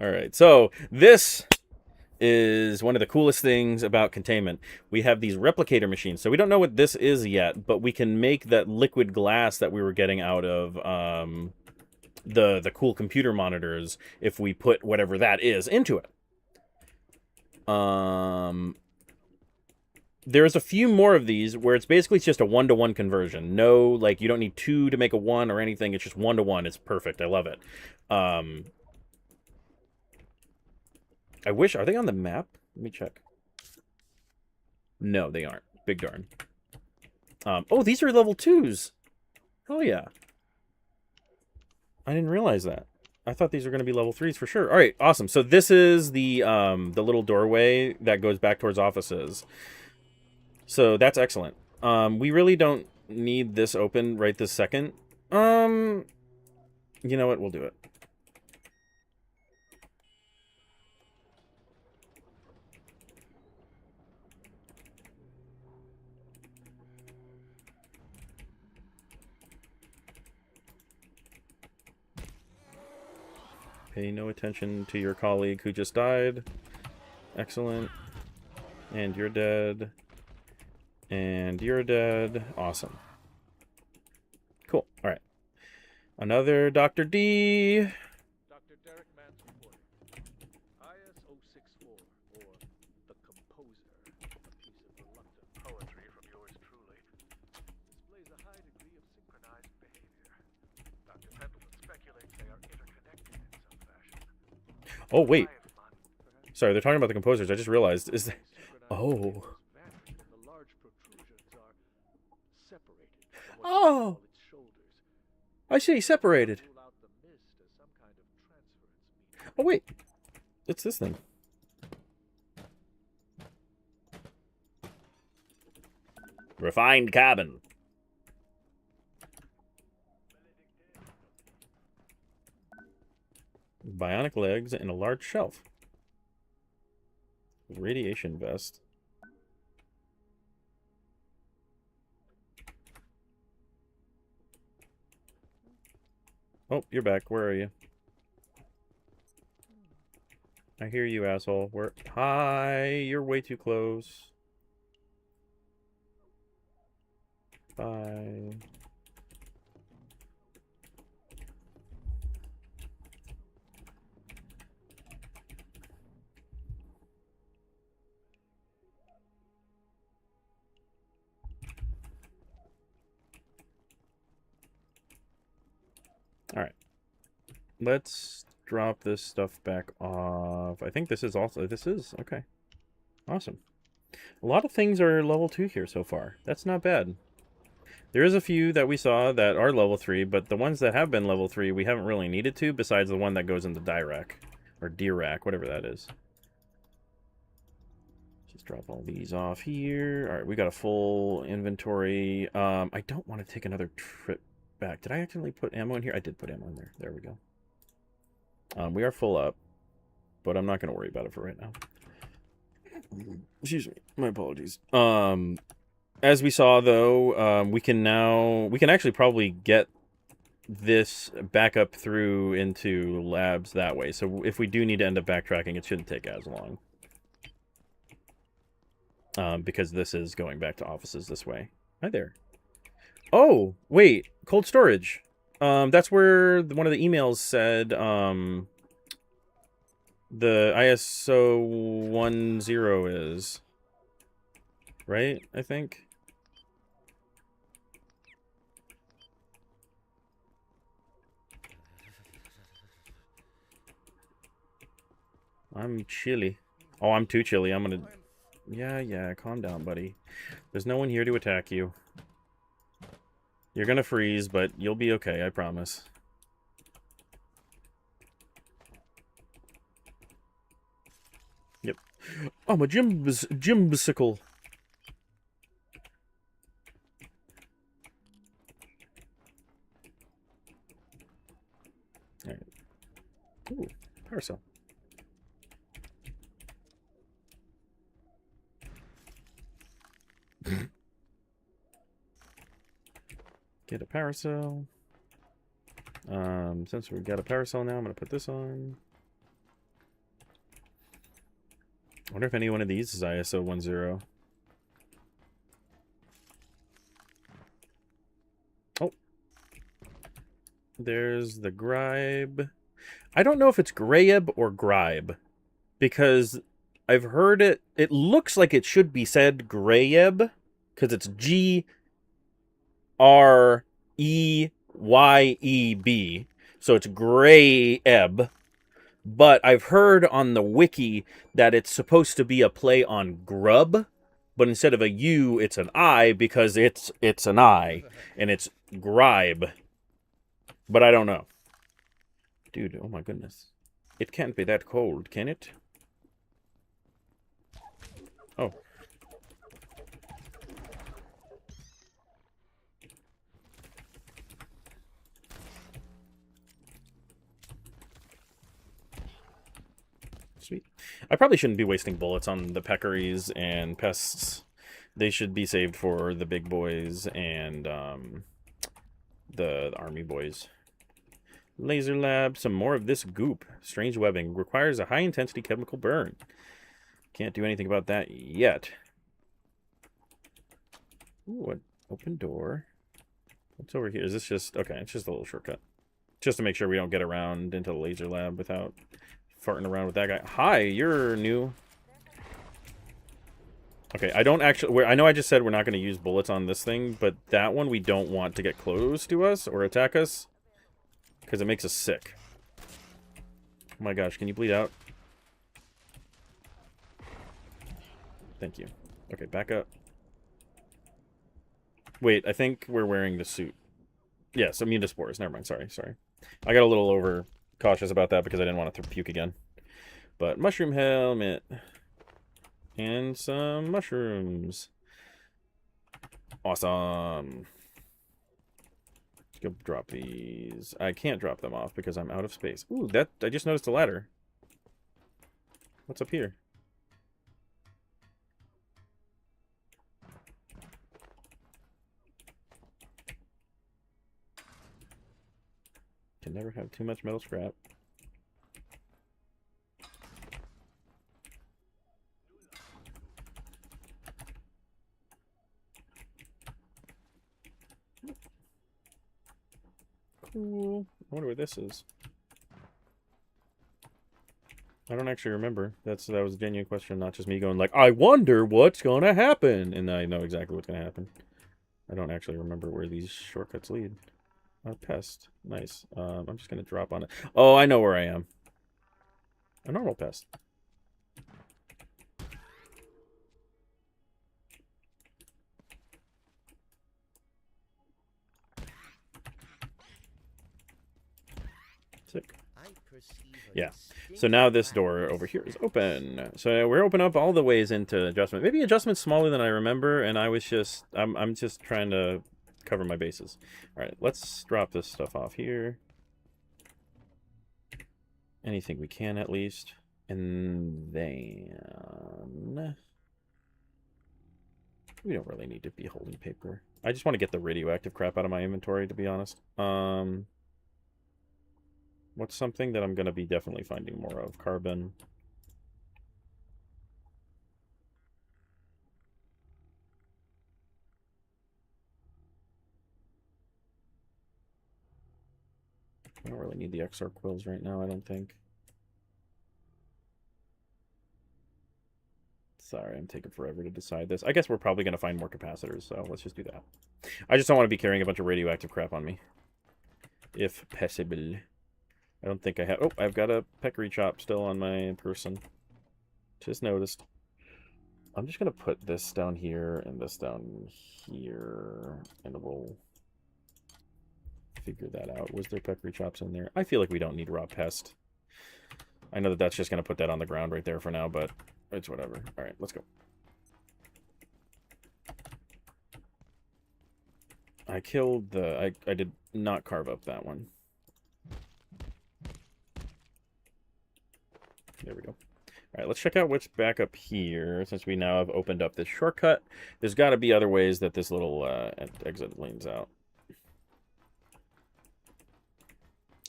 S1: Alright, so this is one of the coolest things about containment. We have these replicator machines. So we don't know what this is yet, but we can make that liquid glass that we were getting out of the cool computer monitors if we put whatever that is into it. There's a few more of these where it's basically just a 1-to-1 conversion. No, like, you don't need 2 to make a 1 or anything. It's just 1-to-1. It's perfect. I love it. I wish... Are they on the map? Let me check. No, they aren't. Big darn. Oh, these are level 2s. Oh, yeah. I didn't realize that. I thought these were going to be level 3s for sure. All right, awesome. So this is the little doorway that goes back towards offices. So that's excellent. We really don't need this open right this second. You know what? We'll do it. Pay no attention to your colleague who just died. Excellent. And you're dead. And you're dead. Awesome. Cool. All right. Another Dr. D.
S4: Dr. Derek Mann's report. IS-064, or The Composer, a piece of reluctant poetry from yours truly, displays a high degree of synchronized behavior. Dr. Pendleton speculates they are interconnected in some fashion.
S1: Oh, wait.
S4: Perhaps
S1: Sorry, they're talking about the composers. I just realized. Is that... Oh.
S4: the large protrusions are separated from what
S1: Oh.
S4: you call its shoulders.
S1: I see. Separated.
S4: Rule out the mist as some kind of transference medium.
S1: Oh, wait. It's this thing. Refined cabin. Bionic legs and a large shelf. Radiation vest. Oh, you're back. Where are you? I hear you, asshole. Where? Hi, you're way too close. Bye. All right. Let's drop this stuff back off. I think this is also... This is... Okay. Awesome. A lot of things are level 2 here so far. That's not bad. There is a few that we saw that are level 3, but the ones that have been level 3, we haven't really needed to, besides the one that goes into die rack. Or deer rack, whatever that is. Just drop all these off here. Alright, we got a full inventory. I don't want to take another trip back. Did I actually put ammo in here? I did put ammo in there. There we go. We are full up, but I'm not going to worry about it for right now. Excuse me. My apologies. As we saw, though, we can actually probably get this back up through into labs that way. So if we do need to end up backtracking, it shouldn't take as long. Because this is going back to offices this way. Hi there. Oh, wait. Cold storage. That's where one of the emails said, the ISO 10 is. Right, I think? I'm chilly. Oh, I'm too chilly. I'm gonna... Yeah, calm down, buddy. There's no one here to attack you. You're gonna freeze, but you'll be okay, I promise. Yep. I'm a Jimbicycle. Alright. Ooh, parasol. Get a parasol. Since we've got a parasol now, I'm going to put this on. I wonder if any one of these is ISO 10. Oh. There's the Gribe. I don't know if it's Grayeb or Gribe, because I've heard it looks like it should be said Grayeb, because it's Greyeb, so it's Grayeb. But I've heard on the wiki that it's supposed to be a play on grub, but instead of a U, it's an I, because it's an I, and it's Gribe. But I don't know. Dude, oh my goodness. It can't be that cold, can it? Oh. Sweet. I probably shouldn't be wasting bullets on the peccaries and pests. They should be saved for the big boys and the army boys. Laser lab, some more of this goop. Strange webbing. Requires a high-intensity chemical burn. Can't do anything about that yet. Ooh, an open door. What's over here? Is this just... Okay, it's just a little shortcut. Just to make sure we don't get around into the laser lab without farting around with that guy. Hi, you're new. Okay, I don't actually... I know I just said we're not going to use bullets on this thing, but that one we don't want to get close to us or attack us, because it makes us sick. Oh my gosh, can you bleed out? Thank you. Okay, back up. Wait, I think we're wearing the suit. Yes, immune to spores. Never mind, sorry. I got a little over cautious about that because I didn't want to puke again. But mushroom helmet. And some mushrooms. Awesome. Let's go drop these. I can't drop them off because I'm out of space. Ooh, I just noticed a ladder. What's up here? Can never have too much metal scrap. Cool. I wonder what this is. I don't actually remember. That was a genuine question, not just me going like, I wonder what's gonna happen, and I know exactly what's gonna happen. I don't actually remember where these shortcuts lead. A pest. Nice. I'm just gonna drop on it. Oh, I know where I am. A normal pest. Sick. Yeah. So now this door over here is open. So we're open up all the ways into adjustment. Maybe adjustment's smaller than I remember, and I'm just trying to cover my bases. All right, let's drop this stuff off here. Anything we can, at least. And then we don't really need to be holding paper. I just want to get the radioactive crap out of my inventory, to be honest. What's something that I'm going to be definitely finding more of? Carbon. I don't really need the XR quills right now, I don't think. Sorry, I'm taking forever to decide this. I guess we're probably going to find more capacitors, so let's just do that. I just don't want to be carrying a bunch of radioactive crap on me. If possible. I don't think I have... Oh, I've got a peccary chop still on my person. Just noticed. I'm just going to put this down here and this down here. And we'll figure that out. Was there peccary chops in there? I feel like we don't need raw pest. I know that that's just going to put that on the ground right there for now, but it's whatever. All right, let's go. I killed the... I did not carve up that one. There we go. All right, let's check out what's back up here, since we now have opened up this shortcut. There's got to be other ways that this little exit leans out.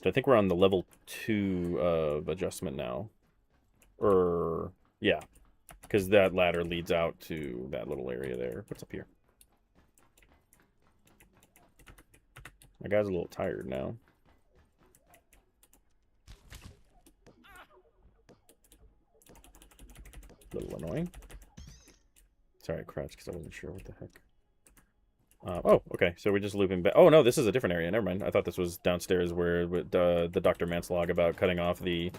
S1: So I think we're on the level 2 of adjustment now. Yeah. Because that ladder leads out to that little area there. What's up here? My guy's a little tired now. A little annoying. Sorry, I crouched because I wasn't sure what the heck. Oh, okay. So we're just looping back. Oh, no, this is a different area. Never mind. I thought this was downstairs where the Dr. Mance log about cutting off the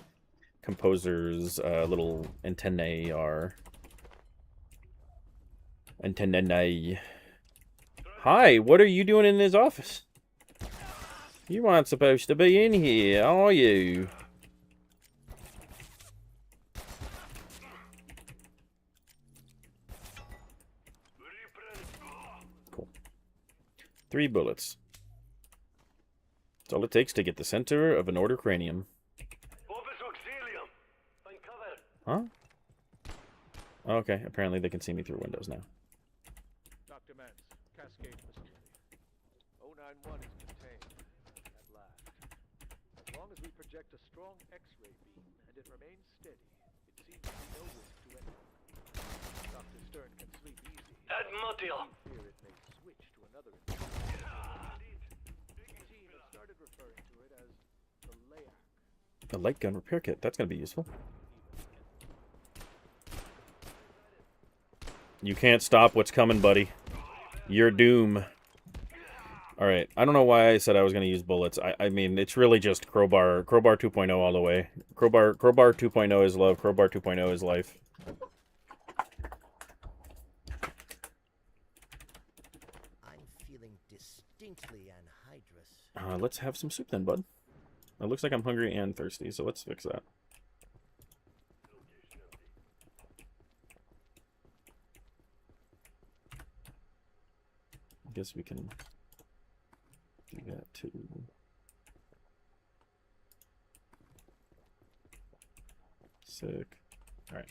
S1: composer's little antennae are. Antennae. Hi, what are you doing in his office? You aren't supposed to be in here, are you? Cool. 3 bullets. That's all it takes to get the center of an order cranium. Huh? Okay, apparently they can see me through windows now.
S4: Dr. Mance, Cascade facility. 091 is contained. At last. As long as we project a strong X-ray beam and it remains steady, it seems to be no risk to anyone. Dr. Stern can sleep easy. We fear it may switch to another invasion. The team has started referring to it as the LAAC.
S1: A light gun repair kit. That's going to be useful. You can't stop what's coming, buddy. You're doom. Alright, I don't know why I said I was going to use bullets. I mean, it's really just crowbar 2.0 all the way. Crowbar 2.0 is love. Crowbar 2.0 is life.
S6: I'm feeling distinctly anhydrous.
S1: Let's have some soup then, bud. It looks like I'm hungry and thirsty, so let's fix that. I guess we can do that too. Sick. Alright.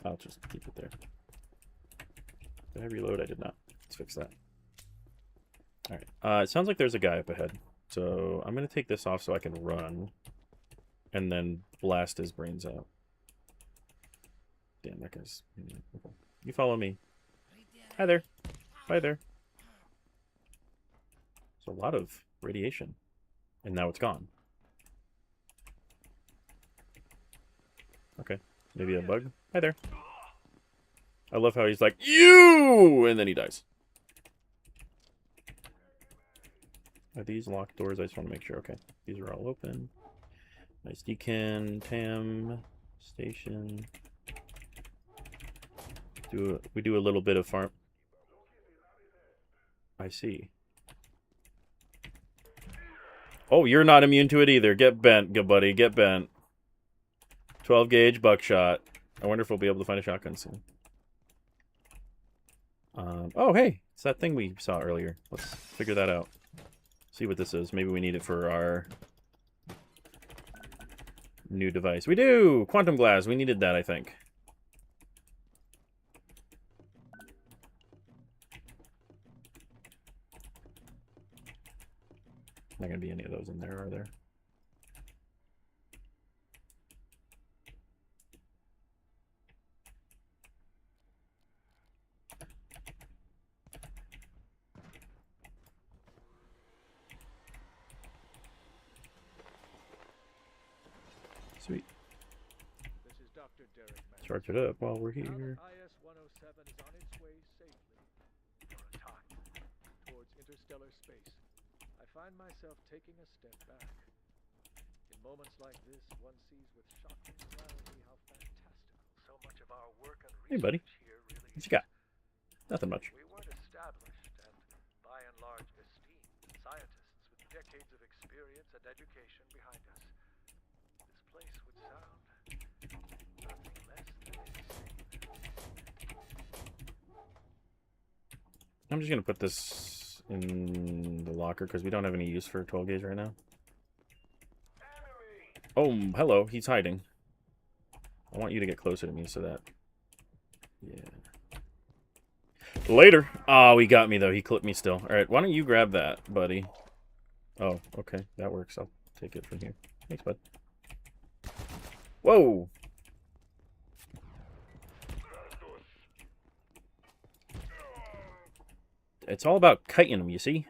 S1: I'll just keep it there. Did I reload? I did not. Let's fix that. Alright. It sounds like there's a guy up ahead. So I'm going to take this off so I can run. And then blast his brains out. Damn, that guy's... You follow me. Hi there. Bye there. There's a lot of radiation. And now it's gone. Okay. Maybe a bug? Hi there. I love how he's like, you! And then he dies. Are these locked doors? I just want to make sure. Okay. These are all open. Nice decan, TAM, station. We do a little bit of farm. I see. Oh, you're not immune to it either. Get bent, good buddy. Get bent. 12 gauge buckshot. I wonder if we'll be able to find a shotgun soon. Oh, hey. It's that thing we saw earlier. Let's figure that out. See what this is. Maybe we need it for our new device. We do! Quantum glass. We needed that, I think. Not going to be any of those in there, are there? Sweet.
S4: This is Dr. Derek Mance.
S1: Charge it up while we're here.
S4: IS-107 is on its way safely, for a time, towards interstellar space. I find myself taking a step back. In moments like this, one sees with shocking clarity how fantastical so much of our work and
S1: Hey, buddy.
S4: research here really
S1: What
S4: is.
S1: you got? Nothing much.
S4: We weren't established and, by and large, esteemed scientists with decades of experience and education behind us. This place would sound nothing less than insane.
S1: I'm just going to put this in the locker because we don't have any use for 12 gauge right now. Oh, hello. He's hiding. I want you to get closer to me so that... Yeah. Later. Oh, he got me, though. He clipped me still. All right, why don't you grab that, buddy? Oh, okay. That works. I'll take it from here. Thanks, bud. Whoa! It's all about kiting them, you see?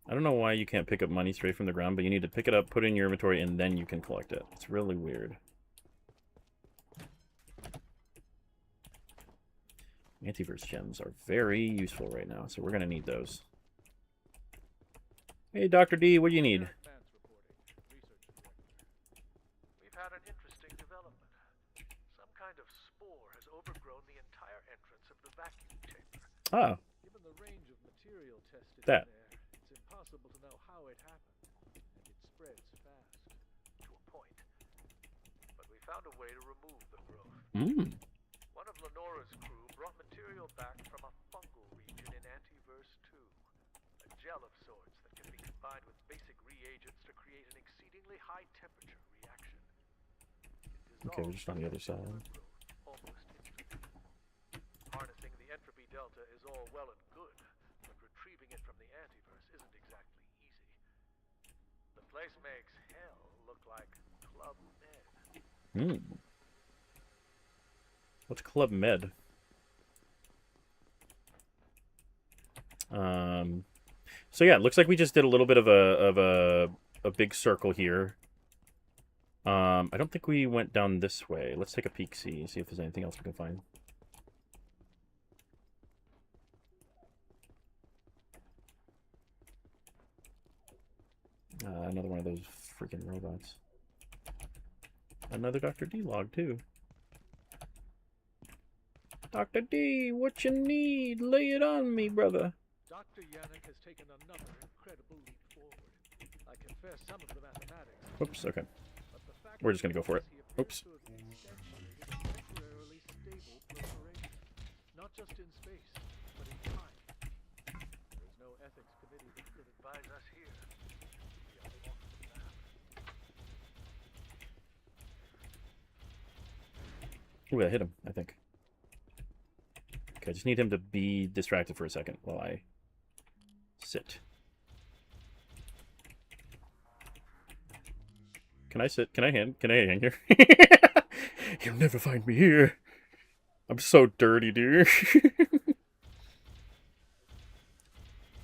S1: I don't know why you can't pick up money straight from the ground, but you need to pick it up, put it in your inventory, and then you can collect it. It's really weird. Antiverse gems are very useful right now, so we're going to need those. Hey, Dr. D, what do you need?
S4: We've had an interesting development. Some kind of spore has overgrown the entire entrance of the vacuum chamber.
S1: Ah.
S4: Given the range of material tested
S1: That.
S4: in there, it's impossible to know how it happened, and it spreads fast, to a point. But we found a way to remove the growth. One of Lenora's crew brought material back from a fungal region in Antiverse 2. A gel of sorts that can be combined with basic reagents to create an exceedingly high temperature reaction.
S1: Okay, we're just on the other side.
S4: Almost instantly. Harnessing the entropy delta is all well and good, but retrieving it from the Antiverse isn't exactly easy. The place makes hell look like Club Med.
S1: What's Club Med? So yeah, it looks like we just did a little bit of a big circle here. I don't think we went down this way. Let's take a peek, see if there's anything else we can find. Another one of those freaking robots. Another Dr. D log, too. Dr. D, what you need? Lay it on me, brother.
S4: Dr. Yannick has taken another incredible leap forward. I confess some of the mathematics.
S1: Oops, okay.
S4: But the fact
S1: We're just gonna go for it. Oops.
S4: Temporarily stable proliferation. Not just in space, but in time. There's no ethics committee that could advise us here. We are off the map.
S1: Ooh, I hit him, I think. Okay, I just need him to be distracted for a second while I sit. Can I sit? Can I hang here?
S5: You'll never find me here.
S1: I'm so dirty, dude.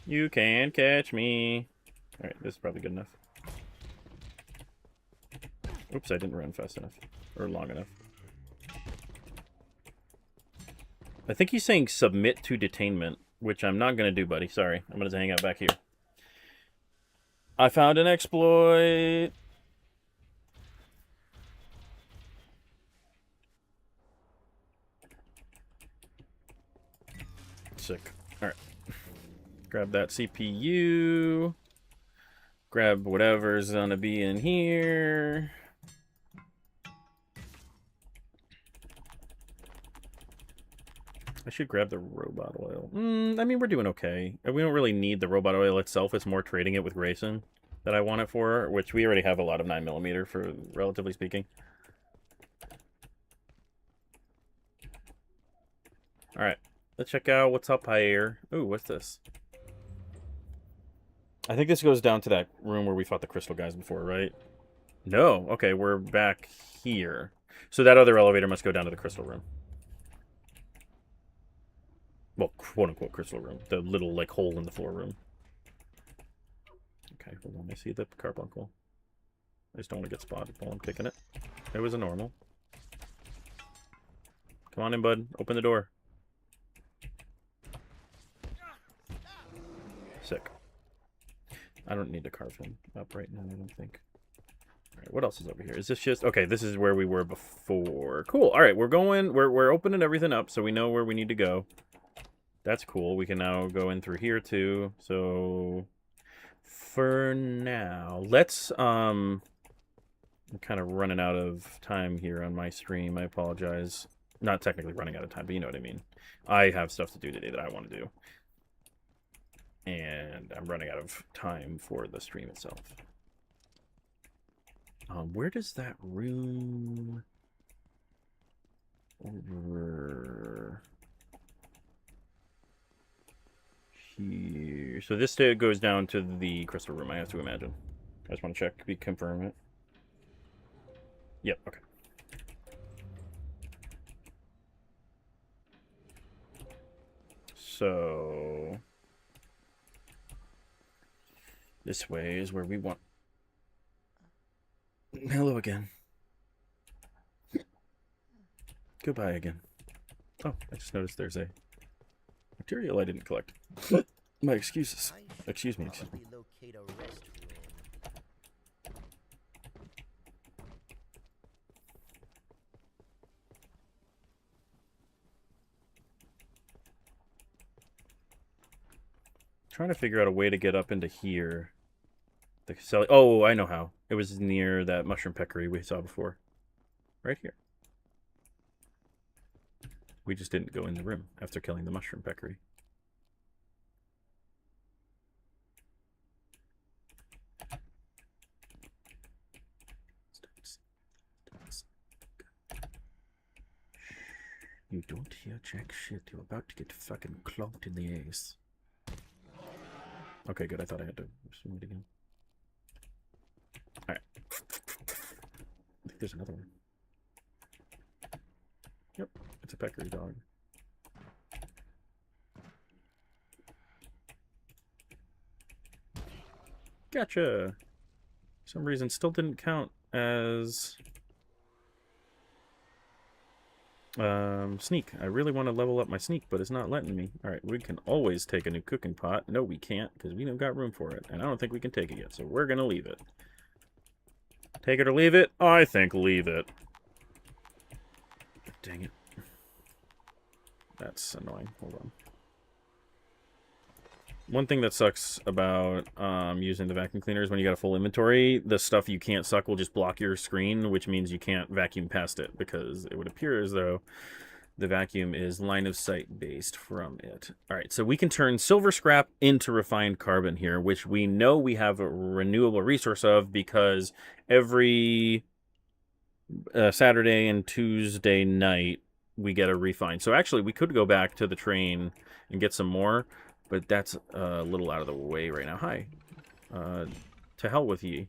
S1: You can't catch me. Alright, this is probably good enough. Oops, I didn't run fast enough. Or long enough. I think he's saying submit to detainment, which I'm not going to do, buddy. Sorry. I'm going to hang out back here. I found an exploit. Sick. Alright. Grab that CPU. Grab whatever's going to be in here. I should grab the robot oil. I mean, we're doing okay. We don't really need the robot oil itself. It's more trading it with Grayson that I want it for, which we already have a lot of 9mm for, relatively speaking. Alright, let's check out what's up here. Ooh, what's this? I think this goes down to that room where we fought the crystal guys before, right? No. Okay, we're back here. So that other elevator must go down to the crystal room. Well, quote-unquote crystal room. The little, like, hole in the floor room. Okay, hold on. I see the carbuncle. I just don't want to get spotted while I'm kicking it. It was a normal. Come on in, bud. Open the door. Sick. I don't need to carve him up right now, I don't think. Alright, what else is over here? Is this just... Okay, this is where we were before. Cool. Alright, we're going... We're opening everything up, so we know where we need to go. That's cool. We can now go in through here, too. So... For now... Let's, I'm kind of running out of time here on my stream. I apologize. Not technically running out of time, but you know what I mean. I have stuff to do today that I want to do. And I'm running out of time for the stream itself. Where does that room... Over... Here... So this goes down to the crystal room, I have to imagine. I just want to check, confirm it. Yep, okay. So this way is where we want. Hello again. Goodbye again. Oh, I just noticed there's a material I didn't collect. My excuses. Excuse me.
S6: Probably locate a restroom.
S1: Trying to figure out a way to get up into here. Oh, I know how. It was near that mushroom peccary we saw before. Right here. We just didn't go in the room after killing the mushroom peccary. You don't hear jack shit. You're about to get fucking clonked in the ace. Okay, good. I thought I had to swim it again. Alright. I think there's another one. Yep, it's a peccary dog. Gotcha! For some reason, still didn't count as sneak. I really want to level up my sneak, but it's not letting me. Alright, we can always take a new cooking pot. No, we can't, because we don't got room for it. And I don't think we can take it yet, so we're gonna leave it. Take it or leave it? I think leave it. Dang it. That's annoying. Hold on. One thing that sucks about using the vacuum cleaner is when you got a full inventory, the stuff you can't suck will just block your screen, which means you can't vacuum past it, because it would appear as though the vacuum is line of sight based from it. All right, so we can turn silver scrap into refined carbon here, which we know we have a renewable resource of, because every Saturday and Tuesday night we get a refine. So actually we could go back to the train and get some more, but that's a little out of the way right now. Hi. To hell with ye.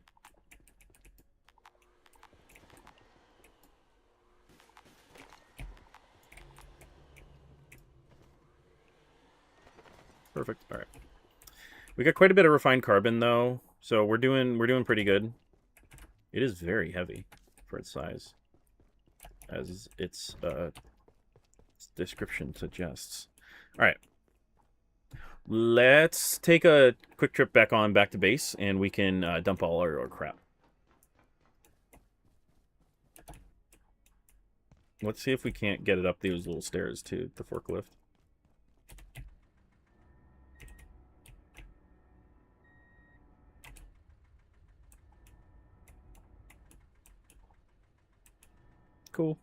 S1: Perfect. All right. We got quite a bit of refined carbon though, so we're doing pretty good. It is very heavy for its size, as its description suggests. All right. Let's take a quick trip back to base, and we can dump all our crap. Let's see if we can't get it up those little stairs to the forklift. Cool.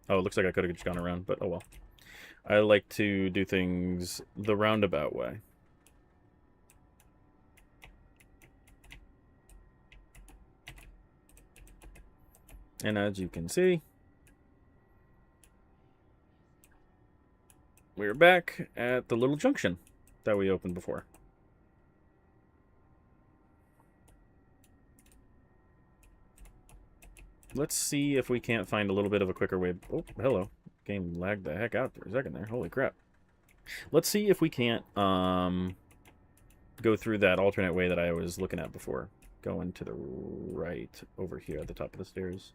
S1: Oh, it looks like I could have just gone around, but oh well. I like to do things the roundabout way. And as you can see, we're back at the little junction that we opened before. Let's see if we can't find a little bit of a quicker way. Oh, hello. Game lagged the heck out for a second there. Holy crap. Let's see if we can't go through that alternate way that I was looking at before. Going to the right over here at the top of the stairs.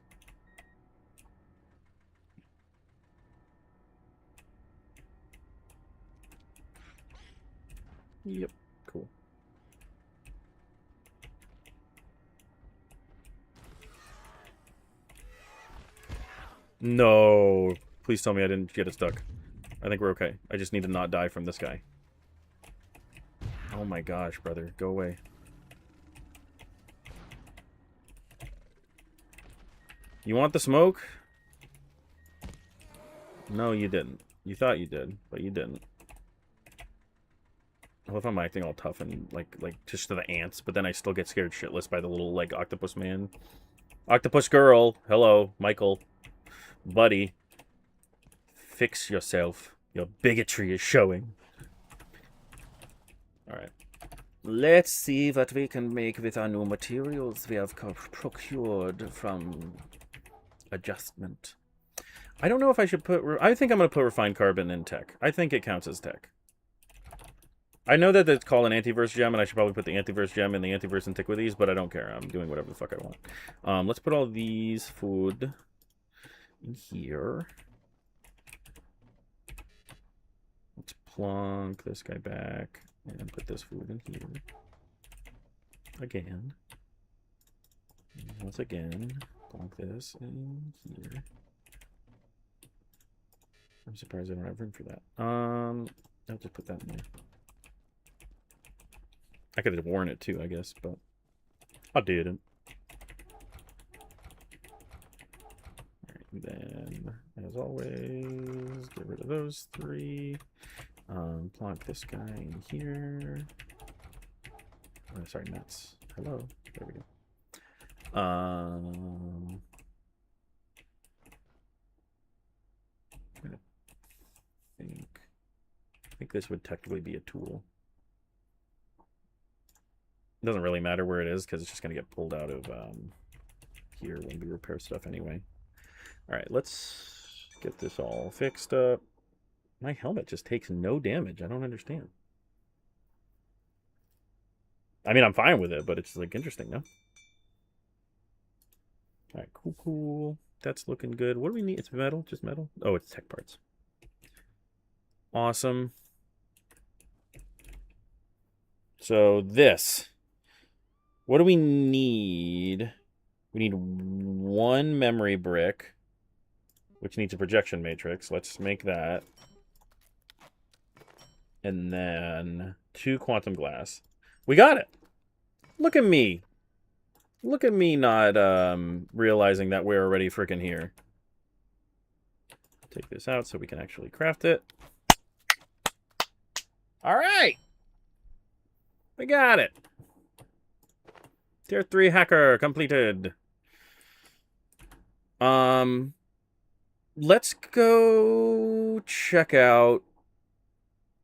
S1: Yep, cool. No. Please tell me I didn't get it stuck. I think we're okay. I just need to not die from this guy. Oh my gosh, brother. Go away. You want the smoke? No, you didn't. You thought you did, but you didn't. I love how I'm acting all tough and like just to the ants, but then I still get scared shitless by the little like octopus man. Octopus girl. Hello, Michael. Buddy. Fix yourself. Your bigotry is showing. Alright. Let's see what we can make with our new materials we have procured from adjustment. I don't know if I should put... I think I'm going to put refined carbon in tech. I think it counts as tech. I know that it's called an antiverse gem, and I should probably put the antiverse gem in the antiverse antiquities, but I don't care. I'm doing whatever the fuck I want. Let's put all these food in here. Let's plunk this guy back and put this food in here. Again. And once again, plunk this in here. I'm surprised I don't have room for that. I'll just put that in there. I could have worn it too, I guess, but I didn't. Alright, then, as always, get rid of those three. Plonk this guy in here. Oh, sorry, nuts. Hello. There we go. I'm gonna I think this would technically be a tool. It doesn't really matter where it is because it's just going to get pulled out of here when we repair stuff anyway. All right, let's get this all fixed up. My helmet just takes no damage. I don't understand. I mean, I'm fine with it, but it's like interesting, no? All right, cool. That's looking good. What do we need? It's metal? Just metal? Oh, it's tech parts. Awesome. So this. What do we need? We need one memory brick, which needs a projection matrix. Let's make that. And then 2 quantum glass. We got it. Look at me. Look at me not realizing that we're already freaking here. Take this out so we can actually craft it. All right. We got it. Tier 3 hacker completed. Let's go check out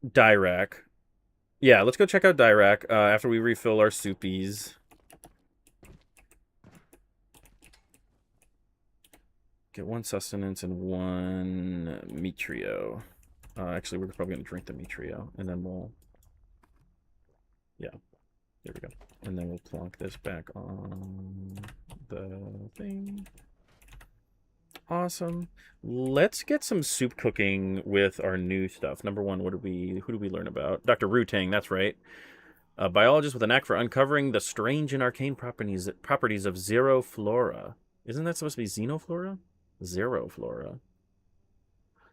S1: Dirac. Yeah, let's go check out Dirac after we refill our soupies. Get 1 sustenance and 1 meat trio. Actually, we're probably going to drink the meat trio, and then we'll... Yeah, there we go. And then we'll plonk this back on the thing. Awesome. Let's get some soup cooking with our new stuff. Number 1, who do we learn about? Dr. Rutang, that's right. A biologist with a knack for uncovering the strange and arcane properties of xeroflora. Isn't that supposed to be xenoflora? Xeroflora.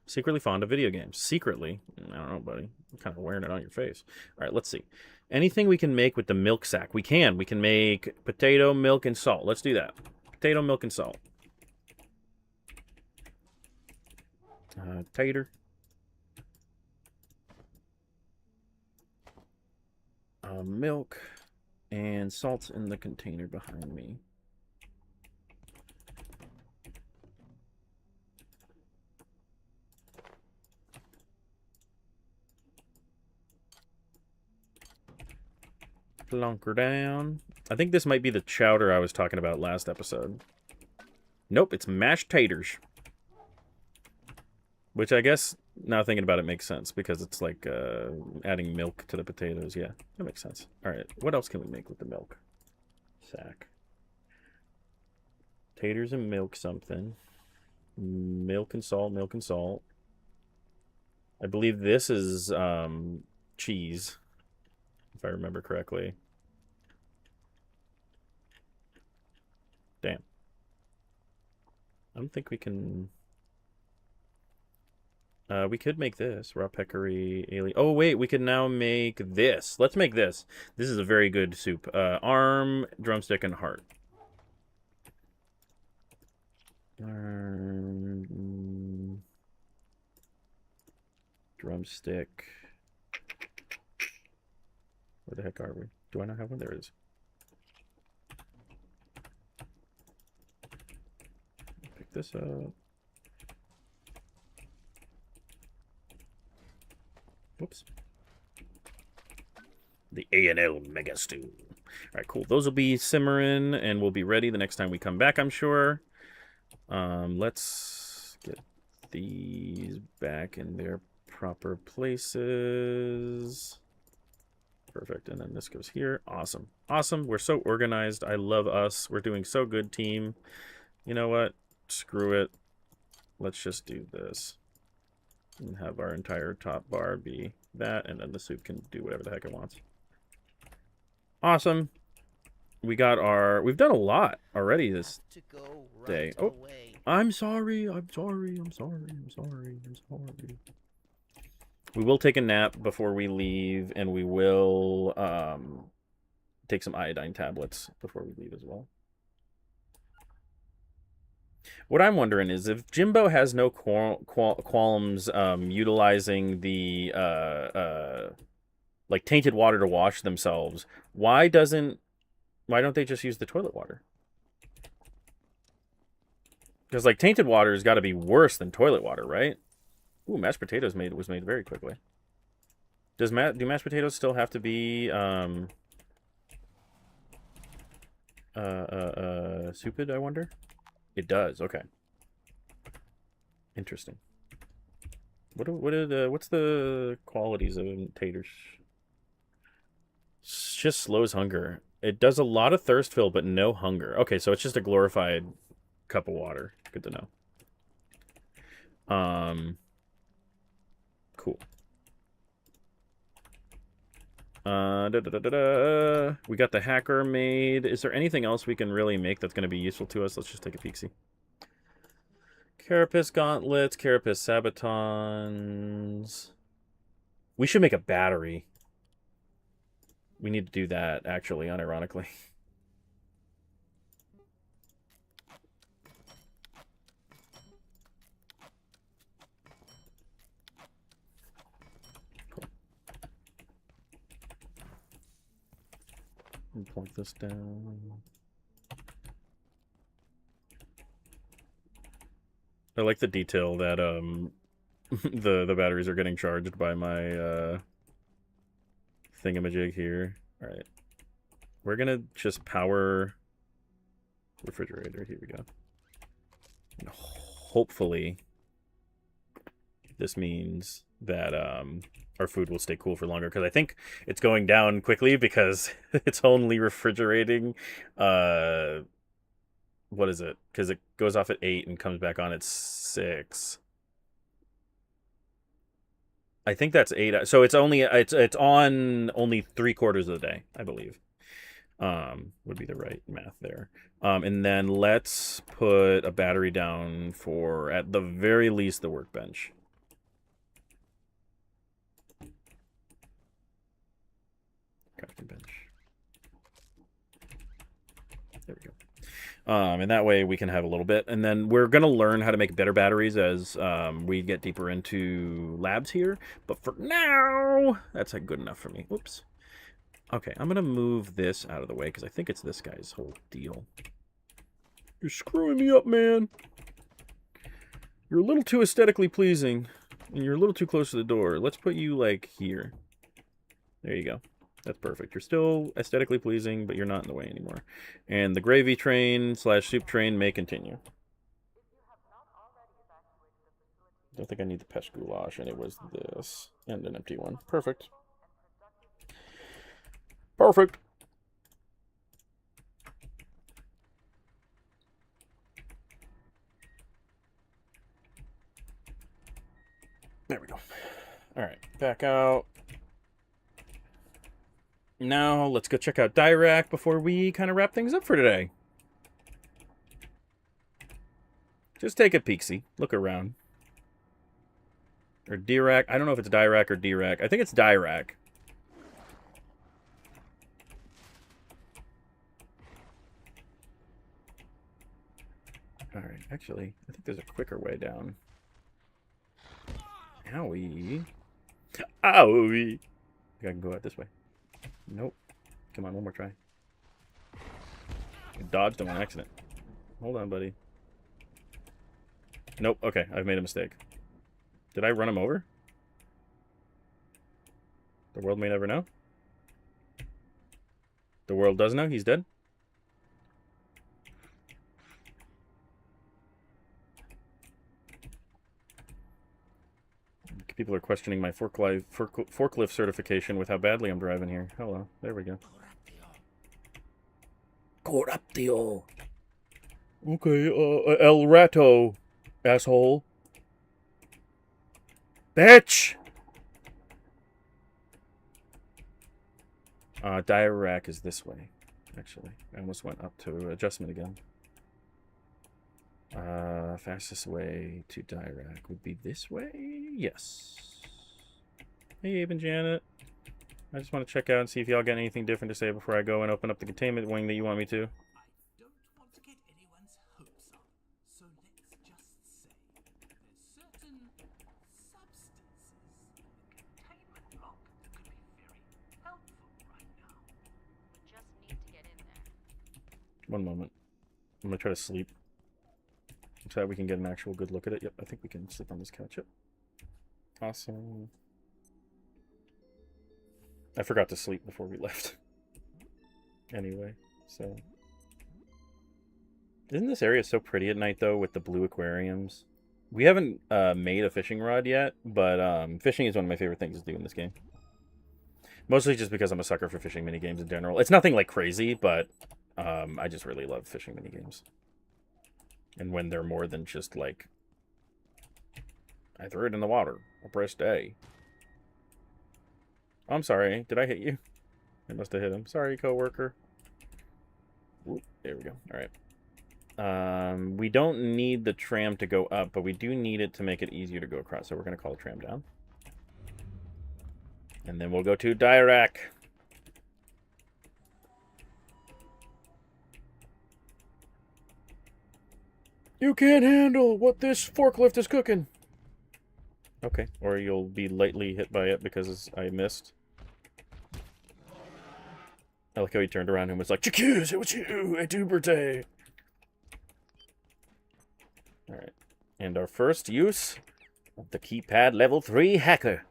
S1: Secretly fond of video games. Secretly? I don't know, buddy. I'm kind of wearing it on your face. All right, let's see. Anything we can make with the milk sack. We can. We can make potato, milk, and salt. Let's do that. Potato, milk, and salt. Tater. Milk and salt's in the container behind me. Plunk her down. I think this might be the chowder I was talking about last episode. Nope, it's mashed taters. Which I guess, now thinking about it, makes sense, because it's like adding milk to the potatoes. Yeah, that makes sense. All right, what else can we make with the milk sack? Taters and milk something. Milk and salt, milk and salt. I believe this is cheese, if I remember correctly. Damn. I don't think we can... we could make this. Raw peccary, alien... Oh, wait, we can now make this. Let's make this. This is a very good soup. Arm, drumstick, and heart. Drumstick. Where the heck are we? Do I not have one? There it is. Pick this up. Whoops. The A&L Mega Stew. All right, cool. Those will be simmering, and we'll be ready the next time we come back, I'm sure. Let's get these back in their proper places. Perfect. And then this goes here. Awesome. Awesome. We're so organized. I love us. We're doing so good, team. You know what? Screw it. Let's just do this. And have our entire top bar be that, and then the soup can do whatever the heck it wants. Awesome. We got our... We've done a lot already this day. Oh, I'm sorry. I'm sorry. I'm sorry. I'm sorry. I'm sorry. We will take a nap before we leave, and we will take some iodine tablets before we leave as well. What I'm wondering is if Jimbo has no qualms utilizing the like tainted water to wash themselves, why don't they just use the toilet water? Because like tainted water has got to be worse than toilet water, right? Ooh, mashed potatoes was made very quickly. Do mashed potatoes still have to be souped, I wonder? It does. Okay. Interesting. What's the qualities of taters? It just slows hunger. It does a lot of thirst fill, but no hunger. Okay, so it's just a glorified cup of water. Good to know. Cool. We got the hacker made. Is there anything else we can really make that's going to be useful to us? Let's just take a peek-see. Carapace gauntlets, carapace sabatons. We should make a battery. We need to do that, actually, unironically. And plug this down. I like the detail that the batteries are getting charged by my thingamajig here. All right, we're gonna just power refrigerator. Here we go. And hopefully, this means that our food will stay cool for longer, because I think it's going down quickly because it's only refrigerating. What is it? Because it goes off at 8 and comes back on at 6. I think that's 8. So it's only it's on only 3/4 of the day, I believe. Would be the right math there. And then let's put a battery down for, at the very least, the workbench. Crafting bench. There we go. And that way we can have a little bit. And then we're going to learn how to make better batteries as we get deeper into labs here. But for now, that's good enough for me. Oops. Okay, I'm going to move this out of the way because I think it's this guy's whole deal. You're screwing me up, man. You're a little too aesthetically pleasing. And you're a little too close to the door. Let's put you, like, here. There you go. That's perfect. You're still aesthetically pleasing, but you're not in the way anymore. And the gravy train / soup train may continue. Don't think I need the pesh goulash, and it was this. And an empty one. Perfect. Perfect. There we go. All right, back out. Now, let's go check out Dirac before we kind of wrap things up for today. Just take a peek-see. Look around. Or Dirac. I don't know if it's Dirac or Dirac. I think it's Dirac. Alright, actually, I think there's a quicker way down. Owie. Owie. I can go out this way. Nope. Come on, one more try. I dodged him on accident. Hold on, buddy. Nope. Okay, I've made a mistake. Did I run him over? The world may never know. The world does know. He's dead. People are questioning my forklift certification with how badly I'm driving here. Hello. There we go.
S5: Corruptio. Okay, El Rato, asshole. Bitch!
S1: Dire rack is this way, actually. I almost went up to adjustment again. Fastest way to dire rack would be this way? Yes. Hey, Abe and Janet. I just want to check out and see if y'all got anything different to say before I go and open up the containment wing that you want me to.
S2: I don't want to get anyone's hopes up, so let's just say there's certain substances in the containment block that could be very helpful right now.
S9: We just need to get in there.
S1: One moment. I'm going to try to sleep. So that we can get an actual good look at it. Yep, I think we can sleep on this couch. Yep. Awesome. I forgot to sleep before we left. Anyway, so... Isn't this area so pretty at night, though, with the blue aquariums? We haven't made a fishing rod yet, but fishing is one of my favorite things to do in this game. Mostly just because I'm a sucker for fishing minigames in general. It's nothing, like, crazy, but I just really love fishing minigames. And when they're more than just, like... I threw it in the water. I pressed A. I'm sorry. Did I hit you? I must have hit him. Sorry, coworker. Whoop, there we go. All right. We don't need the tram to go up, but we do need it to make it easier to go across. So we're going to call the tram down. And then we'll go to Dirac.
S5: You can't handle what this forklift is cooking.
S1: Okay, or you'll be lightly hit by it because I missed. I like how he turned around and was like,
S5: Chicuse, it was you at Uberte.
S1: Alright. And our first use of the keypad level 3 hacker.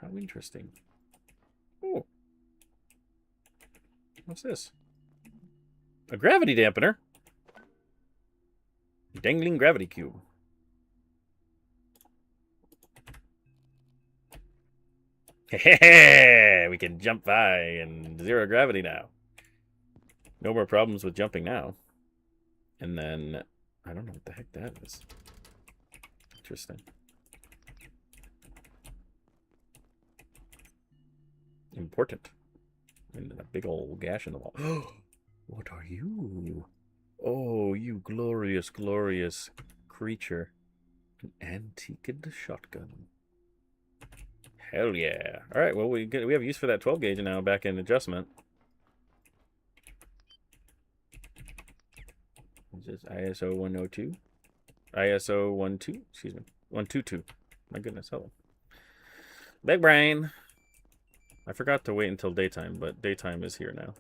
S1: How interesting. Oh. What's this? A gravity dampener. Dangling gravity cube. Hey, we can jump high and 0 gravity now. No more problems with jumping now. And then, I don't know what the heck that is. Interesting. Important. And a big old gash in the wall. What are you? Oh, you glorious, glorious creature. An antiqued shotgun. Hell yeah. Alright, well, we have use for that 12 gauge now back in adjustment. Is this ISO 102? ISO 12? Excuse me. 122. My goodness, hello. Big brain. I forgot to wait until daytime, but daytime is here now.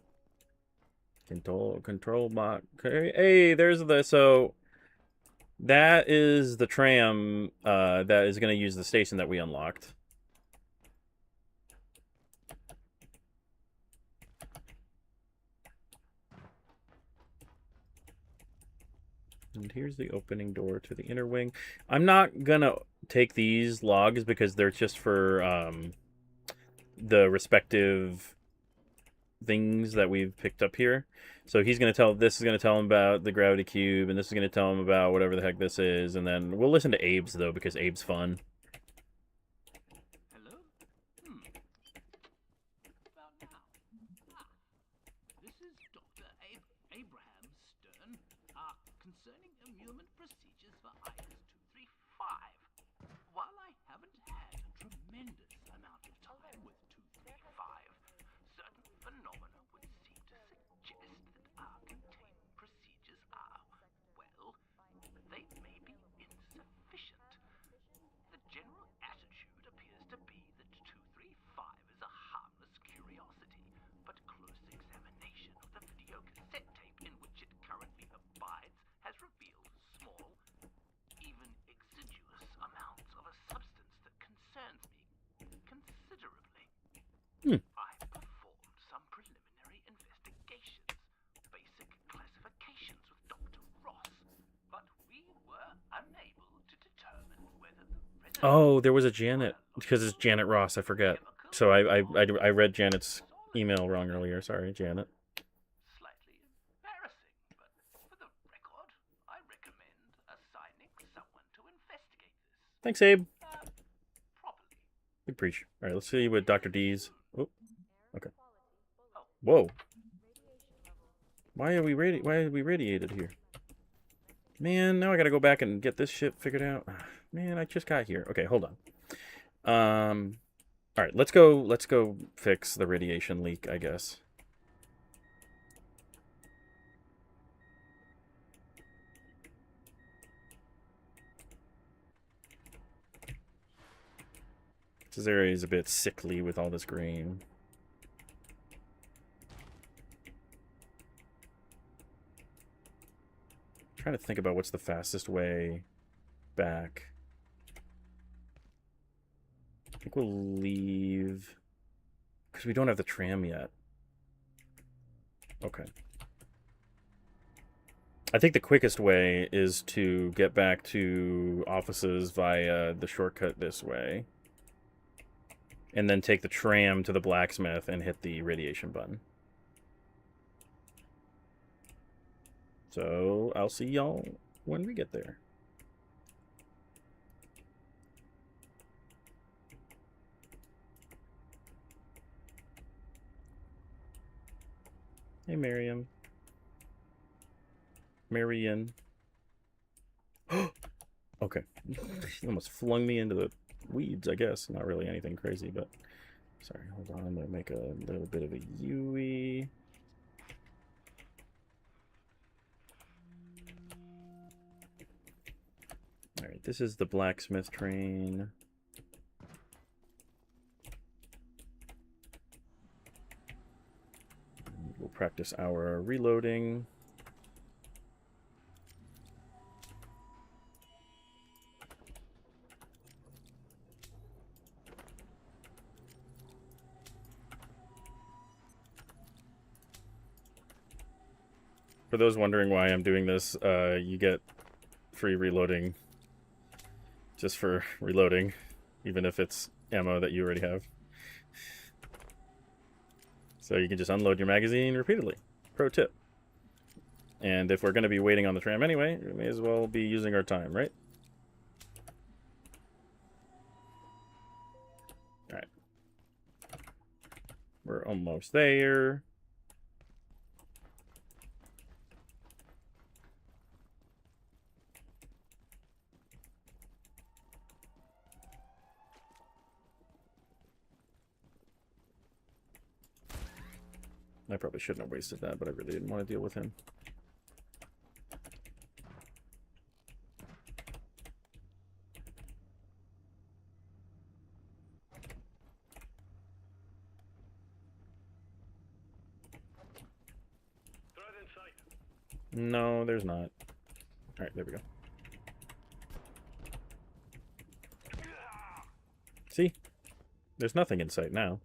S1: Control box. Okay. Hey, there's the... So, that is the tram that is going to use the station that we unlocked. And here's the opening door to the inner wing. I'm not going to take these logs because they're just for the respective things that we've picked up here. So he's going to tell, this is going to tell him about the gravity cube, and this is going to tell him about whatever the heck this is, and then we'll listen to Abe's, though, because Abe's fun.
S2: Hello? About now. This is Dr. Abraham Stern, concerning immunity procedures for IS-235. While I haven't had a tremendous amount of time with 235, certain phenomena would seem to suggest that our containment procedures are, well, they may be insufficient. The general attitude appears to be that 235 is a harmless curiosity, but close
S1: Oh, there was a Janet, because it's Janet Ross, I forget. So I read Janet's email wrong earlier. Sorry, Janet.
S2: Slightly embarrassing, but for the record, I recommend assigning someone to investigate this.
S1: Thanks, Abe.
S2: Properly.
S1: Big preach. All right, let's see what Dr. D's. Oh, okay.
S2: Oh,
S1: Whoa. Why are we radiated here? Man, now I gotta go back and get this shit figured out. Man, I just got here. Okay, hold on. All right, let's go fix the radiation leak, I guess. This area is a bit sickly with all this green. Trying to think about what's the fastest way back. I think we'll leave because we don't have the tram yet. Okay. I think the quickest way is to get back to offices via the shortcut this way. And then take the tram to the blacksmith and hit the radiation button. So, I'll see y'all when we get there. Hey, Marion. Okay. You almost flung me into the weeds, I guess. Not really anything crazy, but... Sorry, hold on. I'm going to make a little bit of a U-ey. Alright, this is the blacksmith train. We'll practice our reloading. For those wondering why I'm doing this, you get free reloading just for reloading, even if it's ammo that you already have. So you can just unload your magazine repeatedly. Pro tip. And if we're going to be waiting on the tram anyway, we may as well be using our time, right? Alright. We're almost there. I probably shouldn't have wasted that, but I really didn't want to deal with him. No, there's not. Alright, there we go. See? There's nothing in sight now.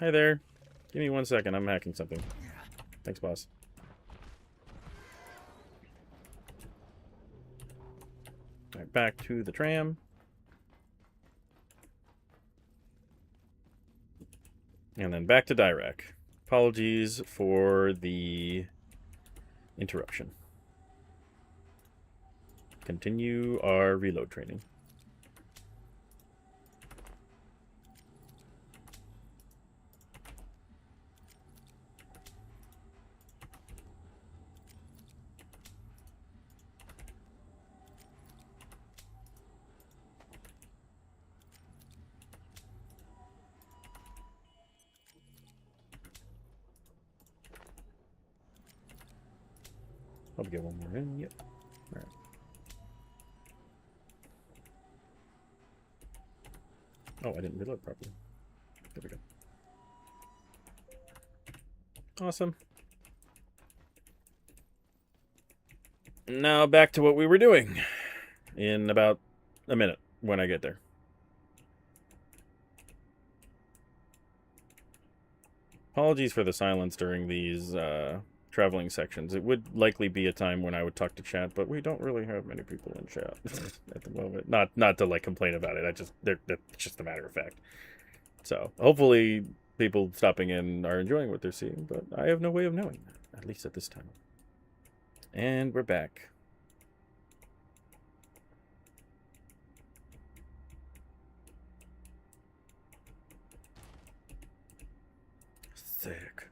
S1: Hi there. Give me 1 second. I'm hacking something. Thanks, boss. Alright, back to the tram. And then back to Dirac. Apologies for the interruption. Continue our reload training. I'll get one more in. Yep. All right. Oh, I didn't reload properly. There we go. Awesome. Now back to what we were doing in about a minute when I get there. Apologies for the silence during these traveling sections. It would likely be a time when I would talk to chat, but we don't really have many people in chat at the moment. Not to like complain about it. That's just a matter of fact. So hopefully people stopping in are enjoying what they're seeing, but I have no way of knowing that, at least at this time. And we're back. Sick.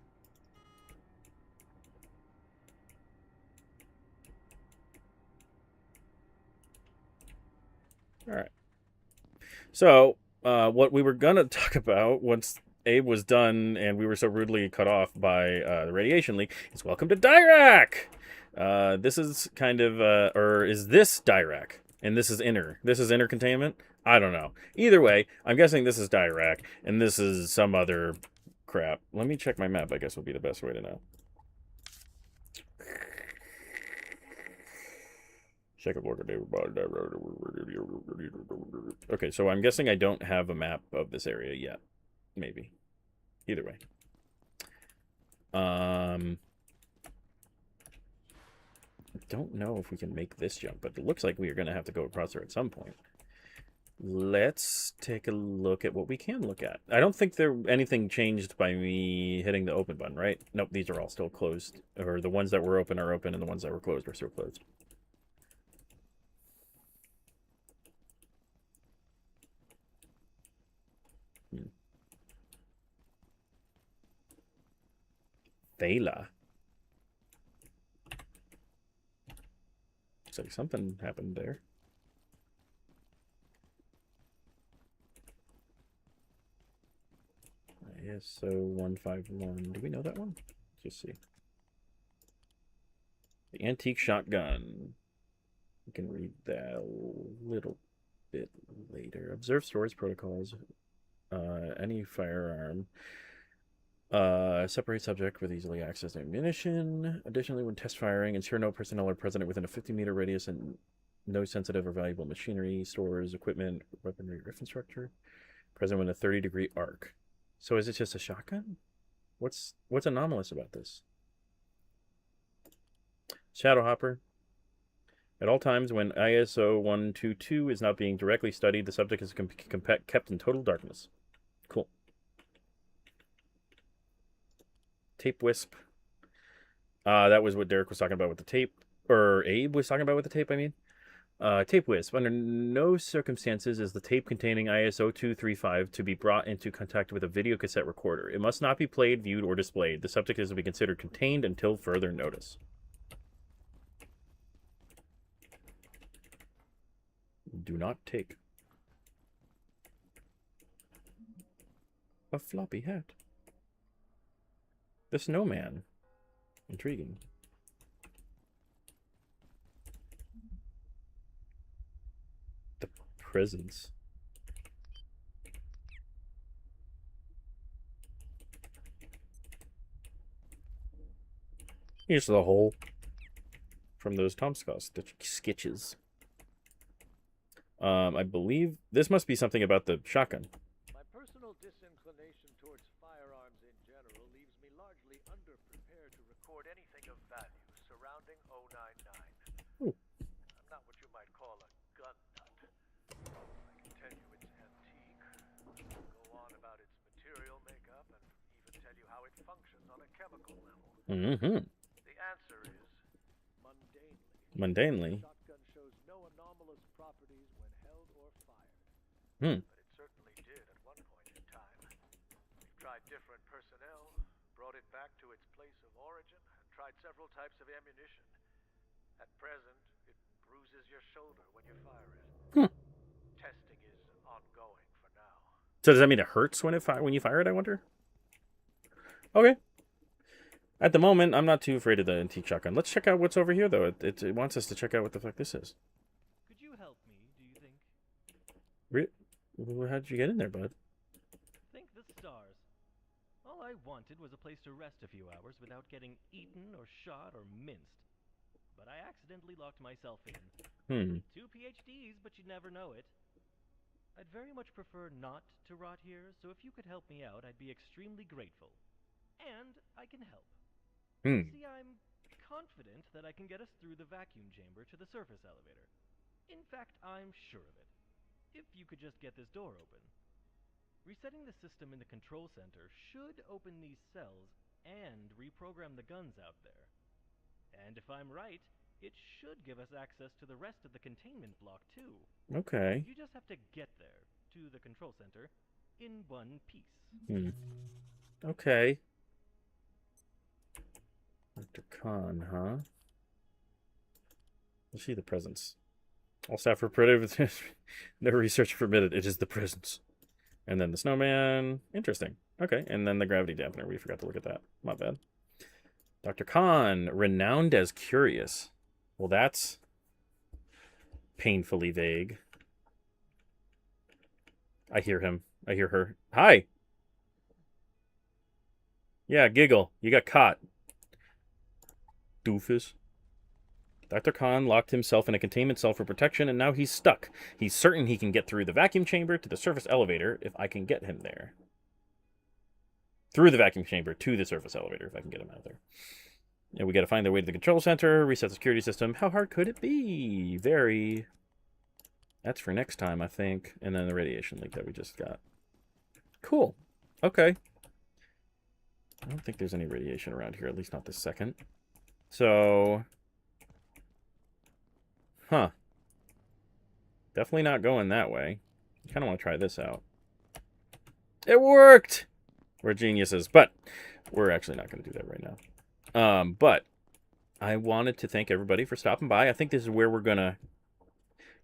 S1: All right. So, what we were going to talk about once Abe was done and we were so rudely cut off by the radiation leak is welcome to Dirac! This is kind of, or is this Dirac? And this is inner. This is inner containment? I don't know. Either way, I'm guessing this is Dirac, and this is some other crap. Let me check my map, I guess would be the best way to know. Okay, so I'm guessing I don't have a map of this area yet. Maybe. Either way. I don't know if we can make this jump, but it looks like we are going to have to go across there at some point. Let's take a look at what we can look at. I don't think anything changed by me hitting the open button, right? Nope, these are all still closed. Or the ones that were open are open, and the ones that were closed are still closed. Thule. Looks like something happened there. ISO 151. Do we know that one? Let's just see. The antique shotgun. We can read that a little bit later. Observe storage protocols. Any firearm. Separate subject with easily accessed ammunition. Additionally, when test firing, ensure no personnel are present within a 50-meter radius and no sensitive or valuable machinery, stores, equipment, weaponry, or infrastructure. Present within a 30-degree arc. So is it just a shotgun? What's anomalous about this? Shadow Hopper. At all times when ISO 122 is not being directly studied, the subject is kept in total darkness. Cool. Tape wisp. That was what Derek was talking about with the tape. Or Abe was talking about with the tape, I mean. Tape wisp. Under no circumstances is the tape containing ISO 235 to be brought into contact with a video cassette recorder. It must not be played, viewed, or displayed. The subject is to be considered contained until further notice. Do not take. A floppy hat. The snowman. Intriguing. The presents. Here's the hole from those Tom Scott sketches. I believe this must be something about the shotgun.
S4: My personal disinclination towards firearms in general leaves me largely underprepared to record anything of value surrounding 099.
S1: Ooh.
S4: I'm not what you might call a gun nut. I can tell you it's antique, go on about its material makeup, and even tell you how it functions on a chemical level.
S1: Mm-hmm.
S4: The answer is mundanely.
S1: Mundanely.
S4: Shotgun shows no anomalous properties when held or fired.
S1: Hmm.
S4: But it certainly did at one point in time. We've tried different personnel, brought it back to its place of origin, and tried several types of ammunition. At present, it bruises your shoulder when you fire it.
S1: Hmm.
S4: Testing is ongoing for now.
S1: So does that mean it hurts when you fire it, I wonder? Okay. At the moment, I'm not too afraid of the antique shotgun. Let's check out what's over here, though. It wants us to check out what the fuck this is.
S8: Could you help me, do you think?
S1: How did you get in there, bud?
S8: Think the stars. All I wanted was a place to rest a few hours without getting eaten or shot or minced. But I accidentally locked myself in. 2 PhDs, but you'd never know it. I'd very much prefer not to rot here, so if you could help me out, I'd be extremely grateful. And I can help. See, I'm confident that I can get us through the vacuum chamber to the surface elevator. In fact, I'm sure of it. If you could just get this door open. Resetting the system in the control center should open these cells and reprogram the guns out there. And if I'm right, it should give us access to the rest of the containment block too.
S1: Okay.
S8: You just have to get there, to the control center, in one piece.
S1: Okay. Dr. Khan, huh? Let's see the presence. All staff are permitted. No research permitted. It is the presence. And then the snowman. Interesting. Okay. And then the gravity dampener. We forgot to look at that. Not bad. Dr. Khan, renowned as curious. Well, that's painfully vague. I hear him. I hear her. Hi. Yeah, giggle. You got caught. Doofus. Dr. Khan locked himself in a containment cell for protection, and now he's stuck. He's certain he can get through the vacuum chamber to the surface elevator if I can get him there. Through the vacuum chamber to the surface elevator if I can get him out there. And we got to find their way to the control center, reset the security system. How hard could it be? Very. That's for next time, I think. And then the radiation leak that we just got. Cool. Okay. I don't think there's any radiation around here, at least not this second. So... Huh. Definitely not going that way. I kind of want to try this out. It worked! We're geniuses, but we're actually not going to do that right now. But I wanted to thank everybody for stopping by. I think this is where we're going to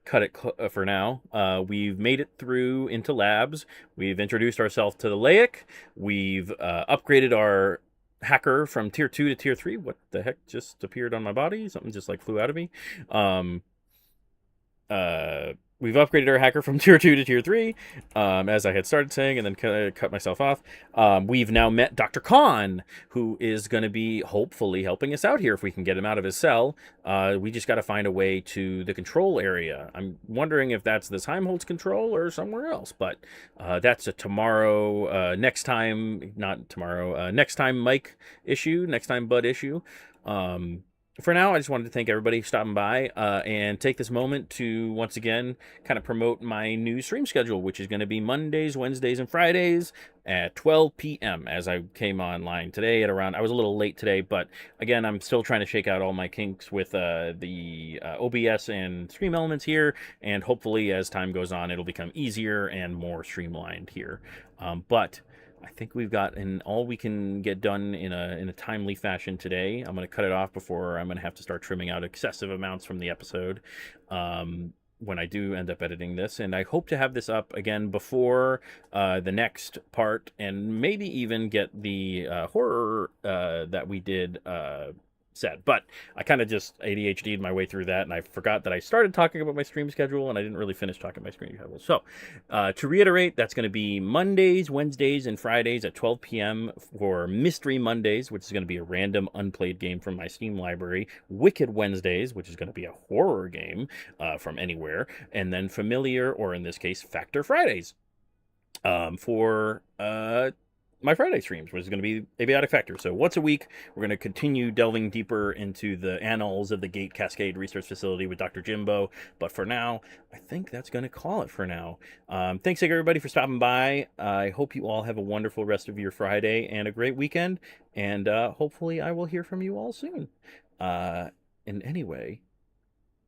S1: cut it for now. We've made it through into labs. We've introduced ourselves to the Laic. We've upgraded our hacker from tier 2 to tier 3. What the heck just appeared on my body? Something just like flew out of me. We've upgraded our hacker from tier 2 to tier 3, as I had started saying, and then cut myself off. We've now met Dr. Khan, who is going to be hopefully helping us out here if we can get him out of his cell. We just got to find a way to the control area. I'm wondering if that's this Heimholtz control or somewhere else, but that's a tomorrow, next time, not tomorrow, next time Mike issue, next time Bud issue. For now, I just wanted to thank everybody for stopping by and take this moment to, once again, kind of promote my new stream schedule, which is going to be Mondays, Wednesdays, and Fridays at 12 p.m. as I came online today at around... I was a little late today, but again, I'm still trying to shake out all my kinks with the OBS and stream elements here, and hopefully as time goes on, it'll become easier and more streamlined here. But... I think we've gotten all we can get done in a timely fashion today. I'm going to cut it off before I'm going to have to start trimming out excessive amounts from the episode when I do end up editing this. And I hope to have this up again before the next part, and maybe even get the horror that we did set. But I kind of just ADHD'd my way through that, and I forgot that I started talking about my stream schedule, and I didn't really finish talking about my stream schedule. So, to reiterate, that's going to be Mondays, Wednesdays, and Fridays at 12 p.m. for Mystery Mondays, which is going to be a random unplayed game from my Steam library. Wicked Wednesdays, which is going to be a horror game from anywhere. And then Familiar, or in this case, Factor Fridays for... my Friday streams, which is going to be Abiotic Factor. So once a week, we're going to continue delving deeper into the annals of the Gate Cascade Research Facility with Dr. Jimbo. But for now, I think that's going to call it for now. Thanks everybody for stopping by. I hope you all have a wonderful rest of your Friday and a great weekend. And hopefully I will hear from you all soon. And anyway,